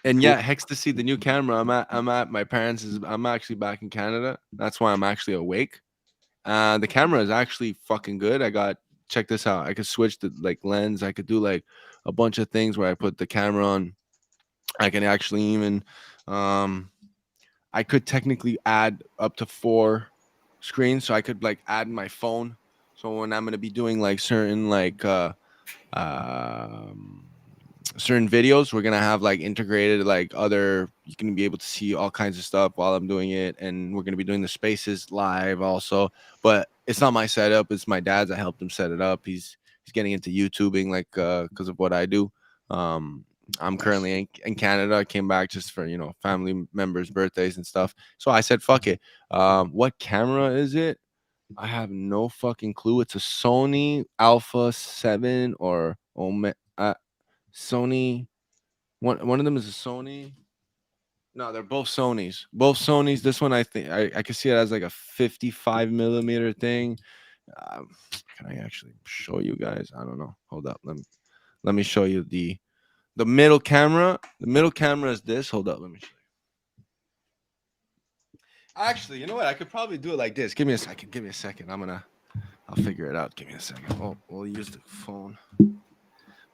And cool. Yeah, Hextasy, the new camera. I'm at my parents'. I'm actually back in Canada. That's why I'm actually awake. The camera is actually fucking good. Check this out. I could switch the lens. I could do like a bunch of things where I put the camera on. I can actually even I could technically add up to 4 screens, so I could add my phone. So when I'm gonna be doing certain certain videos, we're gonna have integrated other. You can be able to see all kinds of stuff while I'm doing it, and we're gonna be doing the spaces live also. But it's not my setup; it's my dad's. I helped him set it up. He's getting into YouTubing because of what I do. I'm currently in Canada. I came back just for family members' birthdays and stuff. So I said, "Fuck it." What camera is it? I have no fucking clue. It's a Sony Alpha 7 or Sony. One of them is a Sony. No, they're both Sonys. Both Sonys. This one, I think I can see it as a 55mm thing. Can I actually show you guys? I don't know. Hold up. Let me show you the middle camera. The middle camera is this. Hold up. Let me show you. Actually, you know what? I could probably do it like this. Give me a second. I'll figure it out. Give me a second. Oh, we'll use the phone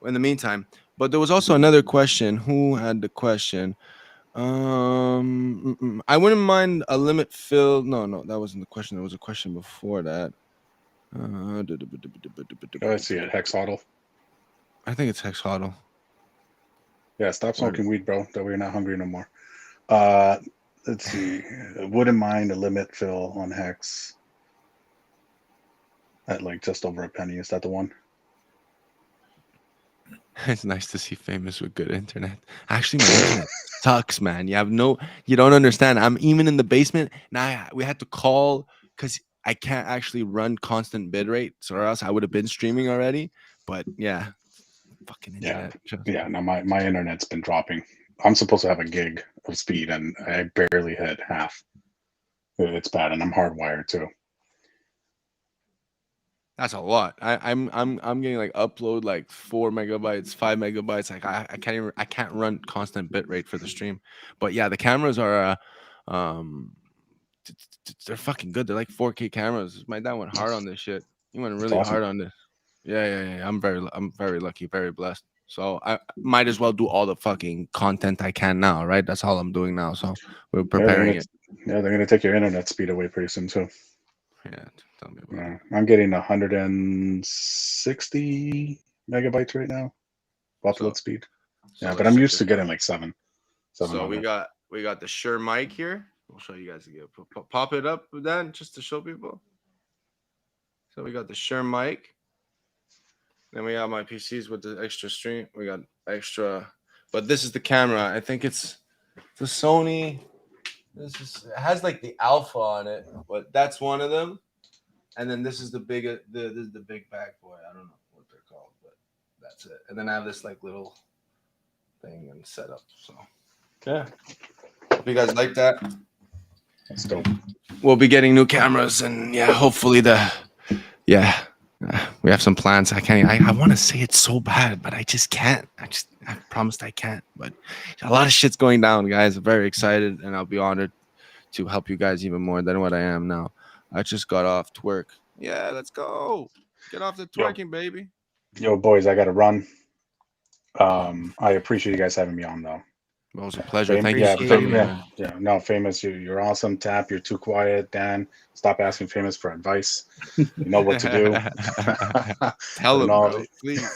in the meantime. But there was also another question. Who had the question? I wouldn't mind a limit fill. No, that wasn't the question. There was a question before that. I see it. Hex Hodl. I think it's Hex Hodl. Yeah, stop smoking weed, bro. That way you're not hungry no more. Let's see. Wouldn't mind a limit fill on Hex at just over a penny. Is that the one? It's nice to see Famous with good internet. Actually, my internet sucks, man. You don't understand. I'm even in the basement. Now we had to call because I can't actually run constant bitrate, or else I would have been streaming already. But yeah, fucking internet. Yeah. Now my internet's been dropping. I'm supposed to have a gig of speed, and I barely hit half. It's bad, and I'm hardwired too. That's a lot. I'm getting upload 4 megabytes, 5 megabytes. I can't run constant bitrate for the stream. But yeah, the cameras are they're fucking good. They're 4K cameras. My dad went hard on this shit. He went really hard on this. Yeah. I'm very lucky, very blessed. So I might as well do all the fucking content I can now, right? That's all I'm doing now. So we're preparing it. Yeah, they're gonna take your internet speed away pretty soon too. Yeah, tell me about it. I'm getting 160 megabytes right now, upload speed. Yeah, but I'm used to getting like 7. So we got the Shure mic here. We'll show you guys again. Pop it up, Dan, just to show people. So we got the Shure mic. Then we got my PCs with the extra stream. We got extra, but this is the camera. I think it's the Sony. It has like the Alpha on it, but that's one of them. And then this is the big, this is the big bag boy. I don't know what they're called, but that's it. And then I have this like little thing and setup. So yeah, if you guys like that, That's dope. We'll be getting new cameras, and yeah, hopefully we have some plans. I want to say it so bad, but I just can't. I promised I can't. But a lot of shit's going down, guys. I'm very excited, and I'll be honored to help you guys even more than what I am now. I just got off twerk. Yeah, let's go. Get off the twerking, baby. Yo, boys, I got to run. I appreciate you guys having me on, though. It was a pleasure. Thank you. Yeah. No, Famous, you're awesome. Tap, you're too quiet. Dan, stop asking Famous for advice. You know what to do. Tell him, bro, please.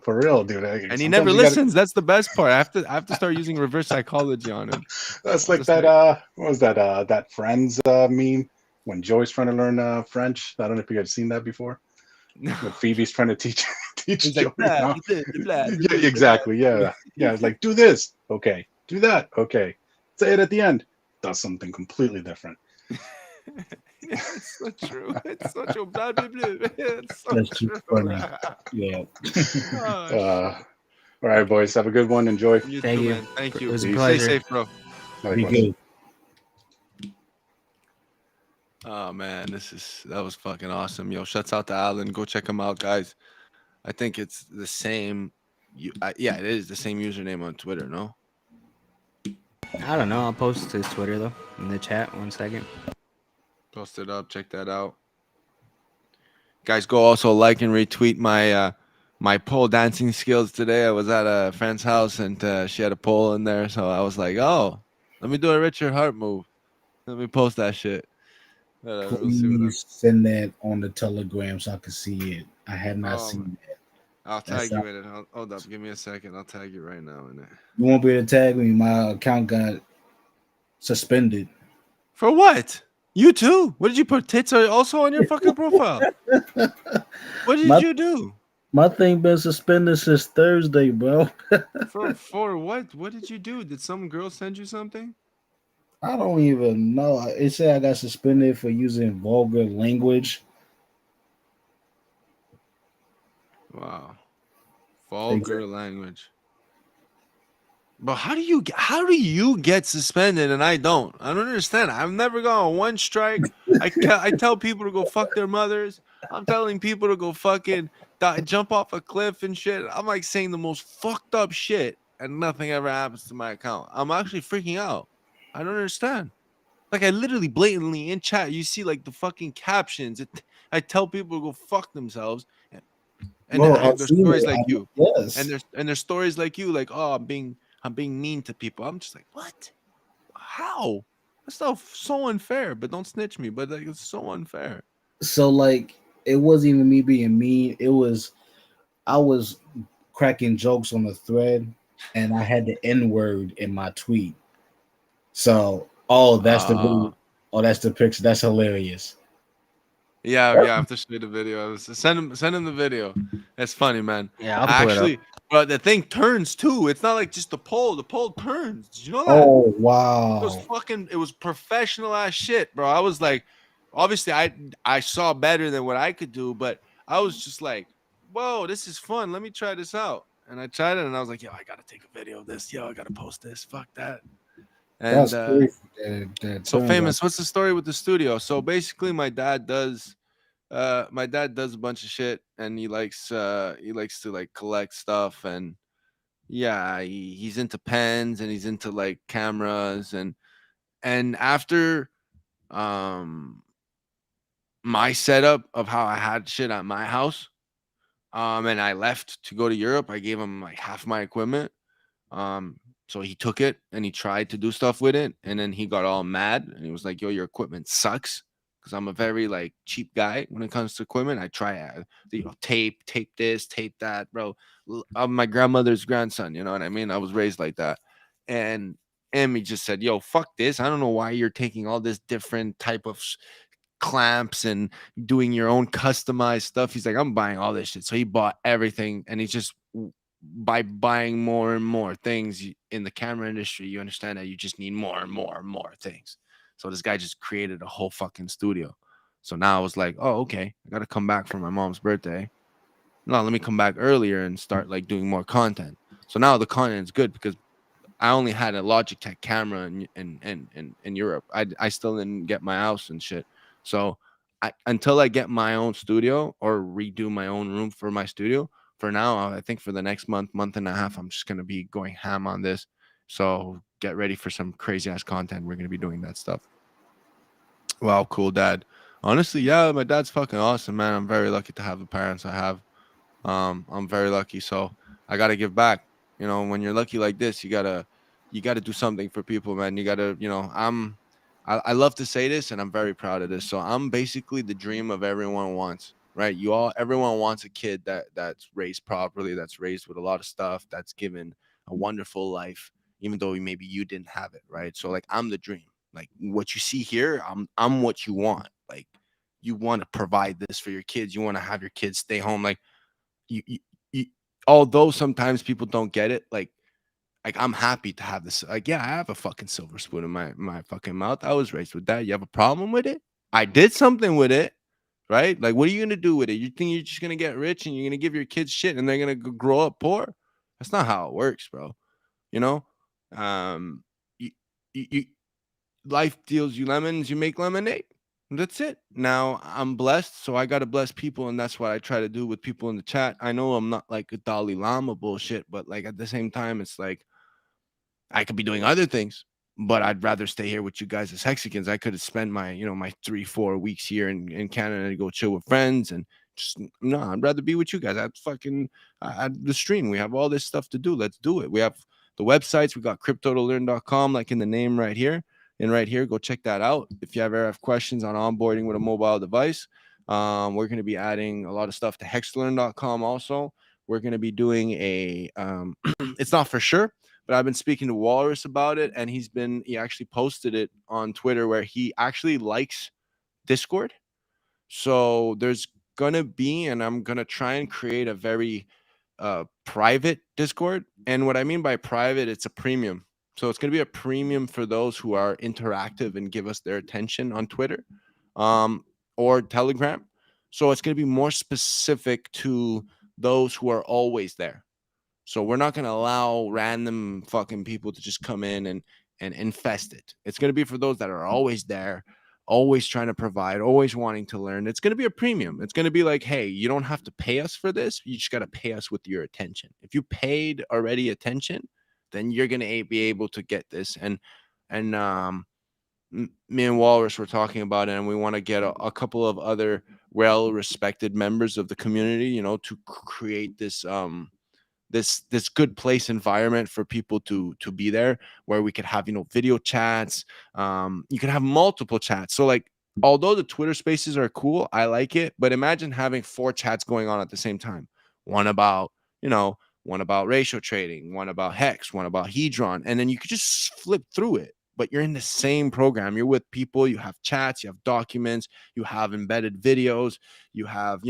For real, dude. And he never listens. That's the best part. I have to start using reverse psychology on him. That's like that. What was that? That Friends meme when Joey's trying to learn French. I don't know if you guys seen that before. When Phoebe's trying to teach Joey. Like, blah, yeah, exactly. Yeah. It's like, do this. Okay. Do that. Okay. Say it at the end. Does something completely different. It's so true. It's such a bad It's so That's true. too funny. Yeah. All right, boys. Have a good one. Enjoy. Thank you. Man. Thank you. It was a Stay pleasure. safe, bro. Be good. Oh man, that was fucking awesome. Yo, shuts out to Alan. Go check him out, guys. I think it's the same. Yeah, it is the same username on Twitter. No. I don't know. I'll post his Twitter though in the chat. 1 second. Post it up. Check that out. Guys, go also like and retweet my my pole dancing skills today. I was at a friend's house and she had a pole in there, so I was like, oh, let me do a Richard Hart move. Let me post that shit. Please send that on the Telegram so I can see it. I have not seen that. I'll tag you in it. Hold up. Give me a second. I'll tag you right now in it. You won't be able to tag me. My account got suspended. For what? You too? What did you put? Tits are also on your fucking profile. What did you do? My thing been suspended since Thursday, bro. For what? What did you do? Did some girl send you something? I don't even know. It said I got suspended for using vulgar language. Wow. Vulgar language. But how do you get suspended and I don't? I don't understand. I've never gone on one strike. I tell people to go fuck their mothers. I'm telling people to go fucking jump off a cliff and shit. I'm like saying the most fucked up shit and nothing ever happens to my account. I'm actually freaking out. I don't understand. Like I literally blatantly in chat, you see like the fucking captions. I tell people to go fuck themselves. And there's stories like you. Yes. And there's stories like you, like, oh, I'm being mean to people. I'm just like, what? How? That's so unfair. But don't snitch me. But like, it's so unfair. So like, it wasn't even me being mean. I was cracking jokes on the thread, and I had the N-word in my tweet. So, that's the video. Oh, that's the picture. That's hilarious. Yeah, I have to show you the video. Send him the video. That's funny, man. Yeah, I'll pull it up. But the thing turns too. It's not like just the pole. The pole turns. Did you know that? Oh wow! It was professional ass shit, bro. I was like, obviously, I saw better than what I could do, but I was just like, whoa, this is fun. Let me try this out. And I tried it, and I was like, yo, I gotta take a video of this. Yo, I gotta post this. Fuck that. And so Famous, what's the story with the studio? So basically my dad does a bunch of shit, and he likes to like collect stuff, and yeah, he's into pens and he's into like cameras, and after my setup of how I had shit at my house, and I left to go to Europe, I gave him like half my equipment. So he took it and he tried to do stuff with it, and then he got all mad and he was like, yo, your equipment sucks. because I'm a very like cheap guy when it comes to equipment. I try, tape this, tape that, bro. I'm my grandmother's grandson, you know what I mean? I was raised like that. And Emmy just said, yo, fuck this. I don't know why you're taking all this different type of clamps and doing your own customized stuff. He's like, I'm buying all this shit. So he bought everything, and he's just, by buying more and more things in the camera industry, you understand that you just need more and more and more things. So this guy just created a whole fucking studio. So now I was like, oh, okay, I gotta come back for my mom's birthday. No, let me come back earlier and start like doing more content. So now the content is good because I only had a Logitech camera in Europe. I still didn't get my house and shit. So until I get my own studio or redo my own room for my studio, for now, I think for the next month and a half, I'm just gonna be going ham on this. So get ready for some crazy ass content. We're gonna be doing that stuff. Wow, cool, Dad. Honestly, yeah, my dad's fucking awesome, man. I'm very lucky to have the parents I have. I'm very lucky, so I gotta give back. You know, when you're lucky like this, you gotta do something for people, man. You gotta, you know, I love to say this, and I'm very proud of this. So I'm basically the dream of everyone wants, right? Everyone wants a kid that's raised properly, that's raised with a lot of stuff, that's given a wonderful life, even though maybe you didn't have it, right? So like I'm the dream. Like what you see here, I'm what you want. Like you want to provide this for your kids. You want to have your kids stay home. Like you, although sometimes people don't get it, like I'm happy to have this. Like, yeah, I have a fucking silver spoon in my fucking mouth. I was raised with that. You have a problem with it? I did something with it, right? Like, what are you gonna do with it? You think you're just gonna get rich and you're gonna give your kids shit and they're gonna grow up poor? That's not how it works, bro. You know, um, you life deals you lemons, you make lemonade. That's it. Now I'm blessed, so I gotta bless people, and that's what I try to do with people in the chat. I know I'm not like a Dalai Lama bullshit, but like at the same time, it's like I could be doing other things, but I'd rather stay here with you guys as Hexicans. I could have spent my, my 3-4 weeks here in Canada to go chill with friends and just no, I'd rather be with you guys. At the stream. We have all this stuff to do. Let's do it. We have the websites. We got cryptotolearn.com, like in the name right here. And right here, go check that out. If you ever have questions on onboarding with a mobile device, we're going to be adding a lot of stuff to hexlearn.com also. We're going to be doing a, it's not for sure, but I've been speaking to Walrus about it, and he actually posted it on Twitter where he actually likes Discord. So there's going to be, and I'm going to try and create a very private Discord. And what I mean by private, it's a premium. So it's going to be a premium for those who are interactive and give us their attention on Twitter or Telegram. So it's going to be more specific to those who are always there. So we're not going to allow random fucking people to just come in and infest it. It's going to be for those that are always there, always trying to provide, always wanting to learn. It's going to be a premium. It's going to be like, hey, you don't have to pay us for this. You just got to pay us with your attention. If you paid already attention, then you're going to be able to get this. And me and Walrus were talking about it, and we want to get a couple of other well-respected members of the community, to create this this good place environment for people to be there, where we could have video chats. You can have multiple chats. So like, although the Twitter spaces are cool, I like it, but imagine having 4 chats going on at the same time. One about ratio trading, one about Hex, one about Hedron, and then you could just flip through it. But you're in the same program. You're with people. You have chats. You have documents. You have embedded videos. You have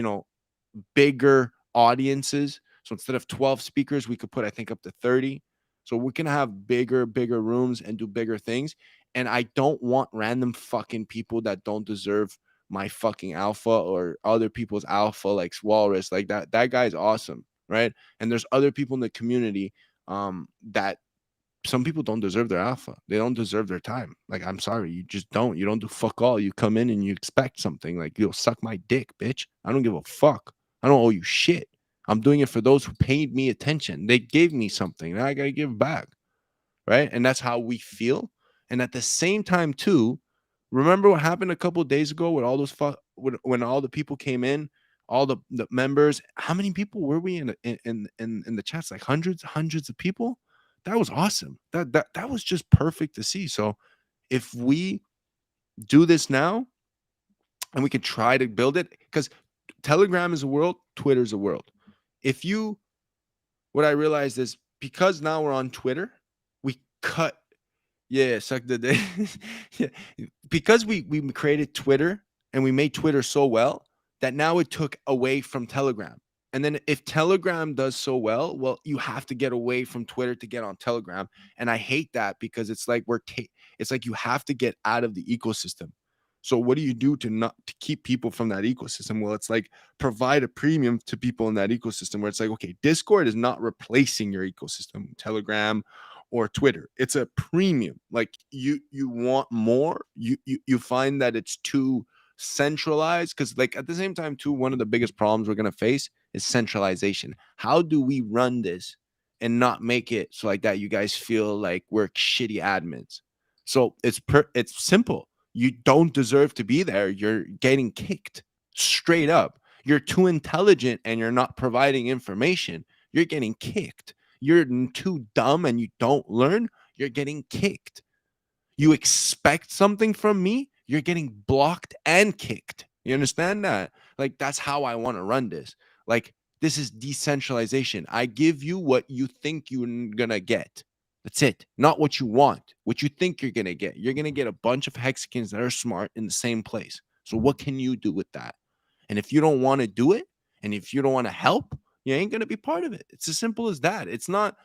bigger audiences. So instead of 12 speakers, we could put, I think, up to 30. So we can have bigger rooms and do bigger things. And I don't want random fucking people that don't deserve my fucking alpha or other people's alpha, like Walrus. Like that guy's awesome, right? And there's other people in the community that some people don't deserve their alpha. They don't deserve their time. Like, I'm sorry, you just don't. You don't do fuck all. You come in and you expect something. Like, you'll suck my dick, bitch. I don't give a fuck. I don't owe you shit. I'm doing it for those who paid me attention. They gave me something. Now I got to give back. Right? And that's how we feel. And at the same time, too, remember what happened a couple of days ago with all those when all the people came in, all the members. How many people were we in the chats? Like hundreds of people? That was awesome. That was just perfect to see. So if we do this now, and we could try to build it, because Telegram is a world, Twitter's a world. What I realized is, because now we're on Twitter, we cut, suck the day. Yeah. Because we created Twitter and we made Twitter so well that now it took away from Telegram. And then if Telegram does so well, you have to get away from Twitter to get on Telegram. And I hate that, because it's like it's like you have to get out of the ecosystem. So what do you do to keep people from that ecosystem? Well, it's like provide a premium to people in that ecosystem, where it's like, okay, Discord is not replacing your ecosystem, Telegram or Twitter. It's a premium. Like you want more. You find that it's too centralized, because like at the same time too, one of the biggest problems we're going to face is centralization. How do we run this and not make it so like that you guys feel like we're shitty admins? So it's simple. You don't deserve to be there. You're getting kicked straight up. You're too intelligent and you're not providing information. You're getting kicked. You're too dumb and you don't learn. You're getting kicked. You expect something from me, you're getting blocked and kicked. You understand that? Like, that's how I want to run this. Like, this is decentralization. I give you what you think you're gonna get. That's it. Not what you want, what you think you're gonna get. You're gonna get a bunch of hexagons that are smart in the same place. So what can you do with that? And if you don't want to do it, and if you don't want to help, you ain't gonna be part of it. It's as simple as that. It's not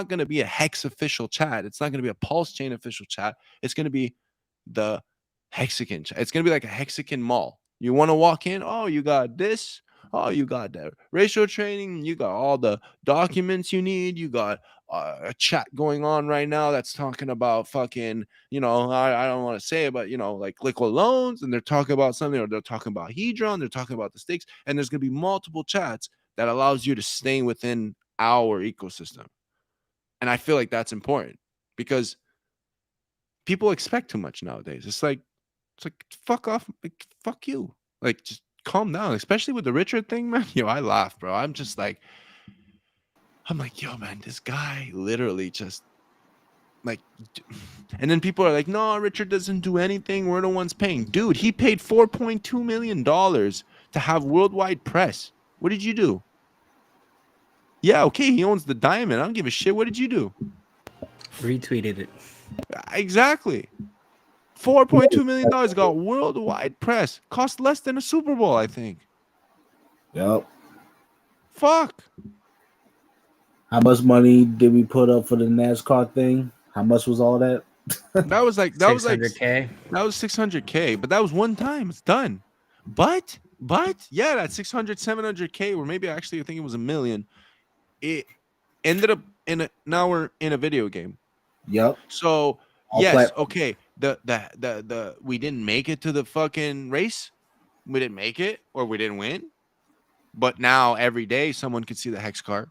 going to be a hex official chat. It's not going to be a pulse chain official chat. It's going to be the hexagon chat. It's going to be like a hexagon mall. You want to walk in, oh, you got this, oh, you got the ratio training, you got all the documents you need, you got a chat going on right now that's talking about fucking, I don't want to say it, but like liquid loans, and they're talking about something, or they're talking about Hedron, they're talking about the stakes, and there's going to be multiple chats that allows you to stay within our ecosystem. And I feel like that's important, because people expect too much nowadays. It's like fuck off, like, fuck you, like, just calm down. Especially with the Richard thing, man. I laugh, bro. I'm like, yo, man, this guy literally just like, and then people are like, no, Richard doesn't do anything, we're the ones paying. Dude, he paid $4.2 million to have worldwide press. What did you do? Yeah, okay, he owns the diamond. I don't give a shit. What did you do? Retweeted it. Exactly. $4.2 million got worldwide press. Cost less than a Super Bowl, I think. Yep. Fuck. How much money did we put up for the NASCAR thing? How much was all that? That was like 600K. That was 600K, but that was one time. It's done. But yeah, that 600, 700K, or maybe actually I think it was $1 million. It ended up now we're in a video game. Yep. So yes, okay. The we didn't make it to the fucking race. We didn't make it, or we didn't win. But now every day someone could see the hex car.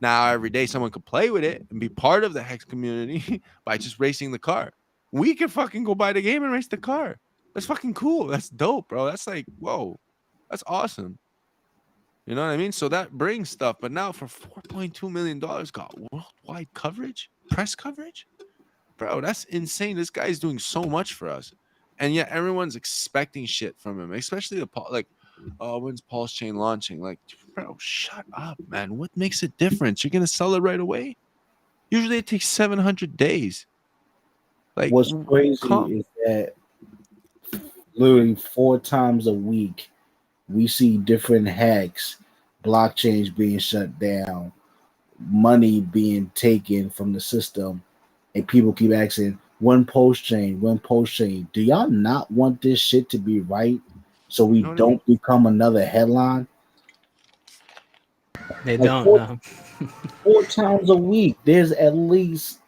Now every day someone could play with it and be part of the hex community by just racing the car. We could fucking go buy the game and race the car. That's fucking cool. That's dope, bro. That's like, whoa, that's awesome. You know what I mean? So that brings stuff. But now for $4.2 million, got worldwide coverage, press coverage, bro. That's insane. This guy's doing so much for us, and yet everyone's expecting shit from him, especially when's Pulse Chain launching? Like, bro, shut up, man. What makes a difference? You're gonna sell it right away? Usually it takes 700 days. Like, what's crazy is that literally 4 times a week we see different hacks, blockchains being shut down, money being taken from the system, and people keep asking, when post chain? Do y'all not want this shit to be right so we don't become another headline? They like don't know. 4 times a week, there's at least,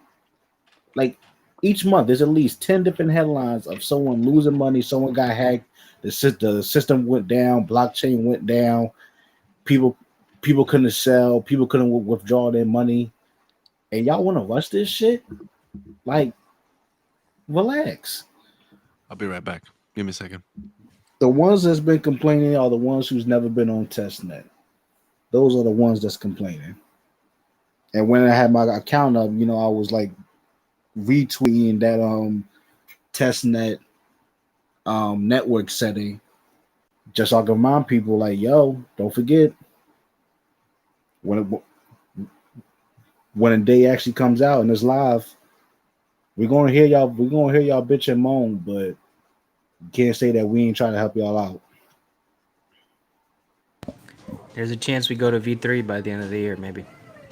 like, each month, there's at least 10 different headlines of someone losing money, someone got hacked, the system went down, blockchain went down, people couldn't sell, people couldn't withdraw their money, and y'all want to rush this shit? Like, relax. I'll be right back. Give me a second. The ones that's been complaining are the ones who's never been on testnet. Those are the ones that's complaining. And when I had my account up, I was like retweeting that testnet network setting. Just so I can remind people, like, yo, don't forget when a day actually comes out and it's live, we're gonna hear y'all. We're gonna hear y'all bitch and moan, but can't say that we ain't trying to help y'all out. There's a chance we go to V3 by the end of the year, maybe.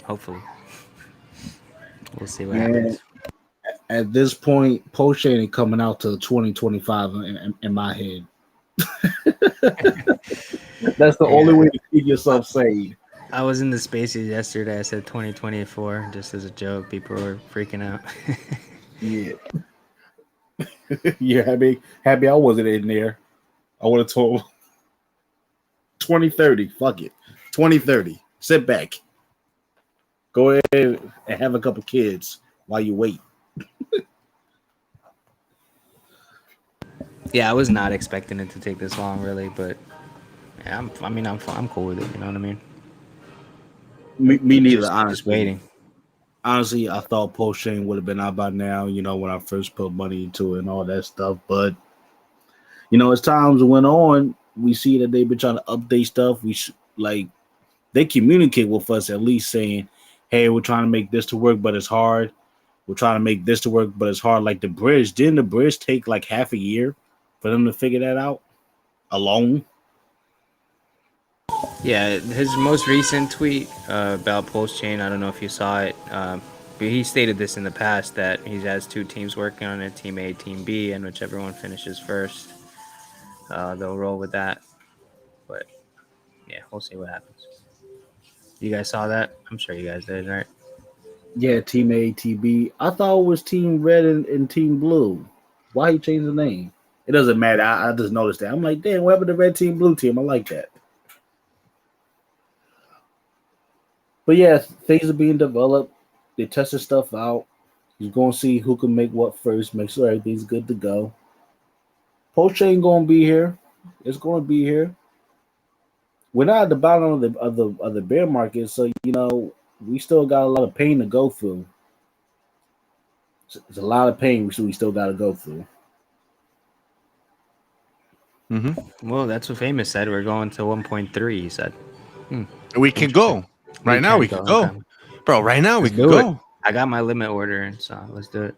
Hopefully. We'll see what happens. At this point, PULSECHAIN ain't coming out till 2025 in my head. That's the only way to keep yourself sane. I was in the spaces yesterday. I said 2024 just as a joke. People were freaking out. Yeah. Yeah, happy I wasn't in there. I would have told 2030. Fuck it. 2030. Sit back. Go ahead and have a couple kids while you wait. Yeah, I was not expecting it to take this long, really, but yeah, I'm cool with it. You know what I mean? Me neither. Just Honestly, waiting. Honestly, I thought PULSECHAIN would have been out by now. You know, when I first put money into it and all that stuff. But you know, as times went on, we see that they've been trying to update stuff. They communicate with us at least saying, "Hey, we're trying to make this to work, but it's hard. We're trying to make this to work, but it's hard." Like the bridge, didn't the bridge take like half a year for them to figure that out alone? Yeah, his most recent tweet about PulseChain, I don't know if you saw it, but he stated this in the past that he has two teams working on it, Team A, Team B, and whichever one finishes first, they'll roll with that. But yeah, we'll see what happens. You guys saw that? I'm sure you guys did, right? Yeah, Team A, Team B. I thought it was Team Red and Team Blue. Why he changed the name? It doesn't matter. I just noticed that. I'm like, damn, what happened to Red Team, Blue Team? I like that. But yeah, things are being developed. They're testing stuff out. You're going to see who can make what first, make sure everything's good to go. PulseChain going to be here. It's going to be here. We're not at the bottom of the bear market, so you know we still got a lot of pain to go through. It's a lot of pain we still got to go through. Mm-hmm. Well, that's what Famous said. We're going to 1.3. He said We can go right now. We can go, okay. bro. Right now we Let's can do go. it. I got my limit order, so let's do it.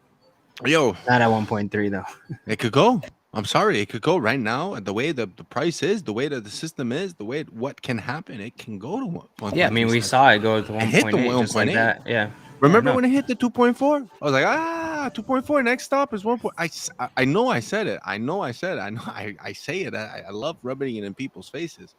Yo, Not at 1.3 though. it could go. I'm sorry, it could go right now. The way the price is, the way that the system is, the way what can happen, it can go to 1. Yeah, I mean, we saw it go to 1.8. It hit the 1.8 just like that. Yeah. Remember when it hit the 2.4? I was like, 2.4. Next stop is 1. I know I said it. I say it. I love rubbing it in people's faces.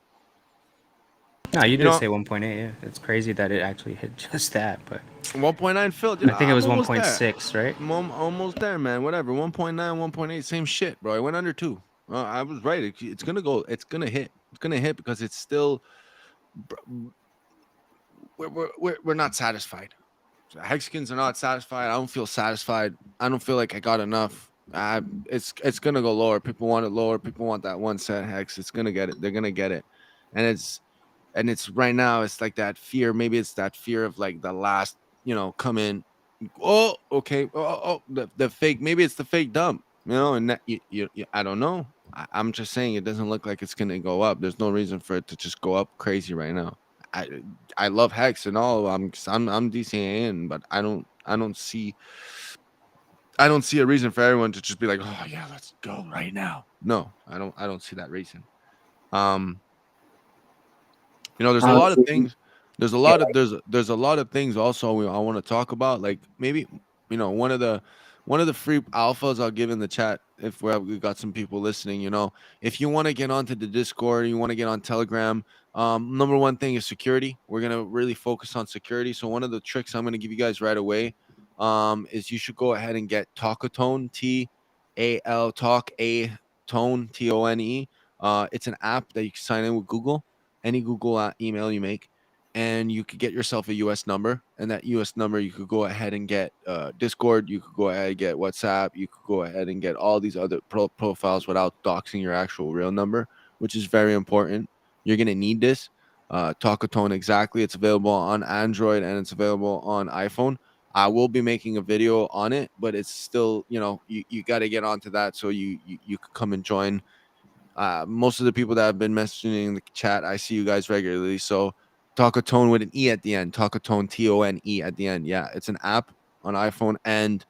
No, you did say 1.8. Yeah, it's crazy that it actually hit just that, but 1.9 filled. I think it was 1.6, right? Almost there, man. Whatever. 1.9, 1.8, same shit, bro. I went under 2. I was right. It's gonna go. It's gonna hit. It's gonna hit because it's still. We're not satisfied. Hexicans are not satisfied. I don't feel satisfied. I don't feel like I got enough. It's gonna go lower. People want it lower. People want that 1 cent hex. It's gonna get it. They're gonna get it, and it's right now. It's like that fear. Maybe it's that fear of like the last, come in. Oh, okay. The fake. Maybe it's the fake dump. And that I don't know. I'm just saying it doesn't look like it's gonna go up. There's no reason for it to just go up crazy right now. I love Hex and all. I'm DCAing, but I don't see a reason for everyone to just be like, oh yeah, let's go right now. No, I don't see that reason. There's a lot of things. There's a lot of things also I want to talk about. Like maybe one of the free alphas I'll give in the chat if we got some people listening. If you want to get onto the Discord, you want to get on Telegram. Number one thing is security. We're gonna really focus on security. So one of the tricks I'm gonna give you guys right away is you should go ahead and get Talkatone, TAL Talk A Tone TONE. It's an app that you can sign in with Google, any Google email you make, and you could get yourself a US number, and that US number you could go ahead and get Discord, you could go ahead and get WhatsApp, you could go ahead and get all these other profiles without doxing your actual real number, which is very important. You're going to need this. Talkatone, exactly. It's available on Android and it's available on iPhone. I will be making a video on it, but it's still, you know, you got to get onto that so you could come and join. Most of the people that have been messaging in the chat, I see you guys regularly. So Talkatone with an E at the end, Talkatone TONE at the end. Yeah, it's an app on iPhone and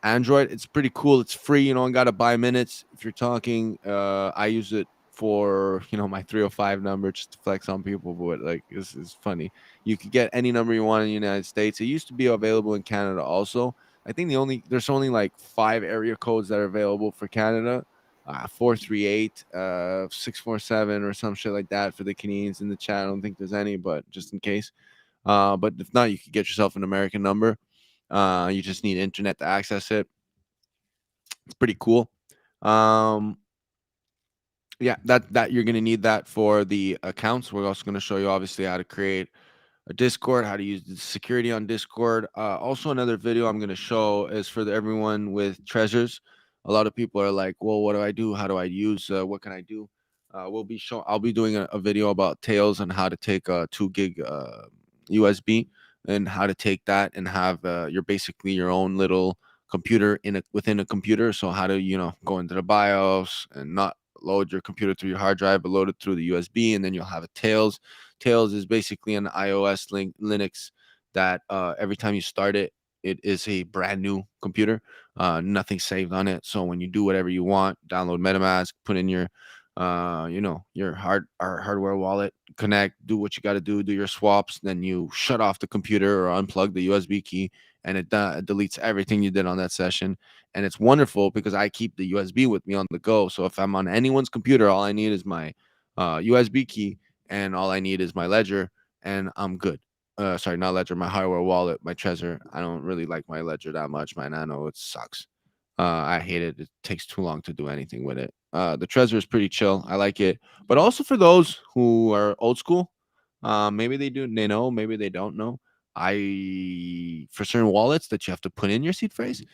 Android. It's pretty cool. It's free. You don't got to buy minutes if you're talking. I use it for, you know, my 305 number just to flex on people, but like this is funny. You could get any number you want in the United States. It used to be available in Canada also. I think there's only like 5 area codes that are available for Canada. 438 647 or some shit like that for the Canadians in the chat. I don't think there's any, but just in case. But if not, you could get yourself an American number. You just need internet to access it. It's pretty cool. Yeah, that you're gonna need that for the accounts. We're also gonna show you obviously how to create a Discord, how to use the security on Discord. Also, another video I'm going to show is for everyone with treasures. A lot of people are like, well, what do I do? How do I use? What can I do? I'll be doing a video about Tails on how to take a 2 gig USB and how to take that and have your basically your own little computer within a computer. So how to, you know, go into the BIOS and not load your computer through your hard drive, but load it through the USB, and then you'll have a Tails. Tails is basically an iOS Linux that every time you start it, it is a brand new computer. Nothing saved on it. So when you do whatever you want, download MetaMask, put in your you know, your hardware wallet, connect, do what you got to do your swaps, then you shut off the computer or unplug the USB key, and it deletes everything you did on that session. And it's wonderful because I keep the USB with me on the go. So if I'm on anyone's computer, all I need is my USB key, and all I need is my ledger, and I'm good. Sorry, not ledger, my hardware wallet, my Trezor. I don't really like my ledger that much. My Nano, it sucks. I hate it. It takes too long to do anything with it. The Trezor is pretty chill. I like it. But also for those who are old school, maybe they know, maybe they don't know. For certain wallets that you have to put in your seed phrase,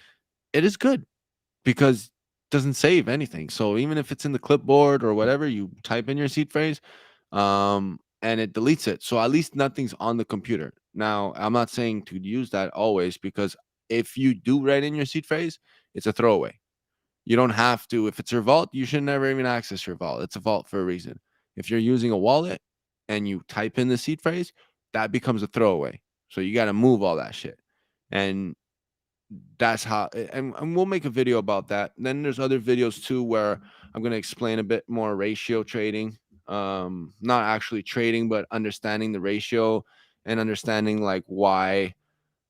it is good because it doesn't save anything. So even if it's in the clipboard or whatever, you type in your seed phrase, and it deletes it. So at least nothing's on the computer. Now, I'm not saying to use that always, because if you do write in your seed phrase, it's a throwaway. You don't have to. If it's your vault, you should never even access your vault. It's a vault for a reason. If you're using a wallet and you type in the seed phrase, that becomes a throwaway. So you got to move all that shit. And that's how, and we'll make a video about that. And then there's other videos too where I'm going to explain a bit more ratio trading. Not actually trading, but understanding the ratio and understanding like why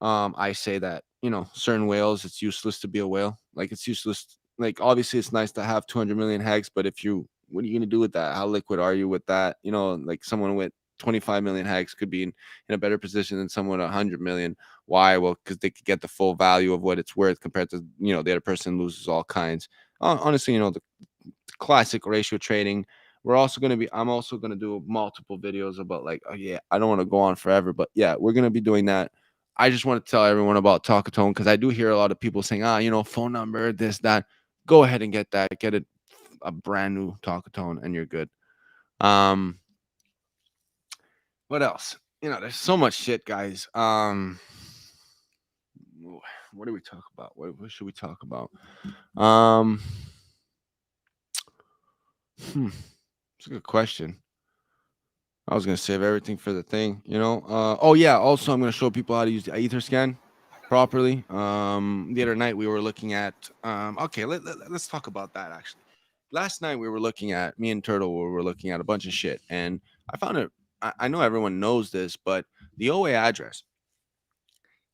I say that, you know, certain whales, it's useless to be a whale. Like it's useless. Like obviously it's nice to have 200 million hex, but what are you going to do with that? How liquid are you with that? You know, like someone with 25 million hex could be in a better position than someone with 100 million. Why? Well, because they could get the full value of what it's worth compared to, you know, the other person loses all kinds. Honestly, you know, the classic ratio trading. I'm also going to do multiple videos about like, oh yeah, I don't want to go on forever, but yeah, we're going to be doing that. I just want to tell everyone about Talkatone because I do hear a lot of people saying, you know, phone number, this, that. Go ahead and get that. Get a brand new Talkatone and you're good. What else? You know, there's so much shit, guys. What do we talk about? What should we talk about? It's a good question. I was gonna save everything for the thing, you know. Oh yeah. Also, I'm gonna show people how to use the Etherscan properly. The other night we were looking at. Okay, let's talk about that actually. Last night we were looking at me and Turtle. We were looking at a bunch of shit, and I found it. I know everyone knows this, but the OA address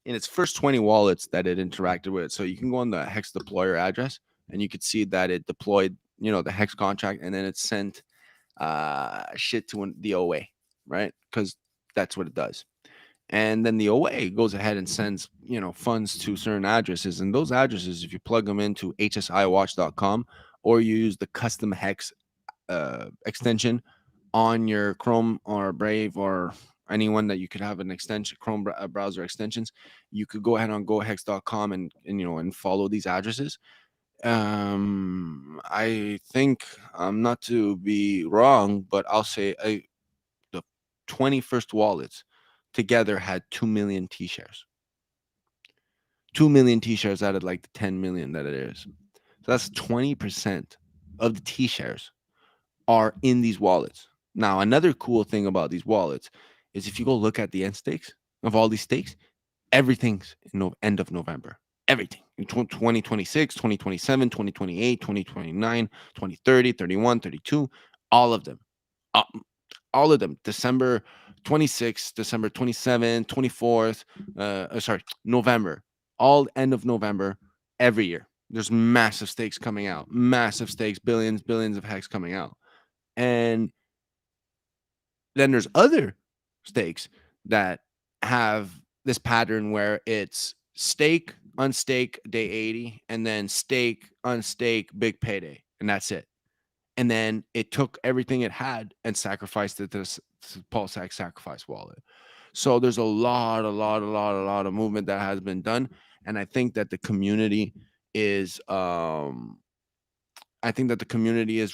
in its first 20 wallets that it interacted with. So you can go on the hex deployer address, and you could see that it deployed, you know, the hex contract, and then it sent shit to the OA, right? Because that's what it does. And then the OA goes ahead and sends, you know, funds to certain addresses. And those addresses, if you plug them into hsiwatch.com or you use the custom hex extension on your Chrome or Brave or anyone that you could have an extension, Chrome browser extensions, you could go ahead on gohex.com and you know, and follow these addresses. I think I'm not to be wrong, but I'll say the 21st wallets together had 2 million T-shares. 2 million T-shares out of like the 10 million that it is. So that's 20% of the T-shares are in these wallets. Now, another cool thing about these wallets is if you go look at the end stakes of all these stakes, everything's in end of November. Everything. In 2026, 2027, 2028, 2029, 2030, 31, 32, all of them. All of them. December 26th, December 27th, 24th, November. All end of November every year. There's massive stakes coming out. Massive stakes, billions of hex coming out. And then there's other stakes that have this pattern where it's stake, unstake, day 80, and then stake, unstake, big payday. And that's it. And then it took everything it had and sacrificed it to the PulseX sacrifice wallet. So there's a lot of movement that has been done. And I think that the community is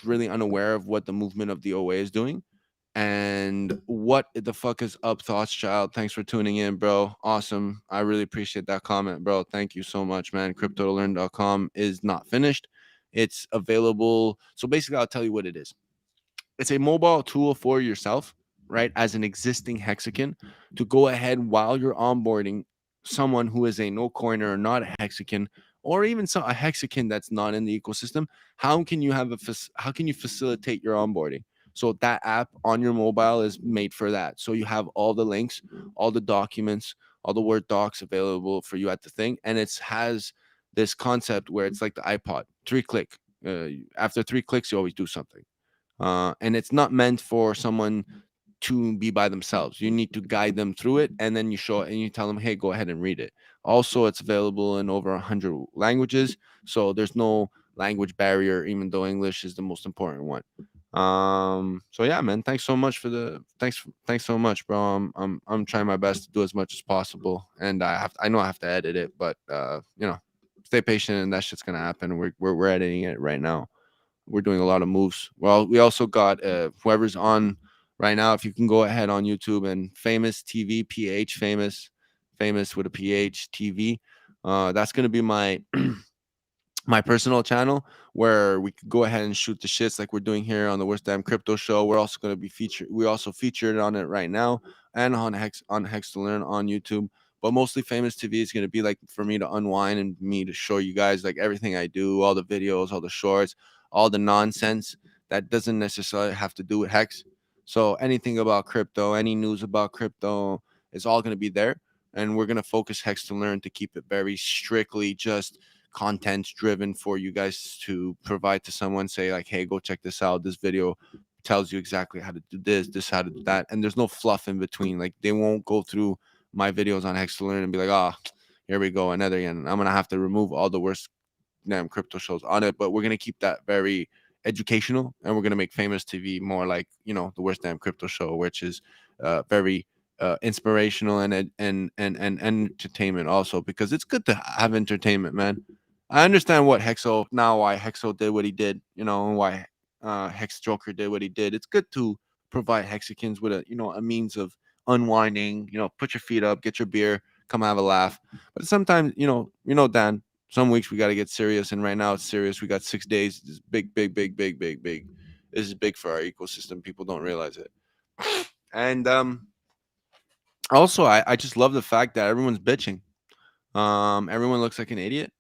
really unaware of what the movement of the OA is doing. And what the fuck is up, Thoughtschild? Thanks for tuning in, bro. Awesome. I really appreciate that comment, bro. Thank you so much, man. CryptoToLearn.com is not finished. It's available. So basically, I'll tell you what it is. It's a mobile tool for yourself, right? As an existing Hexagon, to go ahead while you're onboarding someone who is a no coiner or not a Hexagon, or even a Hexagon that's not in the ecosystem. How can you facilitate your onboarding? So that app on your mobile is made for that. So you have all the links, all the documents, all the Word docs available for you at the thing. And it has this concept where it's like the iPod, 3-click. After 3 clicks, you always do something. And it's not meant for someone to be by themselves. You need to guide them through it, and then you show it and you tell them, hey, go ahead and read it. Also, it's available in over 100 languages. So there's no language barrier, even though English is the most important one. So yeah, man, thanks so much thanks so much, bro. I'm trying my best to do as much as possible, and I know I have to edit it, but stay patient, and that shit's gonna happen. We're editing it right now. We're doing a lot of moves. Well, we also got whoever's on right now, if you can go ahead on YouTube and Famous TV, famous with a PH TV, that's gonna be my my personal channel, where we could go ahead and shoot the shits like we're doing here on the Worst Damn Crypto Show. We're also going to be featured on it right now, and on Hex to Learn on YouTube. But mostly Famous TV is going to be like for me to unwind and me to show you guys like everything I do, all the videos, all the shorts, all the nonsense that doesn't necessarily have to do with Hex. So anything about crypto, any news about crypto is all going to be there. And we're going to focus Hex to Learn to keep it very strictly just content driven for you guys to provide to someone. Say like, hey, go check this out. This video tells you exactly how to do this, how to do that. And there's no fluff in between. Like, they won't go through my videos on Hex to Learn and be like, oh, here we go, another again. I'm going to have to remove all the worst damn crypto shows on it. But we're going to keep that very educational, and we're going to make Famous TV more like, the Worst Damn Crypto Show, which is very inspirational and entertainment also, because it's good to have entertainment, man. I understand why Hexo did what he did, why Hex Joker did what he did. It's good to provide Hexicans with a means of unwinding, put your feet up, get your beer, come have a laugh. But sometimes, Dan, some weeks we got to get serious, and right now it's serious. We got 6 days. This is big. This is big for our ecosystem. People don't realize it. And also, I just love the fact that everyone's bitching. Everyone looks like an idiot.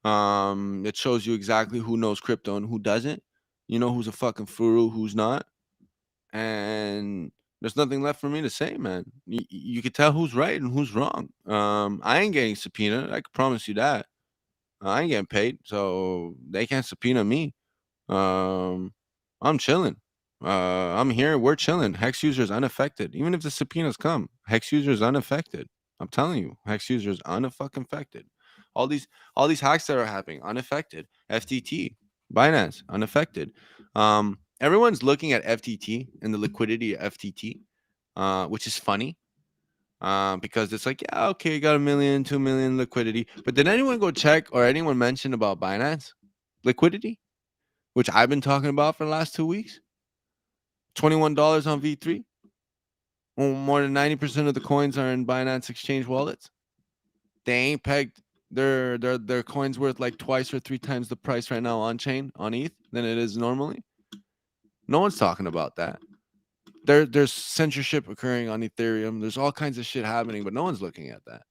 It shows you exactly who knows crypto and who doesn't. You know who's a fucking furu, who's not. And there's nothing left for me to say, man. You could tell who's right and who's wrong. I ain't getting subpoenaed. I can promise you that. I ain't getting paid, so they can't subpoena me. I'm chilling. I'm here. We're chilling. Hex users unaffected. Even if the subpoenas come, Hex users unaffected. I'm telling you, Hex users unaffected. All these hacks that are happening, unaffected. FTT, Binance, unaffected. Everyone's looking at FTT and the liquidity of FTT, which is funny, because it's like, yeah, okay, you got 1 million, 2 million liquidity. But did anyone go check or anyone mention about Binance liquidity, which I've been talking about for the last 2 weeks? $21 on V3. Well, more than 90% of the coins are in Binance exchange wallets. They ain't pegged Their coin's worth like twice or 3 times the price right now on chain on ETH than it is normally. No one's talking about that. There's censorship occurring on Ethereum. There's all kinds of shit happening, but no one's looking at that.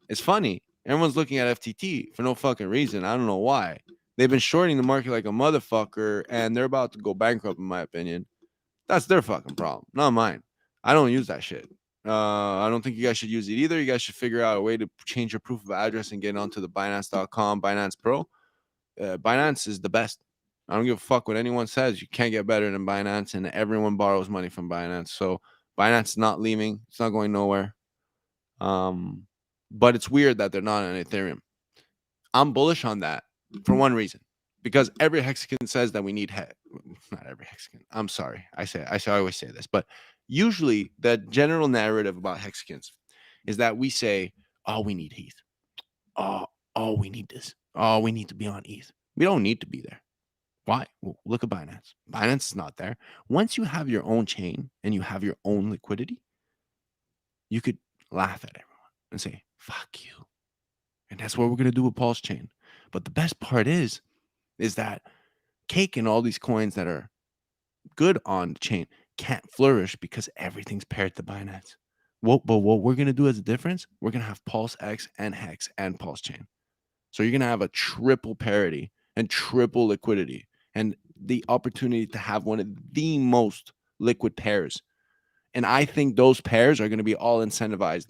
It's funny. Everyone's looking at FTT for no fucking reason. I don't know why. They've been shorting the market like a motherfucker, and they're about to go bankrupt, in my opinion. That's their fucking problem, not mine. I don't use that shit. I don't think you guys should use it either. You guys should figure out a way to change your proof of address and get onto the Binance.com, Binance Pro. Binance is the best. I don't give a fuck what anyone says. You can't get better than Binance, and everyone borrows money from Binance. So Binance is not leaving. It's not going nowhere. But it's weird that they're not on Ethereum. I'm bullish on that for one reason. Because every hexagon says that we need not every hexagon. I'm sorry. I always say this, but usually the general narrative about hexagons is that we say, "Oh, we need ETH. Oh, we need this. Oh, we need to be on ETH." We don't need to be there. Why? Well, look at Binance. Binance is not there. Once you have your own chain and you have your own liquidity, you could laugh at everyone and say, "Fuck you." And that's what we're gonna do with PulseChain. But the best part is that Cake and all these coins that are good on the chain can't flourish because everything's paired to Binance. But what we're going to do as a difference, we're going to have PulseX and Hex and PulseChain. So you're going to have a triple parity and triple liquidity and the opportunity to have one of the most liquid pairs. And I think those pairs are going to be all incentivized.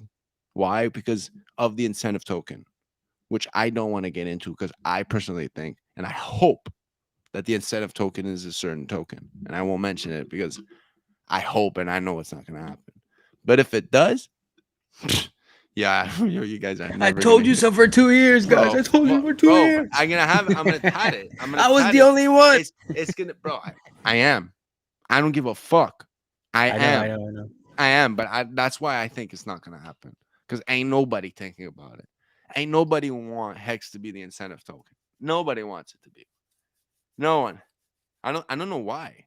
Why? Because of the incentive token, which I don't want to get into because I personally think, and I hope that the incentive token is a certain token. And I won't mention it because I hope and I know it's not going to happen. But if it does, yeah, you guys are never I told you so for 2 years, guys. I told you for 2 years. I'm going to tat it. I was the only one. It's going to, bro, I am. I don't give a fuck. I am. But that's why I think it's not going to happen. Because ain't nobody thinking about it. Ain't nobody want Hex to be the incentive token. Nobody wants it to be. No one. I don't know why.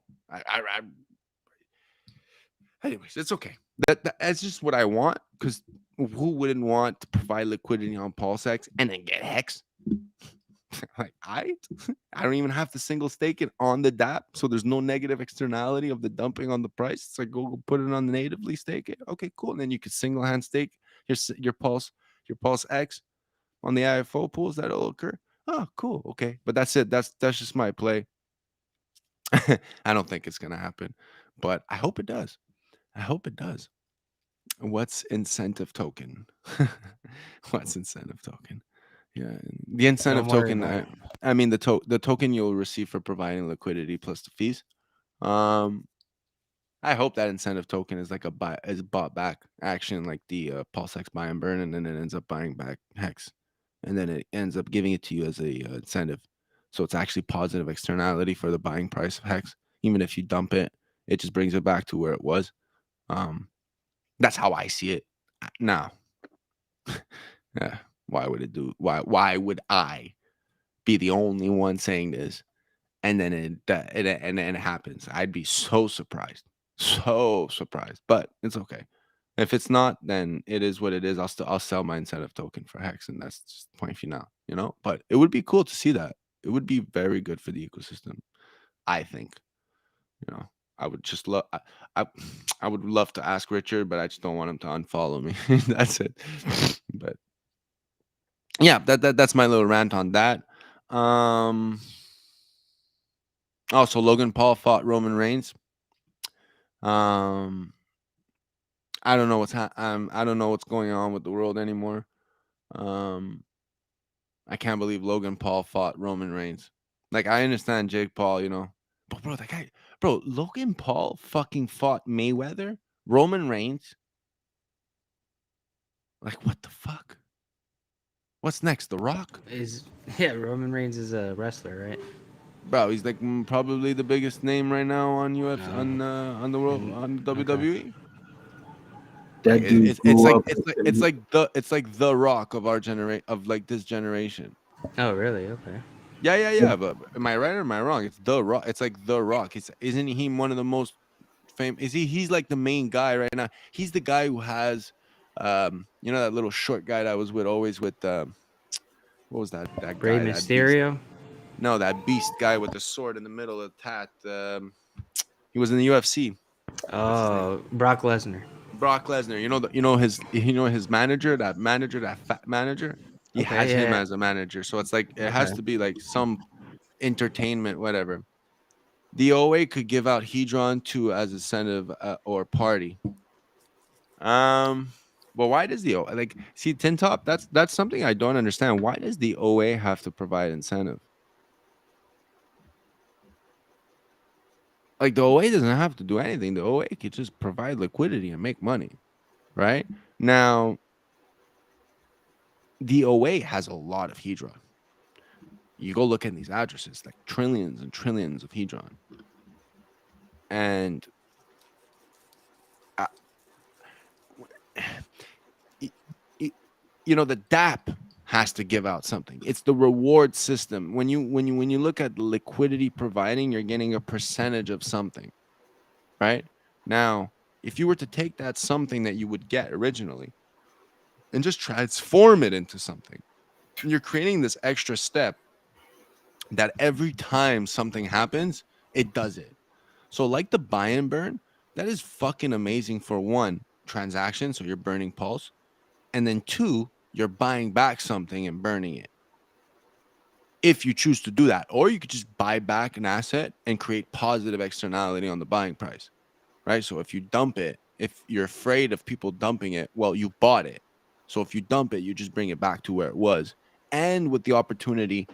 Anyways, it's okay. That's just what I want. Because who wouldn't want to provide liquidity on PulseX and then get Hex? Like I don't even have to single stake it on the DApp, so there's no negative externality of the dumping on the price. It's like go put it on the natively stake it. Okay, cool. And then you could single hand stake your PulseX on the IFO pools that'll occur. Oh, cool. Okay, but that's it. That's just my play. I don't think it's gonna happen, but I hope it does. I hope it does. What's incentive token? What's incentive token? Yeah, the incentive token. I mean the token you'll receive for providing liquidity plus the fees. I hope that incentive token is like is bought back action, like the PulseX buy and burn, and then it ends up buying back Hex, and then it ends up giving it to you as a incentive. So it's actually positive externality for the buying price of Hex. Even if you dump it, it just brings it back to where it was. That's how I see it. Now, yeah, why would it do? Why would I be the only one saying this? And then it happens. I'd be so surprised. But it's okay. If it's not, then it is what it is. I'll sell my incentive token for Hex, and that's just point final, you know. But it would be cool to see that. It would be very good for the ecosystem, I think. You know, I would just love. I would love to ask Richard, but I just don't want him to unfollow me. That's it. But yeah, that's my little rant on that. Also, Logan Paul fought Roman Reigns. I don't know I don't know what's going on with the world anymore. I can't believe Logan Paul fought Roman Reigns. Like, I understand Jake Paul, you know, but Logan Paul fucking fought Mayweather, Roman Reigns. Like, what the fuck? What's next? The Rock? Roman Reigns is a wrestler, right? Bro, he's like probably the biggest name right now on UFC, on the world, on WWE. That Like, dude it's like the Rock of our this generation. Oh, really? Okay. Yeah. But am I right or am I wrong? It's the Rock. It's like the Rock. Isn't he one of the most famous? He's like the main guy right now. He's the guy who has, you know, that little short guy that was always with what was that guy? Rey That beast. Mysterio. No, that beast guy with the sword in the middle of the tat. He was in the UFC. Oh, Brock Lesnar. Brock Lesnar. You know his manager, that fat manager. He Okay, has him yeah. as a manager. So it's like it has Okay. to be like some entertainment, whatever. The OA could give out HEDRON to as incentive or party. But why does the OA see Tin Top? That's something I don't understand. Why does the OA have to provide incentive? Like the OA doesn't have to do anything. The OA could just provide liquidity and make money, right? Now, the OA has a lot of HEDRON. You go look at these addresses, like trillions and trillions of HEDRON. And the DAP has to give out something. It's the reward system. When you look at liquidity providing, you're getting a percentage of something, right? Now, if you were to take that something that you would get originally and just transform it into something, you're creating this extra step that every time something happens, it does it. So like the buy and burn, that is fucking amazing for one, transaction, so you're burning pulse, and then two, you're buying back something and burning it. If you choose to do that, or you could just buy back an asset and create positive externality on the buying price, right? So if you dump it, if you're afraid of people dumping it, well, you bought it. So if you dump it, you just bring it back to where it was. And with the opportunity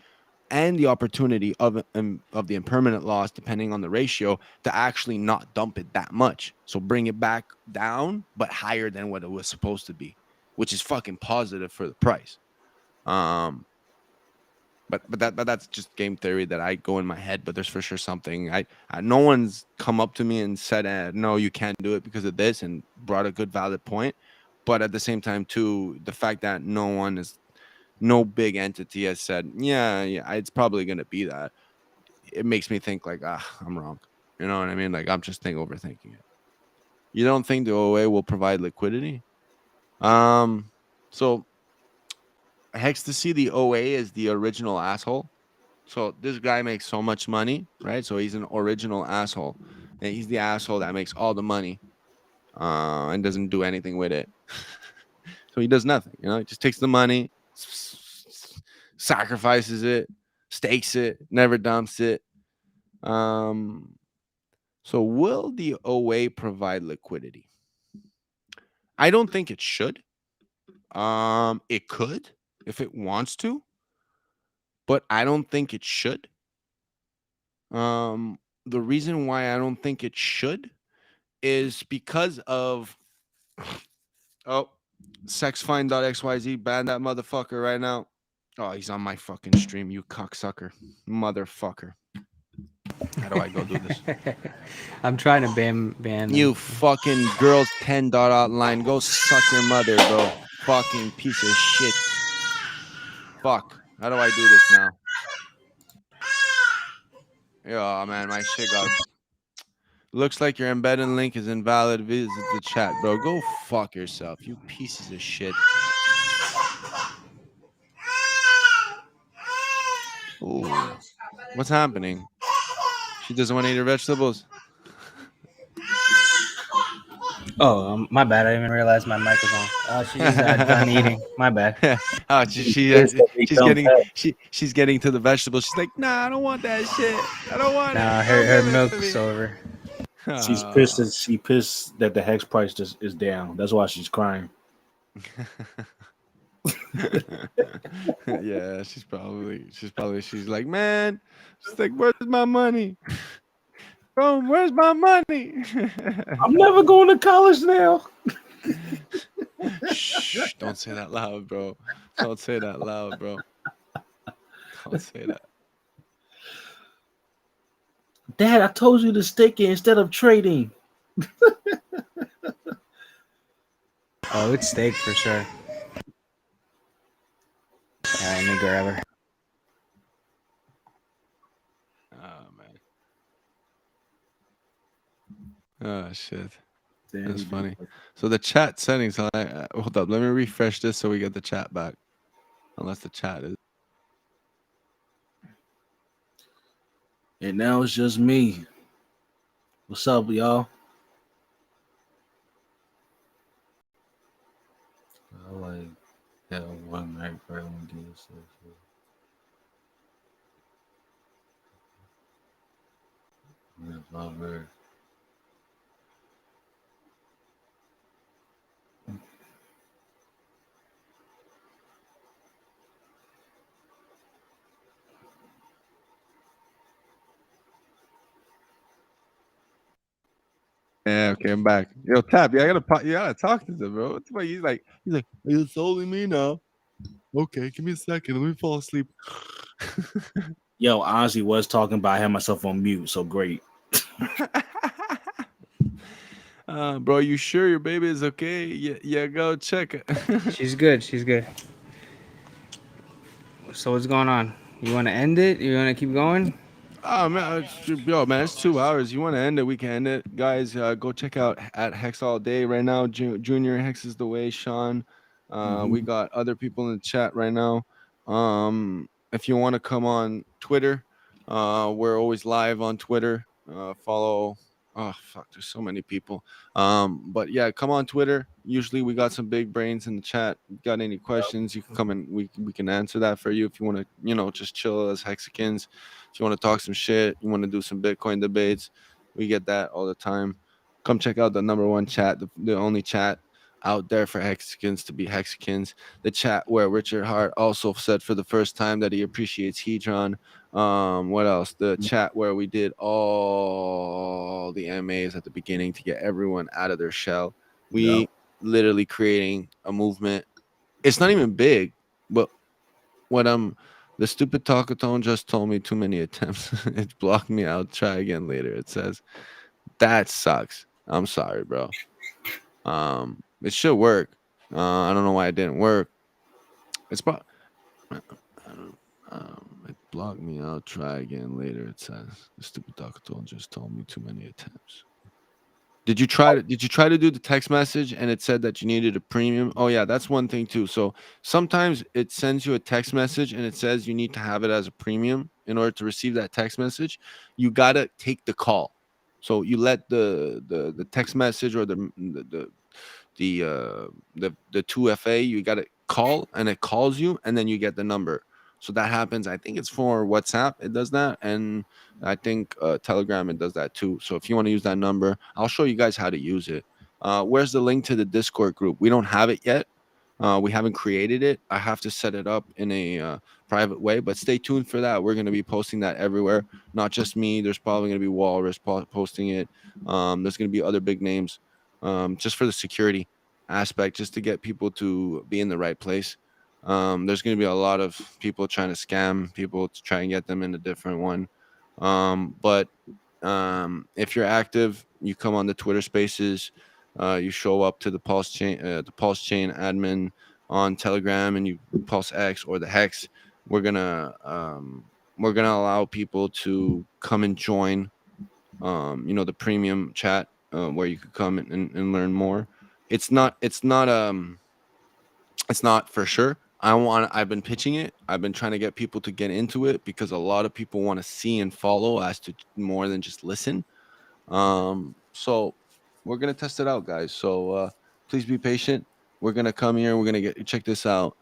of the impermanent loss, depending on the ratio, to actually not dump it that much. So bring it back down, but higher than what it was supposed to be, which is fucking positive for the price. But that's just game theory that I go in my head. But there's for sure something. No one's come up to me and said, no, you can't do it because of this, and brought a good valid point. But at the same time, too, the fact that no big entity has said, yeah, it's probably going to be that. It makes me think like, I'm wrong. You know what I mean? Like, I'm just overthinking it. You don't think the OA will provide liquidity? So Hex to see the OA is the original asshole. So this guy makes so much money, right? So he's an original asshole. And he's the asshole that makes all the money and doesn't do anything with it. So he does nothing, he just takes the money, sacrifices it, stakes it, never dumps it. So will the OA provide liquidity? I don't think it should. It could if it wants to, but I don't think it should. The reason why I don't think it should is because of sexfine.xyz, ban that motherfucker right now. Oh, he's on my fucking stream, you cocksucker. Motherfucker. How do I go do this? I'm trying to ban you fucking girls 10 dot outline. Go suck your mother, bro. Fucking piece of shit. Fuck. How do I do this now? Yeah, man, my shit got... Looks like your embedded link is invalid. Visit the chat, bro. Go fuck yourself, you pieces of shit. Ooh. What's happening? She doesn't want to eat her vegetables. Oh, my bad. I didn't even realize my mic was on. She's done eating. My bad. Oh, she's getting to the vegetables. She's like, nah, I don't want that shit. I don't want it. Her milk's over. She's pissed that the hex price is down. That's why she's crying. Yeah, she's like, man, she's like, where's my money? Bro, where's my money? I'm never going to college now. Shh, don't say that loud, bro. Don't say that loud, bro. Don't say that. Dad, I told you to stake it instead of trading. Oh, it's steak for sure. Let me grab her. Oh, man. Oh, shit. That's funny. So the chat settings, hold up. Let me refresh this so we get the chat back. Unless the chat is... And now it's just me. What's up, y'all? I like that one night right when we did so. That's all very. Yeah, okay, I'm back. Yo, Tap, you gotta talk to them, bro. What's about he's like, are you solely me now? Okay, give me a second. Let me fall asleep. Yo, honestly was talking about I had myself on mute, so great. Bro, you sure your baby is okay? Yeah, go check it. She's good. She's good. So what's going on? You want to end it? You want to keep going? Oh man, man, it's 2 hours. You want to end it? We can end it, guys. Go check out at Hex all day right now. Junior Hex is the way, Sean. We got other people in the chat right now. If you want to come on Twitter, we're always live on Twitter. Follow. Oh fuck, there's so many people. But yeah, come on Twitter. Usually we got some big brains in the chat. Got any questions? You can come and we can answer that for you. If you want to, just chill as Hexicans. If you want to talk some shit, you want to do some Bitcoin debates, we get that all the time. Come check out the #1 chat, the only chat out there for Hexicans to be Hexicans. The chat where Richard Hart also said for the first time that he appreciates Hedron. What else? The chat where we did all the MAs at the beginning to get everyone out of their shell. We literally creating a movement. It's not even big, but what the stupid talkatone just told me too many attempts. It blocked me out. Try again later. It says that sucks. I'm sorry, bro. It should work. I don't know why it didn't work. It's it blocked me out. Try again later. It says the stupid talkatone just told me too many attempts. Did you try to do the text message and it said that you needed a premium? Oh yeah, that's one thing too. So sometimes it sends you a text message and it says you need to have it as a premium in order to receive that text message. You gotta take the call. So you let the text message or the 2FA, you gotta call and it calls you and then you get the number. So that happens. I think it's for WhatsApp. It does that. And I think Telegram, it does that too. So if you want to use that number, I'll show you guys how to use it. Where's the link to the Discord group? We don't have it yet. We haven't created it. I have to set it up in a private way, but stay tuned for that. We're going to be posting that everywhere. Not just me. There's probably going to be Walrus posting it. There's going to be other big names just for the security aspect, just to get people to be in the right place. There's going to be a lot of people trying to scam people to try and get them in a different one. But if you're active, you come on the Twitter Spaces, you show up to the PulseChain admin on Telegram, and you PulseX or the Hex. We're gonna allow people to come and join. The premium chat where you could come and learn more. It's not for sure. I've been pitching it. I've been trying to get people to get into it because a lot of people want to see and follow as to more than just listen. So we're going to test it out, guys. So please be patient. We're going to come here. We're going to check this out.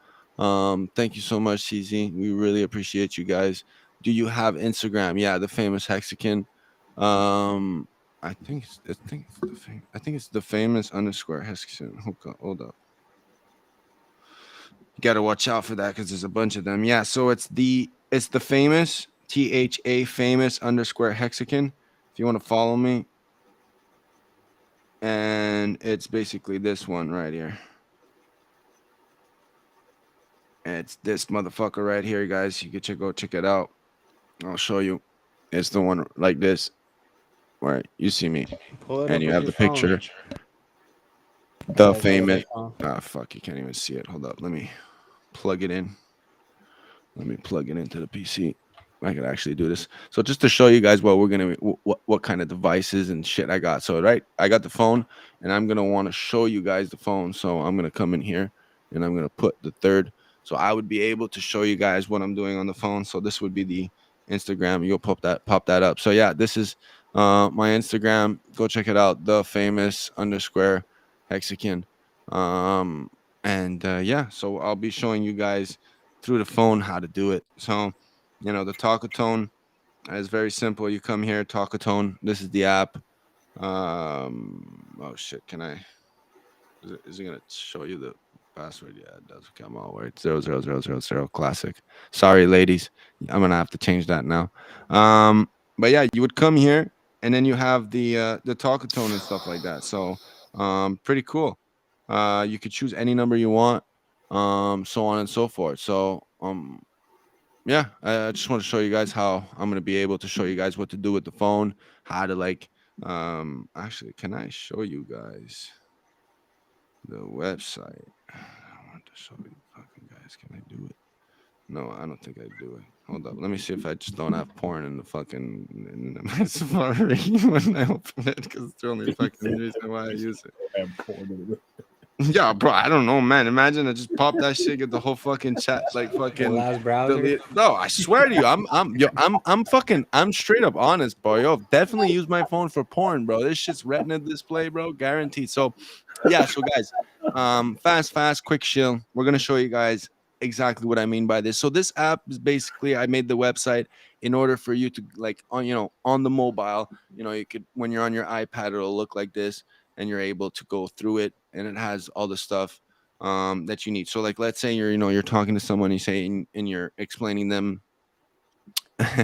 Thank you so much, CZ. We really appreciate you guys. Do you have Instagram? Yeah, the famous Hexican. I think it's the famous _ Hexican. Hold up. You got to watch out for that because there's a bunch of them. Yeah, so it's the famous THA famous _ Hexican. If you want to follow me, and it's basically this one right here. It's this motherfucker right here, guys. You can go check it out. I'll show you. It's the one like this, where you see me, and you have the picture. The famous. Ah, fuck! You can't even see it. Hold up. Let me plug it in. Let me plug it into the PC. I can actually do this. So just to show you guys what kind of devices and shit I got. So I got the phone, and I'm gonna want to show you guys the phone. So I'm gonna come in here, and I'm gonna put the third. So I would be able to show you guys what I'm doing on the phone. So this would be Instagram, you'll pop that up. So yeah, this is my Instagram. Go check it out. The Famous _ Hexagon. Yeah, so I'll be showing you guys through the phone how to do it. So, you know, the Talkatone is very simple. You come here, Talkatone. This is the app. Oh shit, can I? Is it gonna show you the password? Yeah, it does. Okay, I'm all right. 00000 classic. Sorry, ladies. I'm gonna have to change that now. But yeah, you would come here, and then you have the Talkatone and stuff like that. So, pretty cool. You could choose any number you want, so on and so forth. So, yeah, I just want to show you guys how I'm gonna be able to show you guys what to do with the phone, how to like. Actually, can I show you guys the website? I want to show you fucking guys. Can I do it? No, I don't think I do it. Hold up. Let me see if I just don't have porn in the fucking in the Safari when I open it, because it's the only fucking reason why I use it. Yeah, bro, I don't know, man. Imagine I just pop that shit, get the whole fucking chat, like fucking last browser. delete. No, I swear to you, I'm straight up honest, bro. Yo, definitely use my phone for porn, bro. This shit's retina display, bro, guaranteed. So, yeah, so guys, fast, quick shill. We're gonna show you guys exactly what I mean by this. So this app is basically, I made the website in order for you to like on the mobile, you could, when you're on your iPad, it'll look like this, and you're able to go through it, and it has all the stuff that you need. So like, let's say you're talking to someone, you say, and you're explaining them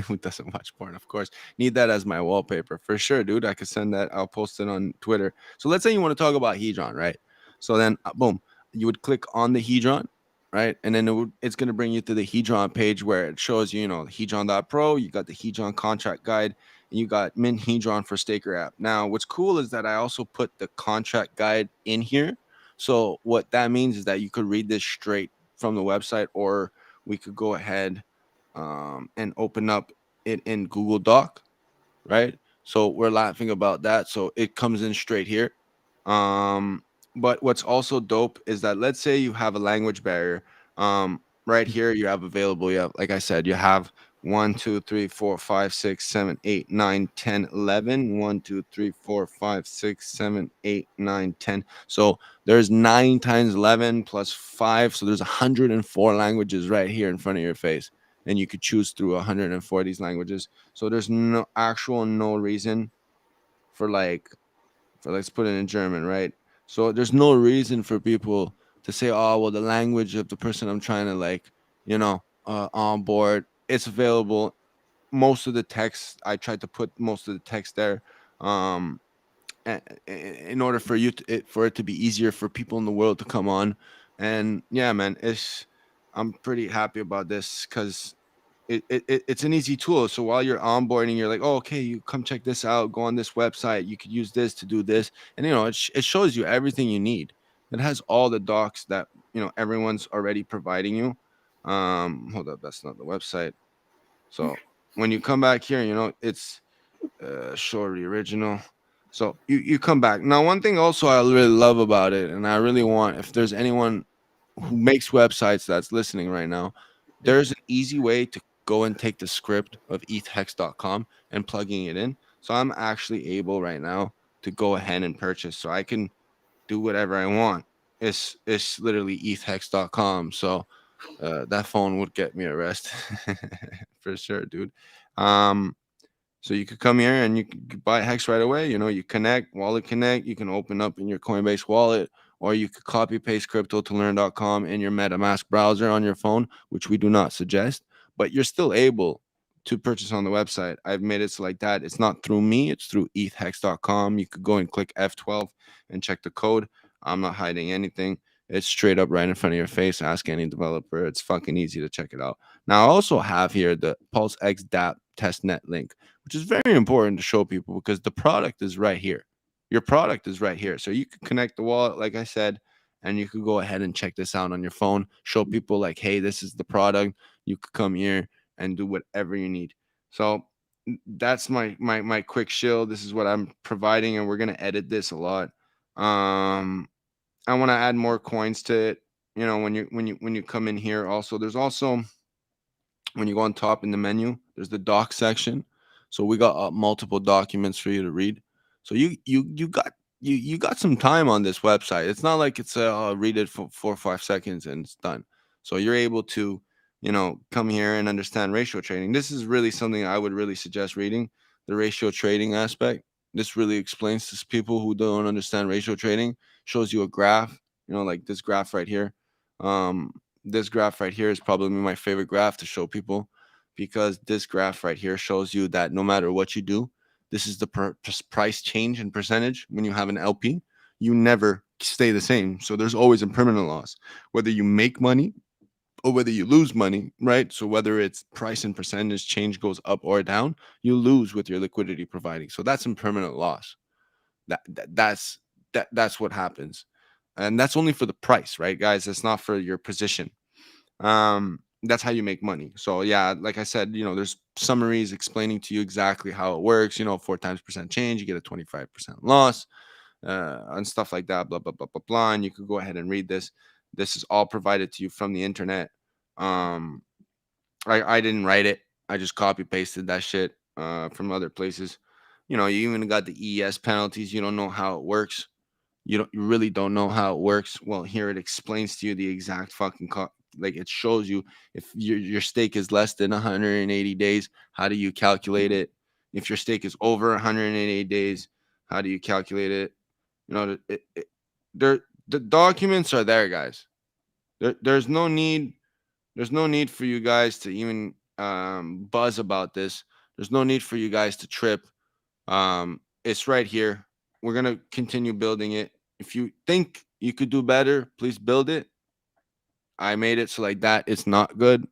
who doesn't watch porn, of course. Need that as my wallpaper for sure, dude. I could send that. I'll post it on Twitter. So let's say you want to talk about Hedron, right? So then boom, you would click on the Hedron, right? And then it's going to bring you to the Hedron page where it shows you, Hedron.pro. You got the Hedron contract guide, and you got Mint Hedron for Staker app. Now, what's cool is that I also put the contract guide in here. So what that means is that you could read this straight from the website, or we could go ahead and open up it in Google Doc, right? So we're laughing about that. So it comes in straight here. But what's also dope is that, let's say you have a language barrier. Right here you have available. You have, like I said, you have 1, 2, 3, 4, 5, 6, 7, 8, 9, 10, 11. 1, 2, 3, 4, 5, 6, 7, 8, 9, 10. So there's 9 times 11 plus 5. So there's 104 languages right here in front of your face. And you could choose through 104 of these languages. So there's no reason for let's put it in German, right? So there's no reason for people to say, oh, well, the language of the person I'm trying to onboard, it's available. Most of the text, I tried to put most of the text there in order for for it to be easier for people in the world to come on. And yeah, man, I'm pretty happy about this, because it's an easy tool. So while you're onboarding, you're like, oh, okay, you come check this out, go on this website, you could use this to do this, and it shows you everything you need. It has all the docs that everyone's already providing you. Hold up, that's not the website. So when you come back here, it's show the original. So you come back. Now, one thing also I really love about it, and I really want, if there's anyone who makes websites that's listening right now, there's an easy way to go and take the script of ethhex.com and plugging it in. So I'm actually able right now to go ahead and purchase, so I can do whatever I want. It's literally ethhex.com. So that phone would get me arrested for sure, dude. So you could come here and you could buy Hex right away. You connect, wallet connect. You can open up in your Coinbase wallet, or you could copy paste crypto2learn.com in your MetaMask browser on your phone, which we do not suggest, but you're still able to purchase on the website. I've made it so like that. It's not through me, it's through ethhex.com. You could go and click F12 and check the code. I'm not hiding anything. It's straight up right in front of your face. Ask any developer. It's fucking easy to check it out. Now, I also have here the PulseX DApp testnet link, which is very important to show people, because the product is right here. Your product is right here. So you can connect the wallet, like I said, and you could go ahead and check this out on your phone. Show people like, hey, this is the product. You could come here and do whatever you need. So that's my quick shill. This is what I'm providing, and we're gonna edit this a lot. I want to add more coins to it. When you come in here, also there's also when you go on top in the menu, there's the doc section. So we got multiple documents for you to read. So you got some time on this website. It's not like it's read it for 4 or 5 seconds and it's done. So you're able to, come here and understand ratio trading. This is really something I would really suggest reading, the ratio trading aspect. This really explains to people who don't understand ratio trading, shows you a graph, like this graph right here. This graph right here is probably my favorite graph to show people, because this graph right here shows you that no matter what you do, this is the price change in percentage. When you have an LP, you never stay the same. So there's always a permanent loss, whether you make money or whether you lose money, right? So whether it's price and percentage change goes up or down, you lose with your liquidity providing. So that's impermanent loss. That's what happens. And that's only for the price, right, guys? That's not for your position. That's how you make money. So yeah, like I said, there's summaries explaining to you exactly how it works. 4 times percent change, you get a 25% loss, and stuff like that, blah blah blah blah blah. And you could go ahead and read this. This is all provided to you from the internet. I didn't write it. I just copy pasted that shit from other places. You even got the ES penalties. You don't know how it works. You really don't know how it works. Well, here it explains to you the exact fucking like it shows you if your stake is less than 180 days, how do you calculate it? If your stake is over 180 days, how do you calculate it? The documents are there, guys. There's no need for you guys to even buzz about this. There's no need for you guys to trip. It's right here. We're gonna continue building it. If you think you could do better, please build it. I made it so like that it's not good.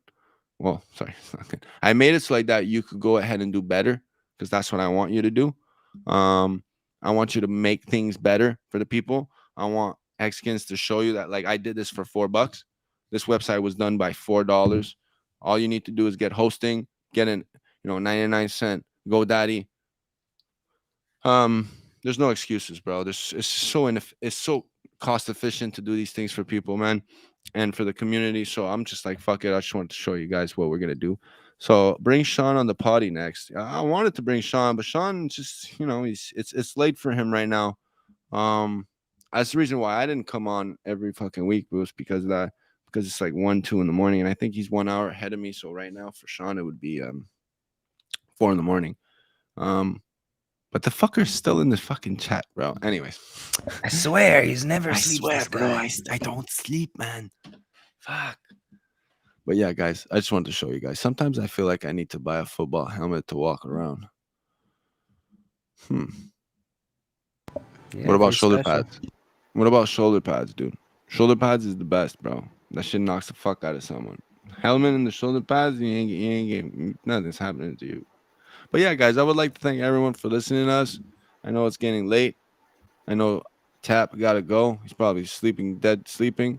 Well, sorry, it's not good. I made it so like that you could go ahead and do better, because that's what I want you to do. I want you to make things better for the people. I want Xkins to show you that, like, I did this for $4. This website was done by $4. All you need to do is get hosting, get an 99-cent GoDaddy. There's no excuses, bro. It's so cost efficient to do these things for people, man, and for the community. So I'm just like, fuck it. I just wanted to show you guys what we're gonna do. So bring Sean on the potty next. I wanted to bring Sean, but Sean just, it's late for him right now. That's the reason why I didn't come on every fucking week, was because of that. Because it's like 1, 2 in the morning, and I think he's 1 hour ahead of me. So right now for Sean, it would be 4 in the morning. But the fucker's still in the fucking chat, bro. Anyways. I swear, he's never sleeps. I swear, bro. I don't sleep, man. Fuck. But yeah, guys, I just wanted to show you guys. Sometimes I feel like I need to buy a football helmet to walk around. Yeah, what about shoulder pads? What about shoulder pads, dude? Shoulder pads is the best, bro. That shit knocks the fuck out of someone. Helmet and the shoulder pads, you ain't getting, nothing's happening to you. But yeah, guys, I would like to thank everyone for listening to us. I know it's getting late. I know Tap got to go. He's probably sleeping. We got.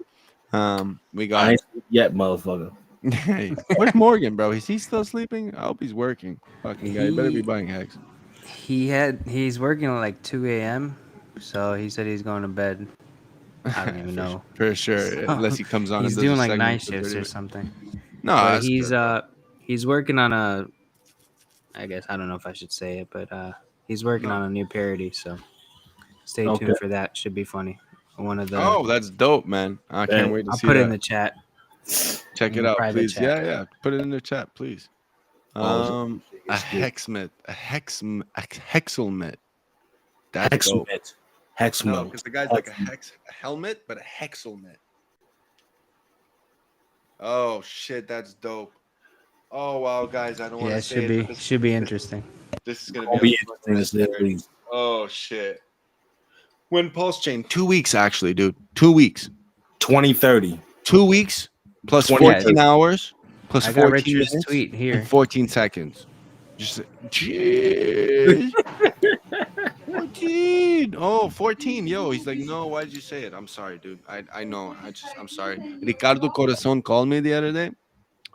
I ain't sleep yet, motherfucker. Hey, where's Morgan, bro? Is he still sleeping? I hope he's working. Fucking guy, you better be buying Hex. He's working at like 2 a.m. So he said he's going to bed. I don't even know. For sure, unless he comes on. He's doing like night shifts or something. No, but he's working on a. I guess I don't know if I should say it, but he's working on a new parody. So stay tuned for that. Should be funny. One of the. Oh, that's dope, man! I can't wait to see. I'll put it in the chat. Check it out, please. Chat. Yeah, put it in the chat, please. A hexmet, a hexelmet. That's dope. Hexmet. No, because the guy's like a helmet, but a hexelmet. Oh shit, that's dope. Oh wow, guys, I don't want to say it. Yeah, should be interesting. This is gonna be interesting. Oh shit. When PulseChain, 2 weeks actually, dude. 2 weeks. 2030. 2 weeks plus 14 hours plus 14 Richard's tweet here. And 14 seconds. Just jeez. 14. Oh, 14. Yo, he's like, no, why did you say it? I'm sorry, dude. I know. I'm sorry. Ricardo Corazon called me the other day.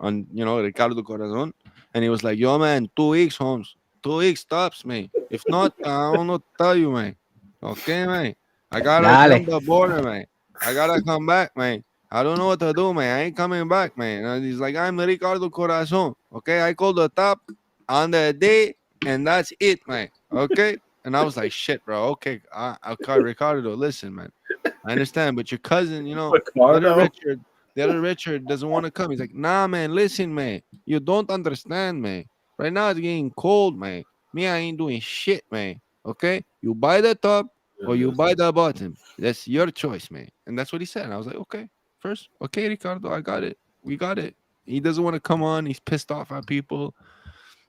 On Ricardo Corazon, and he was like, yo, man, 2 weeks, Holmes. 2 weeks stops, man. If not, I don't know what to tell you, man. Okay, man. I gotta jump the border, man. I gotta come back, man. I don't know what to do, man. I ain't coming back, man. And he's like, I'm Ricardo Corazon. Okay, I called the top on the day, and that's it, man. Okay. And I was like, shit, bro. Okay, okay, Ricardo, listen, man. I understand, but your cousin, you know, Ricardo. the other Richard doesn't want to come. He's like, nah, man, listen, man. You don't understand, man. Right now it's getting cold, man. Me, I ain't doing shit, man. Okay? You buy the top or you buy the bottom. That's your choice, man. And that's what he said. And I was like, okay, first, okay, Ricardo, I got it. We got it. He doesn't want to come on. He's pissed off at people.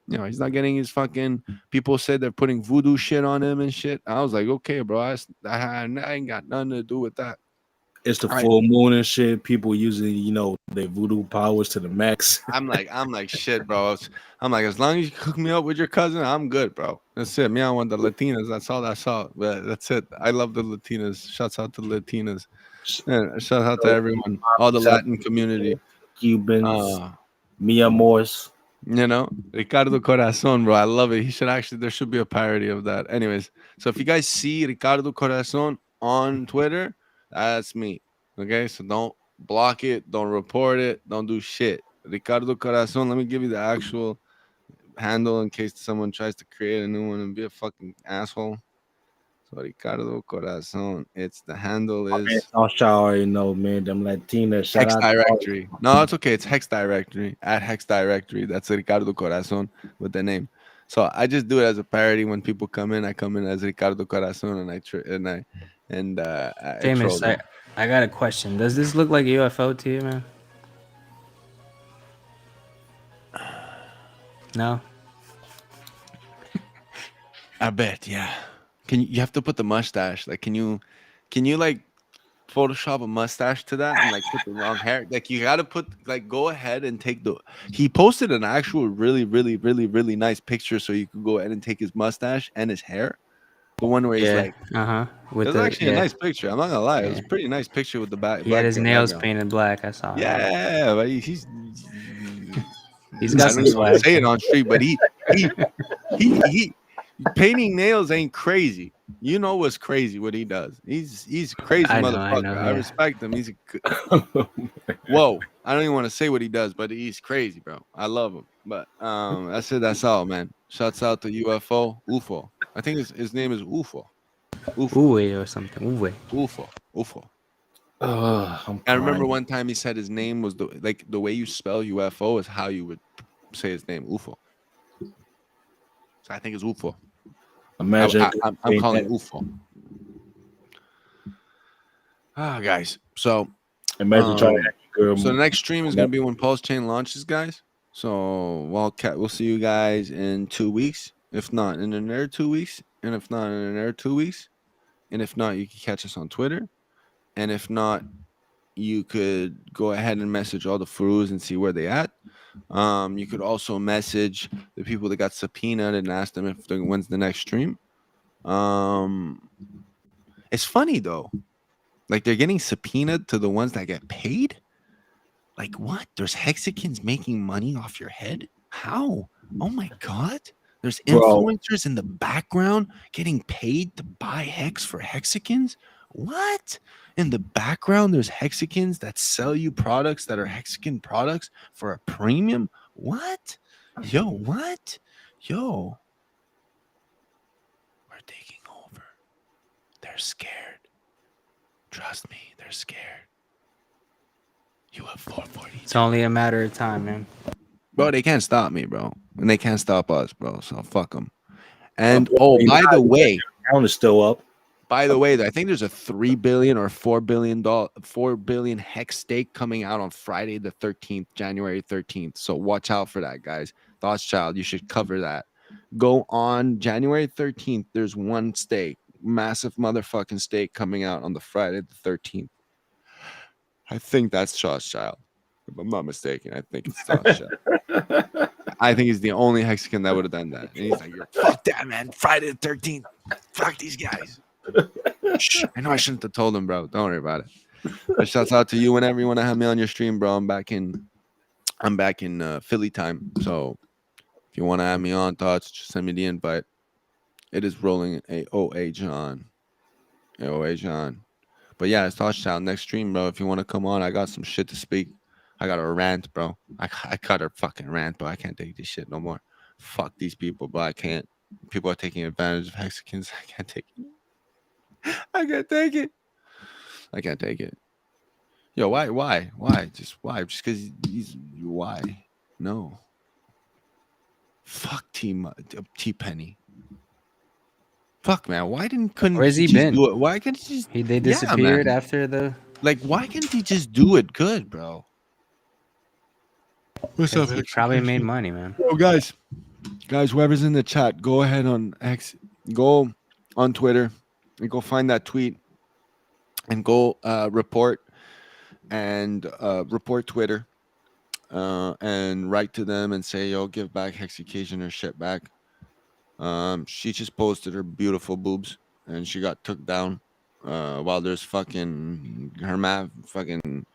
You know, he's not getting his fucking. People said they're putting voodoo shit on him and shit. I was like, okay, bro, I ain't got nothing to do with that. It's the full moon and shit. People using, you know, their voodoo powers to the max. I'm like, shit, bro. I'm like, as long as you hook me up with your cousin, I'm good, bro. That's it. Me, I want the Latinas. That's all I saw. But that's it. I love the Latinas. Shouts out to the Latinas. Yeah, shout out to everyone, all the Latin community, Cubans, mi amores. You know, Ricardo Corazon, bro. I love it. There should be a parody of that. Anyways, so if you guys see Ricardo Corazon on Twitter, that's me. Okay, so don't block it, don't report it, don't do shit. Ricardo Corazon, let me give you the actual handle in case someone tries to create a new one and be a fucking asshole. So Ricardo Corazon, the handle is I already know, man. Them Latinas. Hex Directory. No, it's okay. It's Hex Directory at Hex Directory. That's Ricardo Corazon with the name. So I just do it as a parody. When people come in, I come in as Ricardo Corazon, and I Famous. I got a question. Does this look like a UFO to you, man? No. I bet, yeah. You have to put the mustache? Like, can you like Photoshop a mustache to that and like put the wrong hair? Like, you gotta go ahead and take he posted an actual really, really, really, really nice picture so you could go ahead and take his mustache and his hair. The one where he's like, it was actually a nice picture. I'm not gonna lie, it was a pretty nice picture with the back. He had his nails painted black. I saw. Yeah, but he's got some swag. Say it on street, but he painting nails ain't crazy. You know what's crazy? What he does? He's crazy motherfucker. I respect him. Whoa! I don't even want to say what he does, but he's crazy, bro. I love him. But that's it. That's all, man. Shouts out to UFO. I think his name is UFO. Uwe or something. UFO. I remember one time he said his name was the way you spell UFO is how you would say his name, UFO. So I think it's UFO. Imagine I'm calling it UFO. Guys. So imagine trying to girl. So the next stream is gonna be when PulseChain launches, guys. So we'll see you guys in 2 weeks. If not in another 2 weeks, and if not in another 2 weeks, and if not, you can catch us on Twitter. And if not, you could go ahead and message all the furus and see where they at. You could also message the people that got subpoenaed and ask them when's the next stream. It's funny though, like they're getting subpoenaed to the ones that get paid. Like what? There's Hexicans making money off your head? How? Oh my god! There's influencers in the background getting paid to buy hex for Hexicans. What? In the background, there's Hexicans that sell you products that are Hexican products for a premium. What? What? We're taking over. They're scared. Trust me, they're scared. You have 440. It's only a matter of time, man. Bro, they can't stop me, bro. And they can't stop us, bro. So fuck them. And by the way, count is still up. By the way, I think there's a $3 billion or $4 billion hex stake coming out on Friday the 13th, January 13th. So watch out for that, guys. Thoughtschild, you should cover that. Go on January 13th. There's one stake, massive motherfucking stake coming out on the Friday the 13th. I think that's Thoughtschild. If I'm not mistaken, I think it's Thoughtschild. I think he's the only Hexican that would have done that. And he's like, fuck that, man. Friday the 13th. Fuck these guys. Shh, I know I shouldn't have told him, bro. Don't worry about it. But shouts out to you whenever you want to have me on your stream, bro. I'm back in Philly time. So if you want to have me on, thoughts, just send me the invite. It is rolling AOA John. But yeah, it's touchdown next stream, bro. If you want to come on, I got some shit to speak. I got a rant, bro. I got a fucking rant, but I can't take this shit no more. Fuck these people, but I can't. People are taking advantage of Mexicans. I can't take it. I can't take it. I can't take it. Yo, why? Just why? Just because he's why? No. Fuck T Penny. Fuck, man. Why couldn't Where's he just been? do it? Why can't he just? They disappeared man. after the. Like, why can't he just do it good, bro? What's up? He probably made money, man. Yo, guys, whoever's in the chat, go ahead on X, go on Twitter, and go find that tweet, and go report Twitter, and write to them and say, yo, give back Hexecation her shit back. She just posted her beautiful boobs, and she got took down. While there's fucking her map, fucking.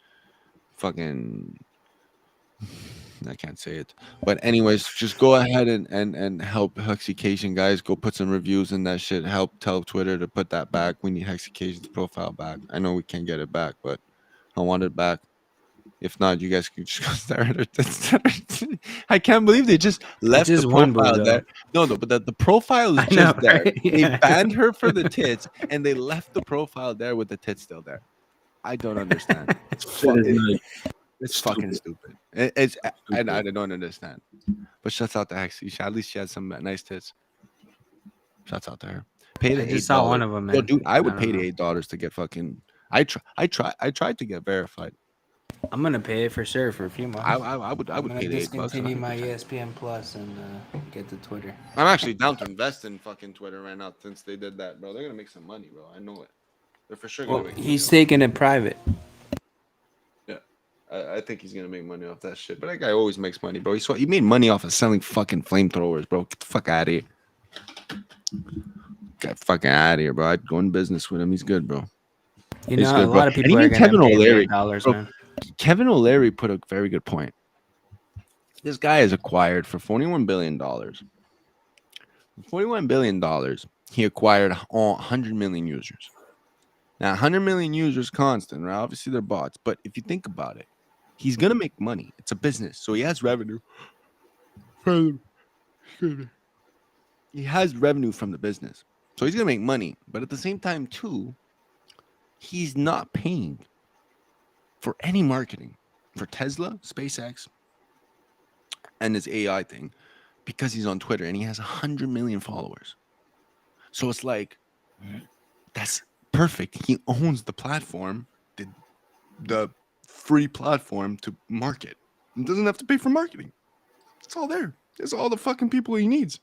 I can't say it, but anyways, just go ahead and help Hexecation, guys. Go put some reviews in that shit. Help tell Twitter to put that back. We need Hexecation's profile back. I know we can't get it back, but I want it back. If not, you guys can just go start it. I can't believe they just left the profile there. No, but the profile is just there. Right? Yeah. They banned her for the tits, and they left the profile there with the tits still there. I don't understand. It's fucking stupid. I don't understand. But shouts out to Hexy. At least she had some nice tits. Shouts out to her. Pay the $8. Just saw one of them, man. Yo, dude, I would pay the $8 to get fucking. I tried to get verified. I'm gonna pay it for sure for a few months. I would pay the $8. Discontinue my ESPN Plus and get the Twitter. I'm actually down to invest in fucking Twitter right now since they did that, bro. They're gonna make some money, bro. I know it. They're for sure gonna make money. He's taking it private. Yeah, I think he's gonna make money off that shit. But that guy always makes money, bro. He made money off of selling fucking flamethrowers, bro. Get the fuck out of here. Get fucking out of here, bro. I'd go in business with him. He's good, bro. You know, a lot of people are gonna pay $8, man. Kevin O'Leary put a very good point. This guy is acquired for $41 billion. $41 billion. He acquired 100 million users. Now, 100 million users constant, right? Obviously, they're bots. But if you think about it, he's going to make money. It's a business. So he has revenue. He has revenue from the business. So he's going to make money. But at the same time, too, he's not paying for any marketing for Tesla, SpaceX, and his AI thing because he's on Twitter and he has 100 million followers. So it's like, that's perfect. He owns the platform, the free platform to market. He doesn't have to pay for marketing. It's all there. It's all the fucking people he needs.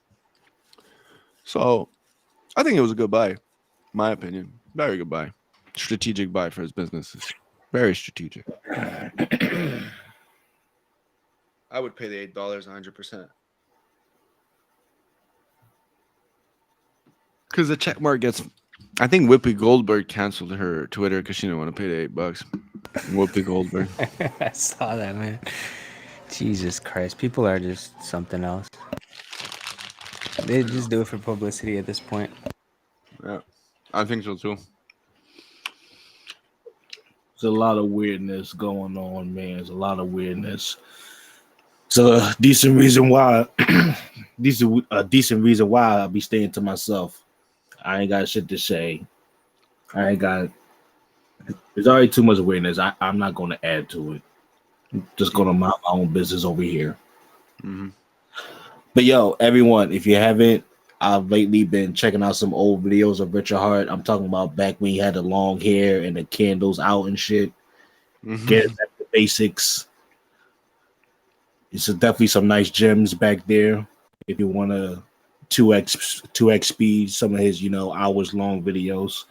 So I think it was a good buy, my opinion. Very good buy. Strategic buy for his businesses. Very strategic. I would pay the $8 100%. Because the check mark gets. I think Whoopi Goldberg canceled her Twitter because she didn't want to pay the $8. Whoopi Goldberg. I saw that, man. Jesus Christ. People are just something else. They just do it for publicity at this point. Yeah, I think so too. There's a lot of weirdness going on, man. There's a lot of weirdness. It's a decent reason why. a decent reason why I'll be staying to myself. I ain't got shit to say. There's already too much weirdness. I'm not going to add to it. I'm just going to mind my own business over here. Mm-hmm. But yo, everyone, if you haven't, I've lately been checking out some old videos of Richard Hart. I'm talking about back when he had the long hair and the candles out and shit. Mm-hmm. Get back to basics. It's definitely some nice gems back there. If you want to 2x speed some of his, hours long videos.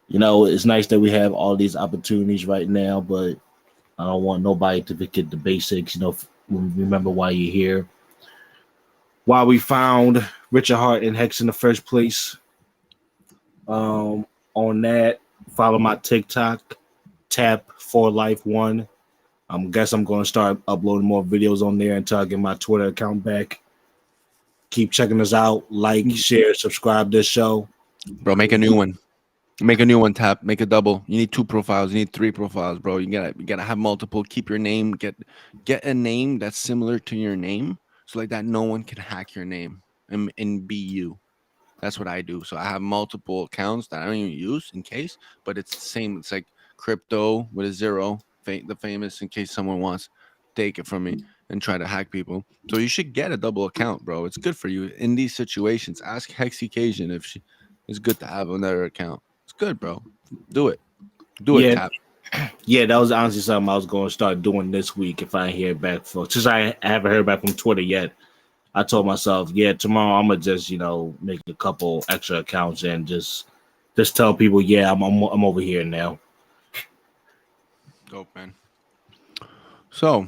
It's nice that we have all these opportunities right now, but I don't want nobody to forget the basics. Remember why you're here. Why we found Richard Hart and Hex in the first place. On that, follow my TikTok, Tap4Life1. Guess I'm going to start uploading more videos on there until I get my Twitter account back. Keep checking us out. Like, share, subscribe this show. Bro, make a new one. Make a new one, Tap. Make a double. You need 2 profiles. You need 3 profiles, bro. You gotta have multiple. Keep your name. Get a name that's similar to your name, so like that no one can hack your name and be you. That's what I do. So I have multiple accounts that I don't even use in case, but it's the same. It's like crypto with a 0, the famous, in case someone wants to take it from me and try to hack people. So you should get a double account, bro. It's good for you in these situations. Ask Hexicasian if she it's good to have another account. It's good, bro. Do it. Do it, Tap. Yeah, that was honestly something I was going to start doing this week if I hear back since I haven't heard back from Twitter yet. I told myself, yeah, tomorrow I'm gonna just make a couple extra accounts and just tell people, yeah, I'm over here now. Dope, man. So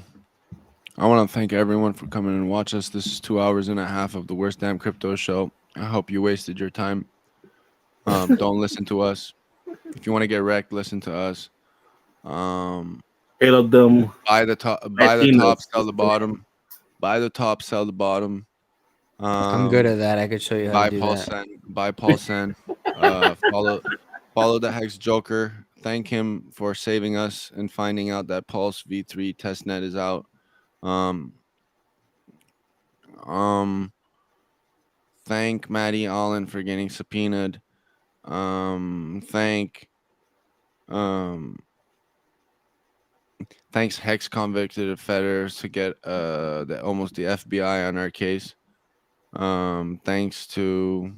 I want to thank everyone for coming and watch us. This is 2 hours and a half of the Worst Damn Crypto Show. I hope you wasted your time. Don't listen to us. If you want to get wrecked, listen to us. Eight of them. Buy the top, sell the bottom. Buy the top, sell the bottom. I'm good at that. I could show you how to do that. Buy PulseChain. Follow the Hex Joker. Thank him for saving us and finding out that Pulse V3 testnet is out. Thank Maddie Allen for getting subpoenaed. Thanks Hex convicted offenders to get almost the FBI on our case. Thanks to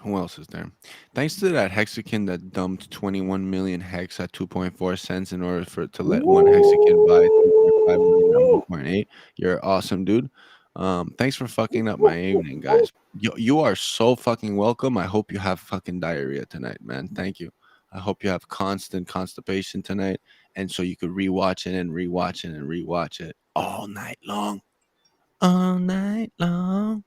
who else is there? Thanks to that Hexican that dumped 21 million hex at 2.4 cents in order for it to let one Hexican buy 3.5 million at 1.8. You're awesome, dude. Thanks for fucking up my evening, guys. You are so fucking welcome. I hope you have fucking diarrhea tonight, man. Thank you. I hope you have constant constipation tonight, and so you could rewatch it and rewatch it and rewatch it all night long. All night long.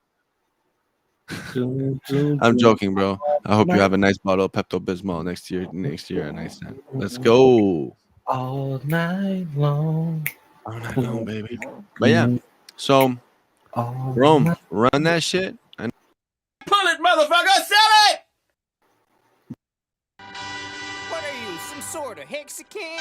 I'm joking, bro. I hope you have a nice bottle of Pepto-Bismol next year at night stand. Let's go. All night long. All night long, baby. But yeah, so Rome, run that shit. And pull it, motherfucker, sell it! What are you, some sort of Hexican?